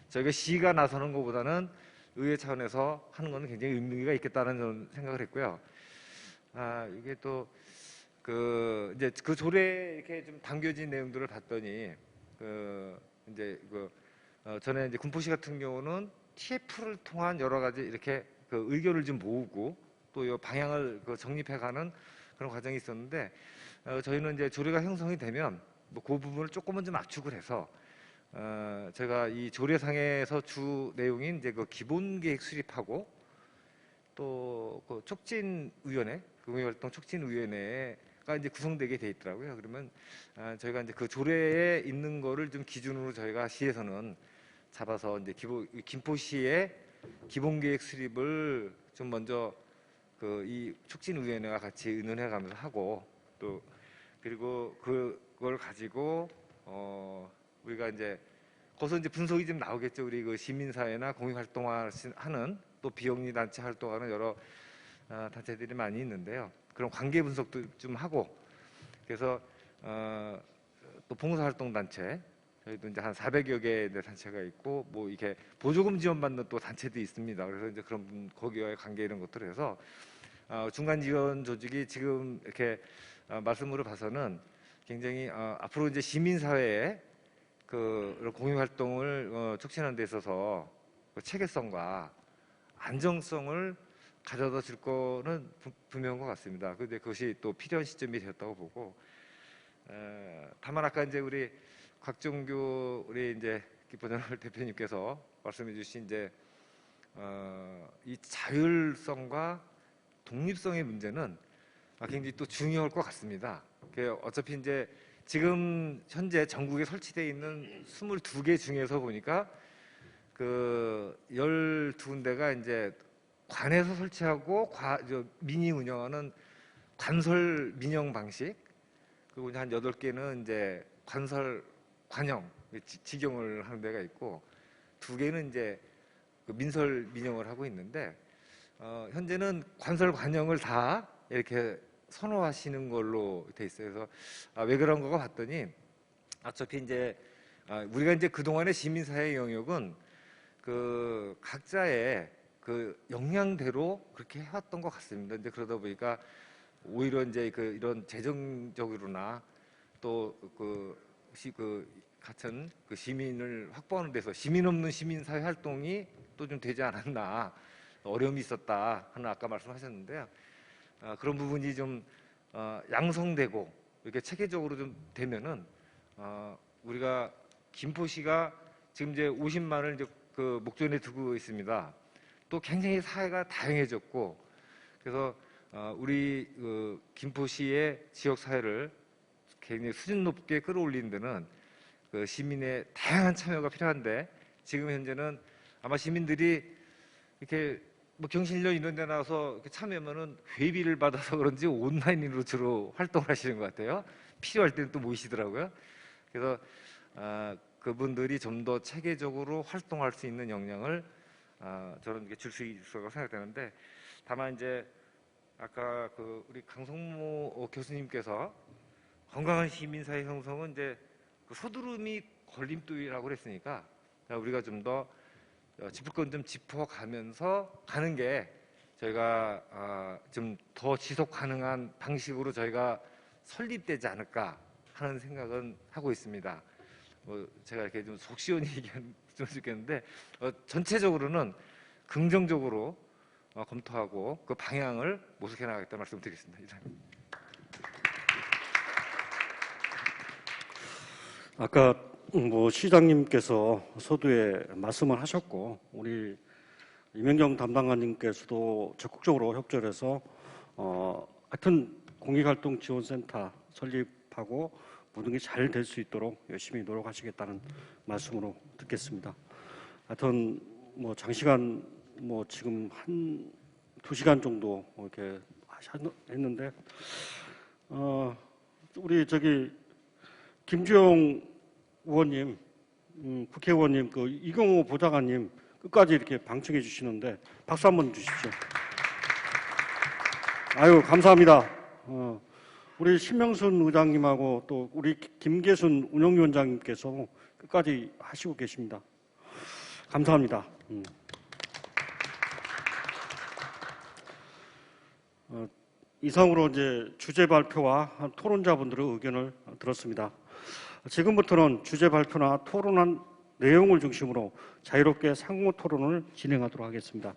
저희가 시가 나서는 것보다는 의회 차원에서 하는 것은 굉장히 의미가 있겠다는 저는 생각을 했고요. 이게 또 그 이제 그 조례에 이렇게 좀 담겨진 내용들을 봤더니 이제 전에 이제 군포시 같은 경우는 TF를 통한 여러 가지 이렇게 그 의견을 좀 모으고 또 이 방향을 정립해가는 그런 과정이 있었는데 저희는 이제 조례가 형성이 되면 뭐 그 부분을 조금은 좀 압축을 해서 제가 이 조례상에서 주 내용인 이제 그 기본계획 수립하고 또 그 촉진위원회, 공익활동 촉진위원회가 이제 구성되게 돼 있더라고요. 그러면 저희가 이제 그 조례에 있는 거를 좀 기준으로 저희가 시에서는 잡아서 이제 김포시의 기본계획 수립을 좀 먼저 그 이 촉진위원회와 같이 의논해가면서 하고 또 그리고 그걸 가지고 우리가 이제 거기서 이제 분석이 좀 나오겠죠. 우리 그 시민사회나 공익활동하는 또 비영리 단체 활동하는 여러 단체들이 많이 있는데요. 그런 관계 분석도 좀 하고 그래서 또 봉사활동 단체 저희도 이제 한 400여 개의 단체가 있고 뭐 이렇게 보조금 지원받는 또 단체도 있습니다. 그래서 이제 그런 거기와의 관계 이런 것들을 해서 중간 지원 조직이 지금 이렇게 말씀으로 봐서는 굉장히 앞으로 이제 시민사회의 그 공익활동을 촉진하는 데 있어서 그 체계성과 안정성을 가져다 줄 거는 분명한 것 같습니다. 그런데 그것이 또 필요한 시점이 되었다고 보고 다만 아까 이제 우리 곽종규 우리 이제 기본연합 대표님께서 말씀해주신 이제 이 자율성과 독립성의 문제는 굉장히 또 중요할 것 같습니다. 어차피 이제 지금 현재 전국에 설치되어 있는 22개 중에서 보니까 그 12군데가 이제 관에서 설치하고 민이 운영하는 관설 민영 방식 그리고 한 8개는 이제 관설 관영 직영을 하는 데가 있고 2개는 이제 그 민설 민영을 하고 있는데 현재는 관설 관영을 다 이렇게 선호하시는 걸로 돼 있어요. 그래서 왜 그런 거가 봤더니 어차피 이제 우리가 이제 그동안의 시민사회 영역은 그 각자의 그 역량대로 그렇게 해왔던 것 같습니다. 이제 그러다 보니까 오히려 이제 그 이런 재정적으로나 또 같은 그 시민을 확보하는 데서 시민 없는 시민사회 활동이 또 좀 되지 않았나 어려움이 있었다 하는 아까 말씀하셨는데요. 그런 부분이 좀 양성되고 이렇게 체계적으로 좀 되면은 우리가 김포시가 지금 이제 50만을 이제 그 목전에 두고 있습니다. 또 굉장히 사회가 다양해졌고 그래서 우리 김포시의 지역 사회를 굉장히 수준 높게 끌어올리는 데는 그 시민의 다양한 참여가 필요한데, 지금 현재는 아마 시민들이 이렇게 뭐 경실련 이런 데 나와서 이렇게 참여하면은 회비를 받아서 그런지 온라인으로 주로 활동을 하시는 것 같아요. 필요할 때는 또 모이시더라고요. 그래서 그분들이 좀 더 체계적으로 활동할 수 있는 역량을 저는 줄 수 있을 거라고 생각되는데, 다만 이제 아까 우리 강성모 교수님께서 건강한 시민사회 형성은 이제 그 소두름이 걸림돌이라고 그랬으니까 우리가 좀 더 짚을 건 좀 짚어가면서 가는 게 저희가 좀 더 지속 가능한 방식으로 저희가 설립되지 않을까 하는 생각은 하고 있습니다. 제가 이렇게 좀 속 시원히 얘기하면 좀 좋겠는데, 전체적으로는 긍정적으로 검토하고 그 방향을 모색해 나가겠다 말씀드리겠습니다. 이상입니다. 아까 뭐 시장님께서 서두에 말씀을 하셨고, 우리 이명경 담당관님께서도 적극적으로 협조를 해서 하여튼 공익활동지원센터 설립하고 모든 게 잘 될 수 있도록 열심히 노력하시겠다는 말씀으로 듣겠습니다. 하여튼 뭐 장시간 뭐 지금 한 2시간 정도 이렇게 했는데 우리 김주영 의원님, 국회의원님, 이경호 보좌관님 끝까지 이렇게 방청해 주시는데 박수 한번 주십시오. 아유, 감사합니다. 우리 신명순 의장님하고 또 우리 김계순 운영위원장님께서 끝까지 하시고 계십니다. 감사합니다. 이상으로 이제 주제 발표와 토론자분들의 의견을 들었습니다. 지금부터는 주제 발표나 토론한 내용을 중심으로 자유롭게 상호 토론을 진행하도록 하겠습니다.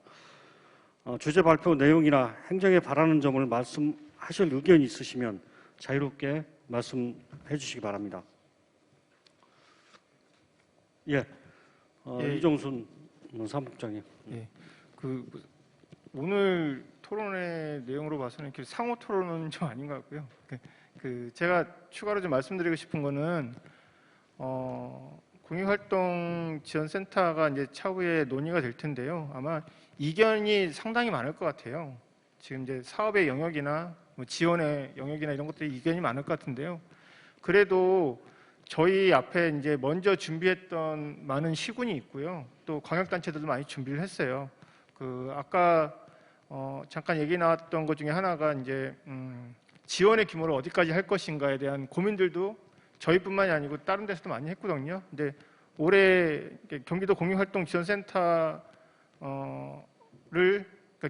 주제 발표 내용이나 행정에 바라는 점을 말씀하실 의견이 있으시면 자유롭게 말씀해 주시기 바랍니다. 예, 이종순 사무국장님. 예, 오늘 토론의 내용으로 봐서는 이렇게 상호 토론은 좀 아닌 것 같고요. 제가 추가로 좀 말씀드리고 싶은 거는 공익활동지원센터가 이제 차후에 논의가 될 텐데요. 아마 이견이 상당히 많을 것 같아요. 지금 이제 사업의 영역이나 뭐 지원의 영역이나 이런 것들이 이견이 많을 것 같은데요. 그래도 저희 앞에 이제 먼저 준비했던 많은 시군이 있고요. 또 광역단체들도 많이 준비를 했어요. 아까 잠깐 얘기 나왔던 것 중에 하나가 이제 지원의 규모를 어디까지 할 것인가에 대한 고민들도 저희뿐만이 아니고 다른 데서도 많이 했거든요. 근데 올해 경기도 공익활동지원센터를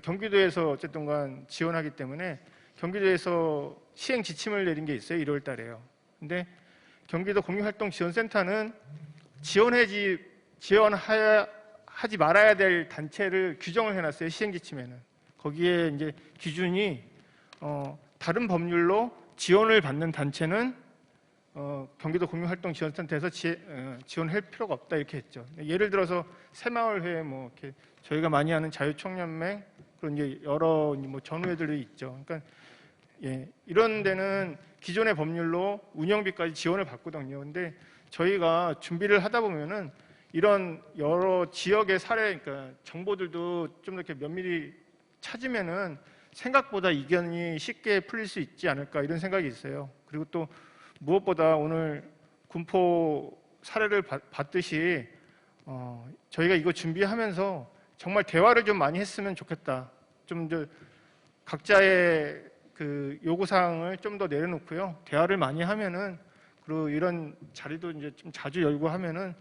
경기도에서 어쨌든 간 지원하기 때문에 경기도에서 시행 지침을 내린 게 있어요. 1월 달에요. 근데 경기도 공익활동지원센터는 지원하지 말아야 될 단체를 규정을 해놨어요. 시행 지침에는. 거기에 이제 기준이 다른 법률로 지원을 받는 단체는 경기도 공익활동지원센터에서 지원할 필요가 없다 이렇게 했죠. 예를 들어서 새마을회, 뭐 이렇게 저희가 많이 하는 자유청년맹 그런 이제 여러 뭐 전우회들이 있죠. 그러니까 이런 데는 기존의 법률로 운영비까지 지원을 받거든요. 근데 저희가 준비를 하다 보면은 이런 여러 지역의 사례, 그러니까 정보들도 좀 이렇게 면밀히 찾으면은 생각보다 이견이 쉽게 풀릴 수 있지 않을까 이런 생각이 있어요. 그리고 또 무엇보다 오늘 군포 사례를 봤듯이 저희가 이거 준비하면서 정말 대화를 좀 많이 했으면 좋겠다. 좀 더 각자의 요구사항을 좀 더 내려놓고요. 대화를 많이 하면은 그리고 이런 자리도 이제 좀 자주 열고 하면은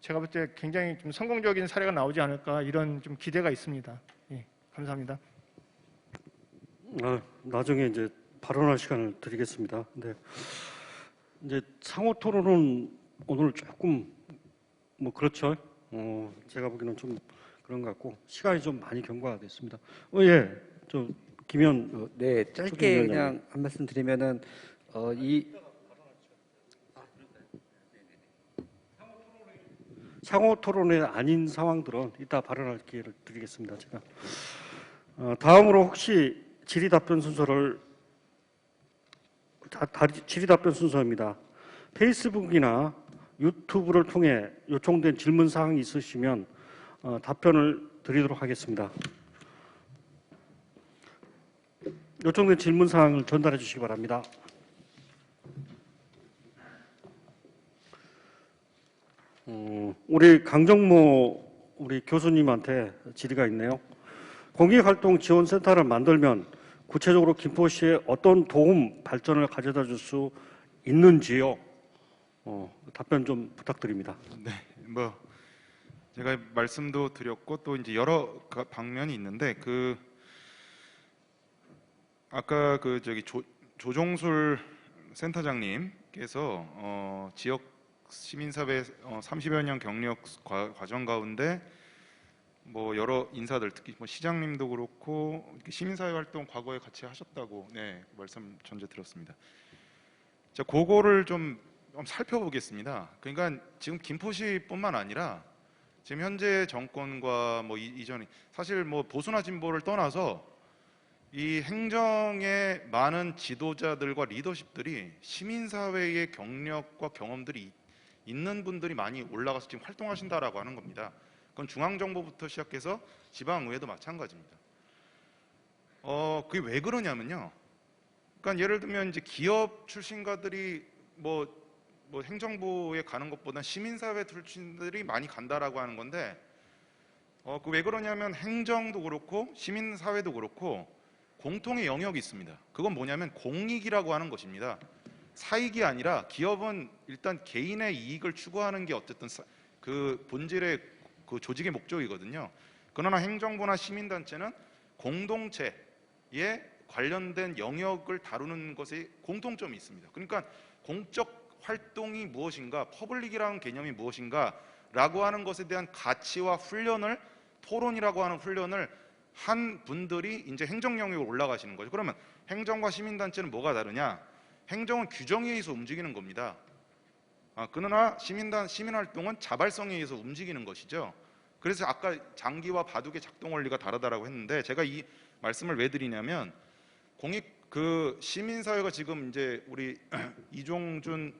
제가 볼 때 굉장히 좀 성공적인 사례가 나오지 않을까 이런 좀 기대가 있습니다. 예, 감사합니다. 나중에 이제 발언할 시간을 드리겠습니다. 근데 이제 상호 토론은 오늘 조금 뭐 그렇죠. 제가 보기에는 좀 그런 것 같고 시간이 좀 많이 경과가 됐습니다. 예, 저 김현. 네, 짧게 그냥 한 말씀 드리면은 상호 토론이 아닌 상황들은 이따 발언할 기회를 드리겠습니다. 제가 다음으로 혹시 질의 답변 순서를 질의 답변 순서입니다. 페이스북이나 유튜브를 통해 요청된 질문 사항이 있으시면 답변을 드리도록 하겠습니다. 요청된 질문 사항을 전달해 주시기 바랍니다. 우리 강정모 우리 교수님한테 질의가 있네요. 공익활동지원센터를 만들면 구체적으로 김포시에 어떤 도움 발전을 가져다 줄 수 있는지요? 답변 좀 부탁드립니다. 네, 뭐 제가 말씀도 드렸고 또 이제 여러 방면이 있는데 아까 조종술 센터장님께서 지역 시민사회 30여 년 경력 과정 가운데 뭐 여러 인사들 특히 뭐 시장님도 그렇고 시민사회 활동 과거에 같이 하셨다고 말씀 전제 들었습니다. 자, 그거를 좀 살펴보겠습니다. 그러니까 지금 김포시뿐만 아니라 지금 현재 정권과 뭐 이전에 사실 뭐 보수나 진보를 떠나서 이 행정의 많은 지도자들과 리더십들이 시민사회의 경력과 경험들이 있는 분들이 많이 올라가서 지금 활동하신다라고 하는 겁니다. 그건 중앙정부부터 시작해서 지방의회도 마찬가지입니다. 그게 왜 그러냐면요. 그러니까 예를 들면 이제 기업 출신가들이 뭐 행정부에 가는 것보다 시민사회 출신들이 많이 간다라고 하는 건데, 그 왜 그러냐면 행정도 그렇고 시민사회도 그렇고 공통의 영역이 있습니다. 그건 뭐냐면 공익이라고 하는 것입니다. 사익이 아니라 기업은 일단 개인의 이익을 추구하는 게 어쨌든 그 본질의 그 조직의 목적이거든요. 그러나 행정부나 시민단체는 공동체에 관련된 영역을 다루는 것에 공통점이 있습니다. 그러니까 공적 활동이 무엇인가, 퍼블릭이라는 개념이 무엇인가 라고 하는 것에 대한 가치와 훈련을, 토론이라고 하는 훈련을 한 분들이 이제 행정 영역으로 올라가시는 거죠. 그러면 행정과 시민단체는 뭐가 다르냐? 행정은 규정에 의해서 움직이는 겁니다. 그러나 시민활동은 자발성에 의해서 움직이는 것이죠. 그래서 아까 장기와 바둑의 작동 원리가 다르다라고 했는데, 제가 이 말씀을 왜 드리냐면 시민사회가 지금 이제 우리 이종준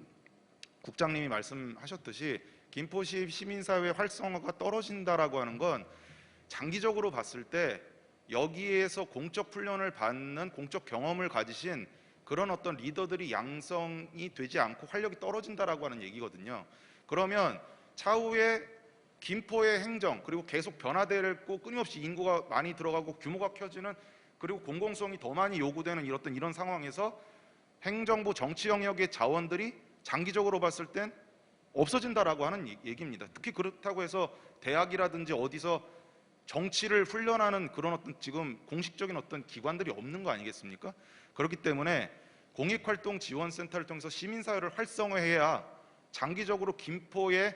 국장님이 말씀하셨듯이 김포시 시민사회 활성화가 떨어진다라고 하는 건 장기적으로 봤을 때 여기에서 공적 훈련을 받는 공적 경험을 가지신 그런 어떤 리더들이 양성이 되지 않고 활력이 떨어진다라고 하는 얘기거든요. 그러면 차후에 김포의 행정, 그리고 계속 변화되고 끊임없이 인구가 많이 들어가고 규모가 커지는, 그리고 공공성이 더 많이 요구되는 이런 상황에서 행정부 정치 영역의 자원들이 장기적으로 봤을 땐 없어진다라고 하는 얘기입니다. 특히 그렇다고 해서 대학이라든지 어디서 정치를 훈련하는 그런 어떤 지금 공식적인 어떤 기관들이 없는 거 아니겠습니까? 그렇기 때문에 공익활동지원센터를 통해서 시민사회를 활성화해야 장기적으로 김포의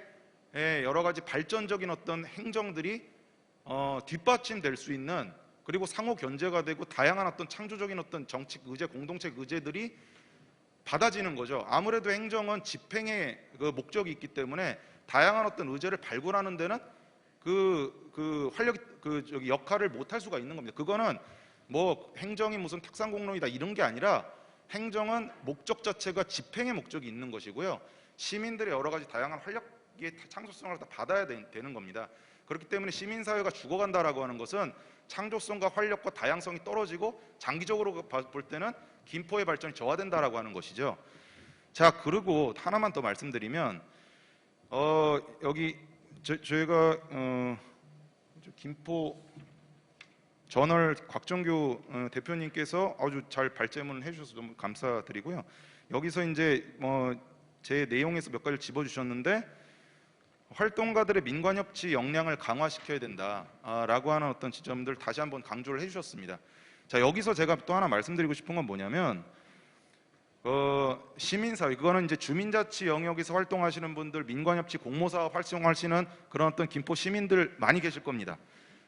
여러 가지 발전적인 어떤 행정들이 뒷받침될 수 있는, 그리고 상호 견제가 되고 다양한 어떤 창조적인 어떤 정책 의제, 공동체 의제들이 받아지는 거죠. 아무래도 행정은 집행의 그 목적이 있기 때문에 다양한 어떤 의제를 발굴하는 데는 역할을 못 할 수가 있는 겁니다. 그거는 뭐 행정이 무슨 특산공론이다 이런 게 아니라, 행정은 목적 자체가 집행의 목적이 있는 것이고요. 시민들의 여러 가지 다양한 활력의 창조성을 다 받아야 되는 겁니다. 그렇기 때문에 시민사회가 죽어간다라고 하는 것은 창조성과 활력과 다양성이 떨어지고 장기적으로 볼 때는 김포의 발전이 저하된다라고 하는 것이죠. 자, 그리고 하나만 더 말씀드리면 여기 저희가 김포 저널 곽정규 대표님께서 아주 잘 발제문을 해주셔서 너무 감사드리고요. 여기서 이제 제 내용에서 몇 가지를 집어주셨는데, 활동가들의 민관협치 역량을 강화시켜야 된다라고 하는 어떤 지점들 다시 한번 강조를 해주셨습니다. 자, 여기서 제가 또 하나 말씀드리고 싶은 건 뭐냐면, 시민사회, 그거는 이제 주민자치 영역에서 활동하시는 분들, 민관협치 공모사업 활성화하시는 그런 어떤 김포 시민들 많이 계실 겁니다.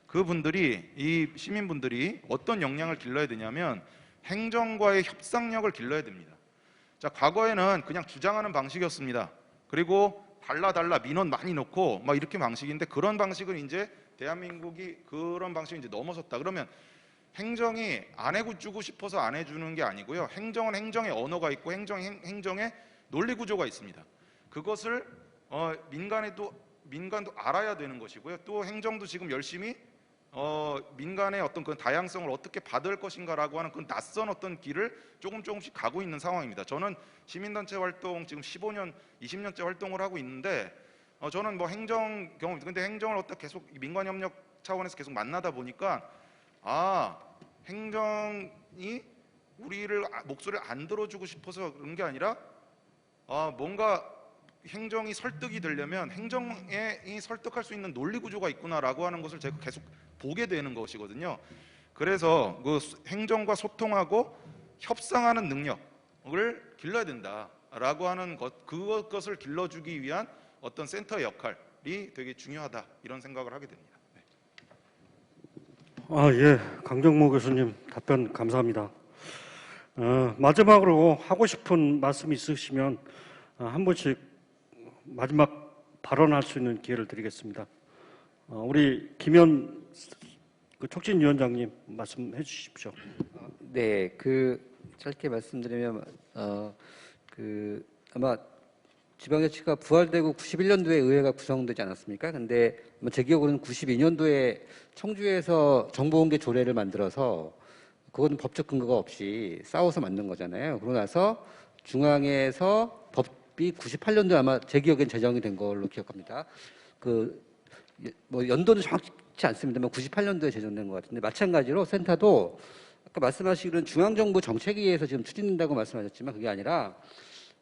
그분들이, 이 시민분들이 어떤 역량을 길러야 되냐면 행정과의 협상력을 길러야 됩니다. 자, 과거에는 그냥 주장하는 방식이었습니다. 그리고 달라 민원 많이 넣고 막 이렇게 방식인데, 그런 방식은 이제 대한민국이 그런 방식을 이제 넘어섰다. 그러면 행정이 안 해주고 싶어서 안 해주는 게 아니고요. 행정은 행정의 언어가 있고 행정의 논리 구조가 있습니다. 그것을 민간도 알아야 되는 것이고요. 또 행정도 지금 열심히 민간의 어떤 그 다양성을 어떻게 받을 것인가라고 하는 그 낯선 어떤 길을 조금씩 가고 있는 상황입니다. 저는 시민단체 활동 지금 15년, 20년째 활동을 하고 있는데 저는 뭐 행정 경험, 근데 행정을 어떻게 계속 민관협력 차원에서 계속 만나다 보니까 행정이 우리를 목소리를 안 들어주고 싶어서 그런 게 아니라 뭔가 행정이 설득이 되려면 행정이 설득할 수 있는 논리 구조가 있구나라고 하는 것을 제가 계속 보게 되는 것이거든요. 그래서 그 행정과 소통하고 협상하는 능력을 길러야 된다라고 하는 그것을 길러주기 위한 어떤 센터의 역할이 되게 중요하다 이런 생각을 하게 됩니다. 예, 강정모 교수님 답변 감사합니다. 마지막으로 하고 싶은 말씀 있으시면 한 번씩 마지막 발언할 수 있는 기회를 드리겠습니다. 우리 김현 촉진위원장님 말씀해 주십시오. 네, 짧게 말씀드리면 아마 지방자치가 부활되고 91년도에 의회가 구성되지 않았습니까? 근데 제 기억으로는 92년도에 청주에서 정보공개 조례를 만들어서 그건 법적 근거가 없이 싸워서 만든 거잖아요. 그러고 나서 중앙에서 법이 98년도에 아마 제 기억엔 제정이 된 걸로 기억합니다. 뭐 연도는 정확치 않습니다만 98년도에 제정된 것 같은데 마찬가지로 센터도 아까 말씀하시기로는 중앙정부 정책위에서 지금 추진된다고 말씀하셨지만 그게 아니라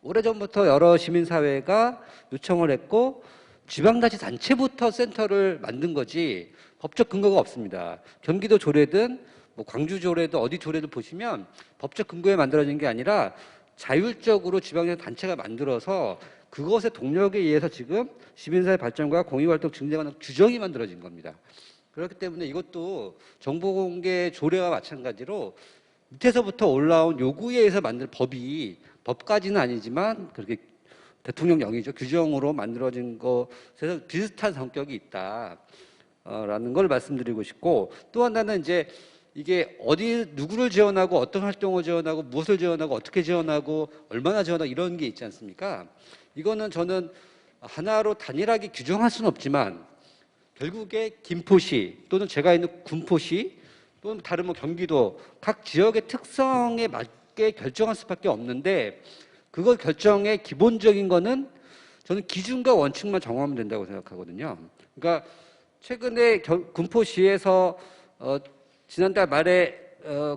오래전부터 여러 시민사회가 요청을 했고 지방자치단체부터 센터를 만든 거지 법적 근거가 없습니다. 경기도 조례든 뭐 광주 조례든 어디 조례든 보시면 법적 근거에 만들어진 게 아니라 자율적으로 지방자치단체가 만들어서 그것의 동력에 의해서 지금 시민사회 발전과 공익활동 증진에 관한 규정이 만들어진 겁니다. 그렇기 때문에 이것도 정보공개 조례와 마찬가지로 밑에서부터 올라온 요구에 의해서 만든 법까지는 아니지만 그렇게 대통령령이죠. 규정으로 만들어진 것에서 비슷한 성격이 있다라는 걸 말씀드리고 싶고 또 하나는 이제 이게 누구를 지원하고 어떤 활동을 지원하고 무엇을 지원하고 어떻게 지원하고 얼마나 지원하고 이런 게 있지 않습니까? 이거는 저는 하나로 단일하게 규정할 수는 없지만 결국에 김포시 또는 제가 있는 군포시 또는 다른 뭐 경기도 각 지역의 특성에 맞게 결정할 수밖에 없는데 그걸 결정의 기본적인 거는 저는 기준과 원칙만 정하면 된다고 생각하거든요. 그러니까 최근에 군포시에서 지난달 말에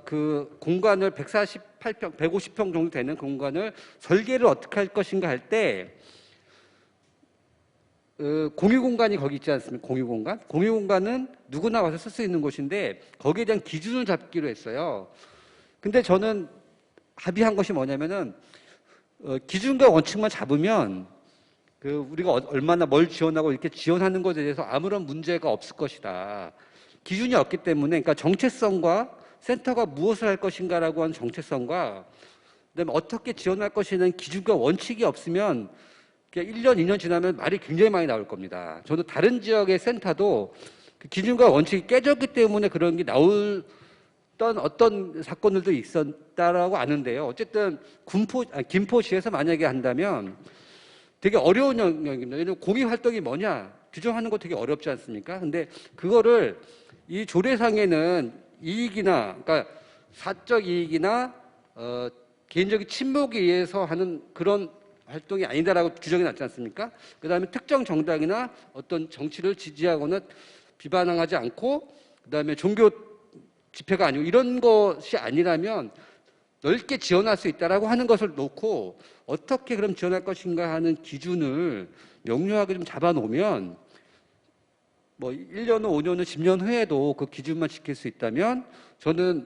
그 공간을 148평, 150평 정도 되는 공간을 설계를 어떻게 할 것인가 할 때 공유공간이 거기 있지 않습니까? 공유공간? 공유공간은 누구나 와서 쓸 수 있는 곳인데 거기에 대한 기준을 잡기로 했어요. 근데 저는 합의한 것이 뭐냐면은 기준과 원칙만 잡으면 우리가 얼마나 뭘 지원하고 이렇게 지원하는 것에 대해서 아무런 문제가 없을 것이다. 기준이 없기 때문에 그러니까 정체성과 센터가 무엇을 할 것인가라고 하는 정체성과 그다음에 어떻게 지원할 것이라는 기준과 원칙이 없으면 1년, 2년 지나면 말이 굉장히 많이 나올 겁니다. 저도 다른 지역의 센터도 그 기준과 원칙이 깨졌기 때문에 그런 게 나왔던 어떤 사건들도 있었다라고 아는데요. 어쨌든 김포시에서 만약에 한다면 되게 어려운 영역입니다. 왜냐하면 공익활동이 뭐냐 규정하는 거 되게 어렵지 않습니까? 근데 그거를 이 조례상에는 이익이나 그러니까 사적 이익이나 개인적인 친목에 의해서 하는 그런 활동이 아니다라고 규정이 났지 않습니까? 그다음에 특정 정당이나 어떤 정치를 지지하거나 비판하지 않고 그다음에 종교 집회가 아니고 이런 것이 아니라면 넓게 지원할 수 있다라고 하는 것을 놓고 어떻게 그럼 지원할 것인가 하는 기준을 명료하게 좀 잡아놓으면 뭐 1년 후, 5년 후, 10년 후에도 그 기준만 지킬 수 있다면 저는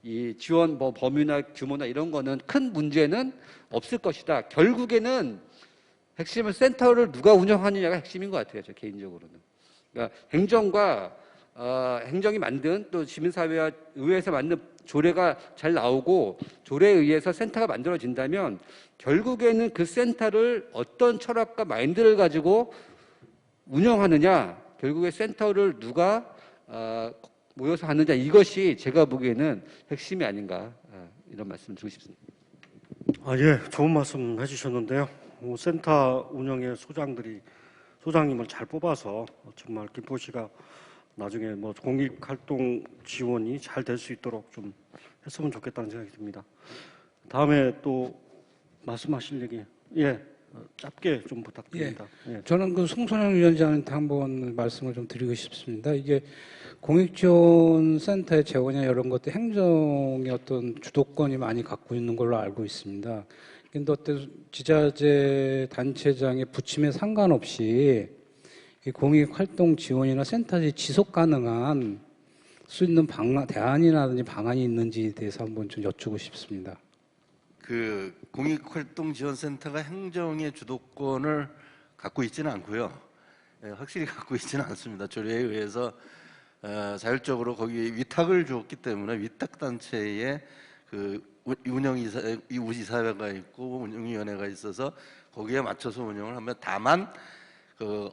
이 지원 범위나 규모나 이런 거는 큰 문제는 없을 것이다. 결국에는 핵심은 센터를 누가 운영하느냐가 핵심인 것 같아요. 저 개인적으로는. 그러니까 행정이 만든 또 시민사회와 의회에서 만든 조례가 잘 나오고 조례에 의해서 센터가 만들어진다면 결국에는 그 센터를 어떤 철학과 마인드를 가지고 운영하느냐 결국에 센터를 누가 모여서 하느냐, 이것이 제가 보기에는 핵심이 아닌가, 이런 말씀 드리고 싶습니다. 예, 좋은 말씀 해주셨는데요. 센터 운영의 소장님을 잘 뽑아서 정말 김포시가 나중에 뭐 공익활동 지원이 잘 될 수 있도록 좀 했으면 좋겠다는 생각이 듭니다. 다음에 또 말씀하실 얘기, 짧게 좀 부탁드립니다. 예. 저는 그 송선영 위원장한테 한번 말씀을 좀 드리고 싶습니다. 이게 공익지원센터의 재원이나 이런 것들 행정의 어떤 주도권이 많이 갖고 있는 걸로 알고 있습니다. 근데 어떤 지자체 단체장의 부침에 상관없이 이 공익활동 지원이나 센터의 지속 가능한 수 있는 대안이라든지 방안이 있는지에 대해서 한번 좀 여쭈고 싶습니다. 그 공익활동지원센터가 행정의 주도권을 갖고 있지는 않고요. 확실히 갖고 있지는 않습니다. 조례에 의해서 자율적으로 거기 위탁을 주었기 때문에 위탁 단체에 그 우지사회가 있고 운영위원회가 있어서 거기에 맞춰서 운영을 하면, 다만 그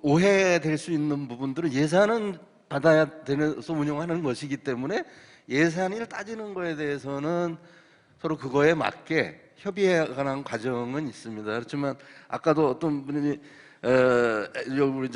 오해될 수 있는 부분들은 예산은 받아야 되면서 운영하는 것이기 때문에 예산을 따지는 거에 대해서는 서로 그거에 맞게 협의해 가는 과정은 있습니다. 그렇지만 아까도 어떤 분이 우리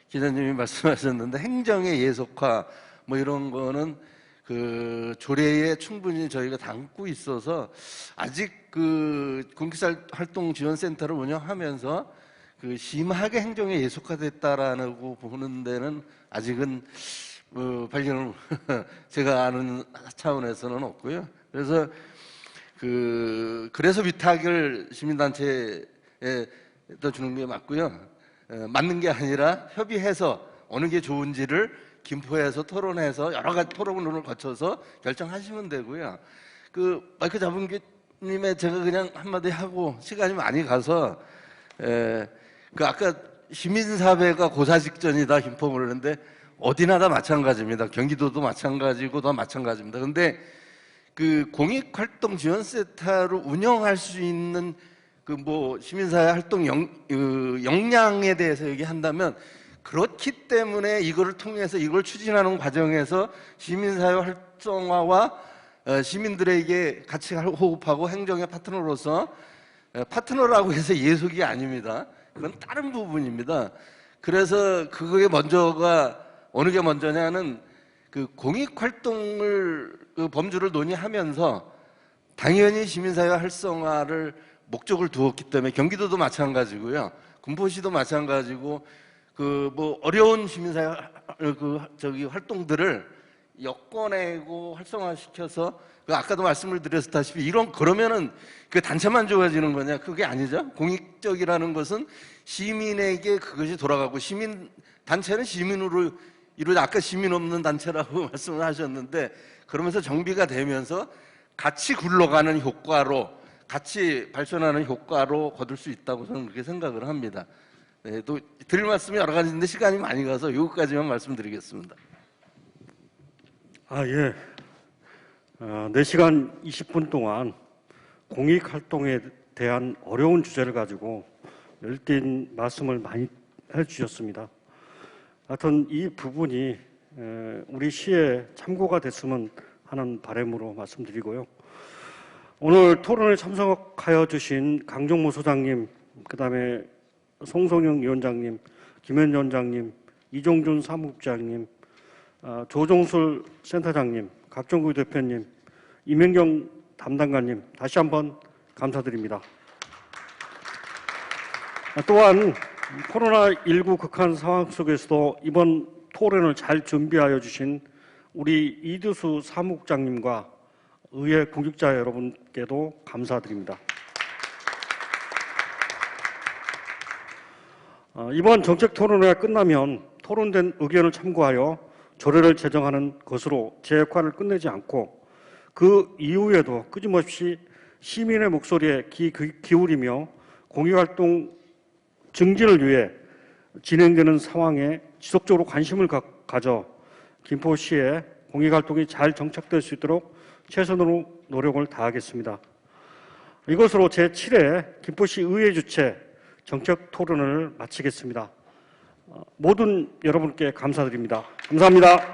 기자님이 말씀하셨는데 행정의 예속화 뭐 이런 거는 그 조례에 충분히 저희가 담고 있어서 아직 그 공익활동지원센터를 운영하면서 그 심하게 행정에 예속화됐다라고 보는 데는 아직은 발견을 제가 아는 차원에서는 없고요. 그래서 위탁을 시민단체에 주는 게 맞고요. 맞는 게 아니라 협의해서 어느 게 좋은지를 김포에서 토론해서 여러 가지 토론을 거쳐서 결정하시면 되고요. 그 마이크 잡은 님의 제가 그냥 한마디 하고 시간이 많이 가서 그 아까 시민사회가 고사 직전이다 김포 그러는데 어디나 다 마찬가지입니다. 경기도도 마찬가지고 다 마찬가지입니다. 근데 그 공익활동지원센터를 운영할 수 있는 그 뭐 시민사회 활동 역량에 대해서 얘기한다면, 그렇기 때문에 이거를 통해서 이걸 추진하는 과정에서 시민사회 활성화와 시민들에게 같이 호흡하고 행정의 파트너로서, 파트너라고 해서 예속이 아닙니다. 그건 다른 부분입니다. 그래서 그게 어느 게 먼저냐는 그 공익활동을 그 범주를 논의하면서 당연히 시민사회 활성화를 목적을 두었기 때문에 경기도도 마찬가지고요, 군포시도 마찬가지고 그 뭐 어려운 시민사회 활동들을 엮어내고 활성화시켜서 아까도 말씀을 드렸다시피 그러면은 그 단체만 좋아지는 거냐? 그게 아니죠. 공익적이라는 것은 시민에게 그것이 돌아가고, 단체는 시민으로 아까 시민 없는 단체라고 말씀을 하셨는데, 그러면서 정비가 되면서 같이 굴러가는 효과로, 같이 발전하는 효과로 거둘 수 있다고 저는 그렇게 생각을 합니다. 네, 또 드릴 말씀이 여러 가지인데 시간이 많이 가서 이것까지만 말씀드리겠습니다. 예. 4시간 20분 동안 공익활동에 대한 어려운 주제를 가지고 열띤 말씀을 많이 해주셨습니다. 하여튼 이 부분이 우리 시에 참고가 됐으면 하는 바람으로 말씀드리고요. 오늘 토론에 참석하여 주신 강정모 소장님, 그다음에 송성영 위원장님, 김현 위원장님, 이종준 사무국장님, 조종술 센터장님, 각종구 대표님, 이명경 담당관님, 다시 한번 감사드립니다. 또한 코로나19 극한 상황 속에서도 이번 토론을 잘 준비하여 주신 우리 이두수 사무국장님과 의회 공직자 여러분께도 감사드립니다. 이번 정책 토론회가 끝나면 토론된 의견을 참고하여 조례를 제정하는 것으로 제 역할을 끝내지 않고, 그 이후에도 끊임없이 시민의 목소리에 기울이며 공익활동 증진을 위해 진행되는 상황에 지속적으로 관심을 가져 김포시의 공익활동이 잘 정착될 수 있도록 최선으로 노력을 다하겠습니다. 이것으로 제7회 김포시 의회 주최 정책 토론을 마치겠습니다. 모든 여러분께 감사드립니다. 감사합니다.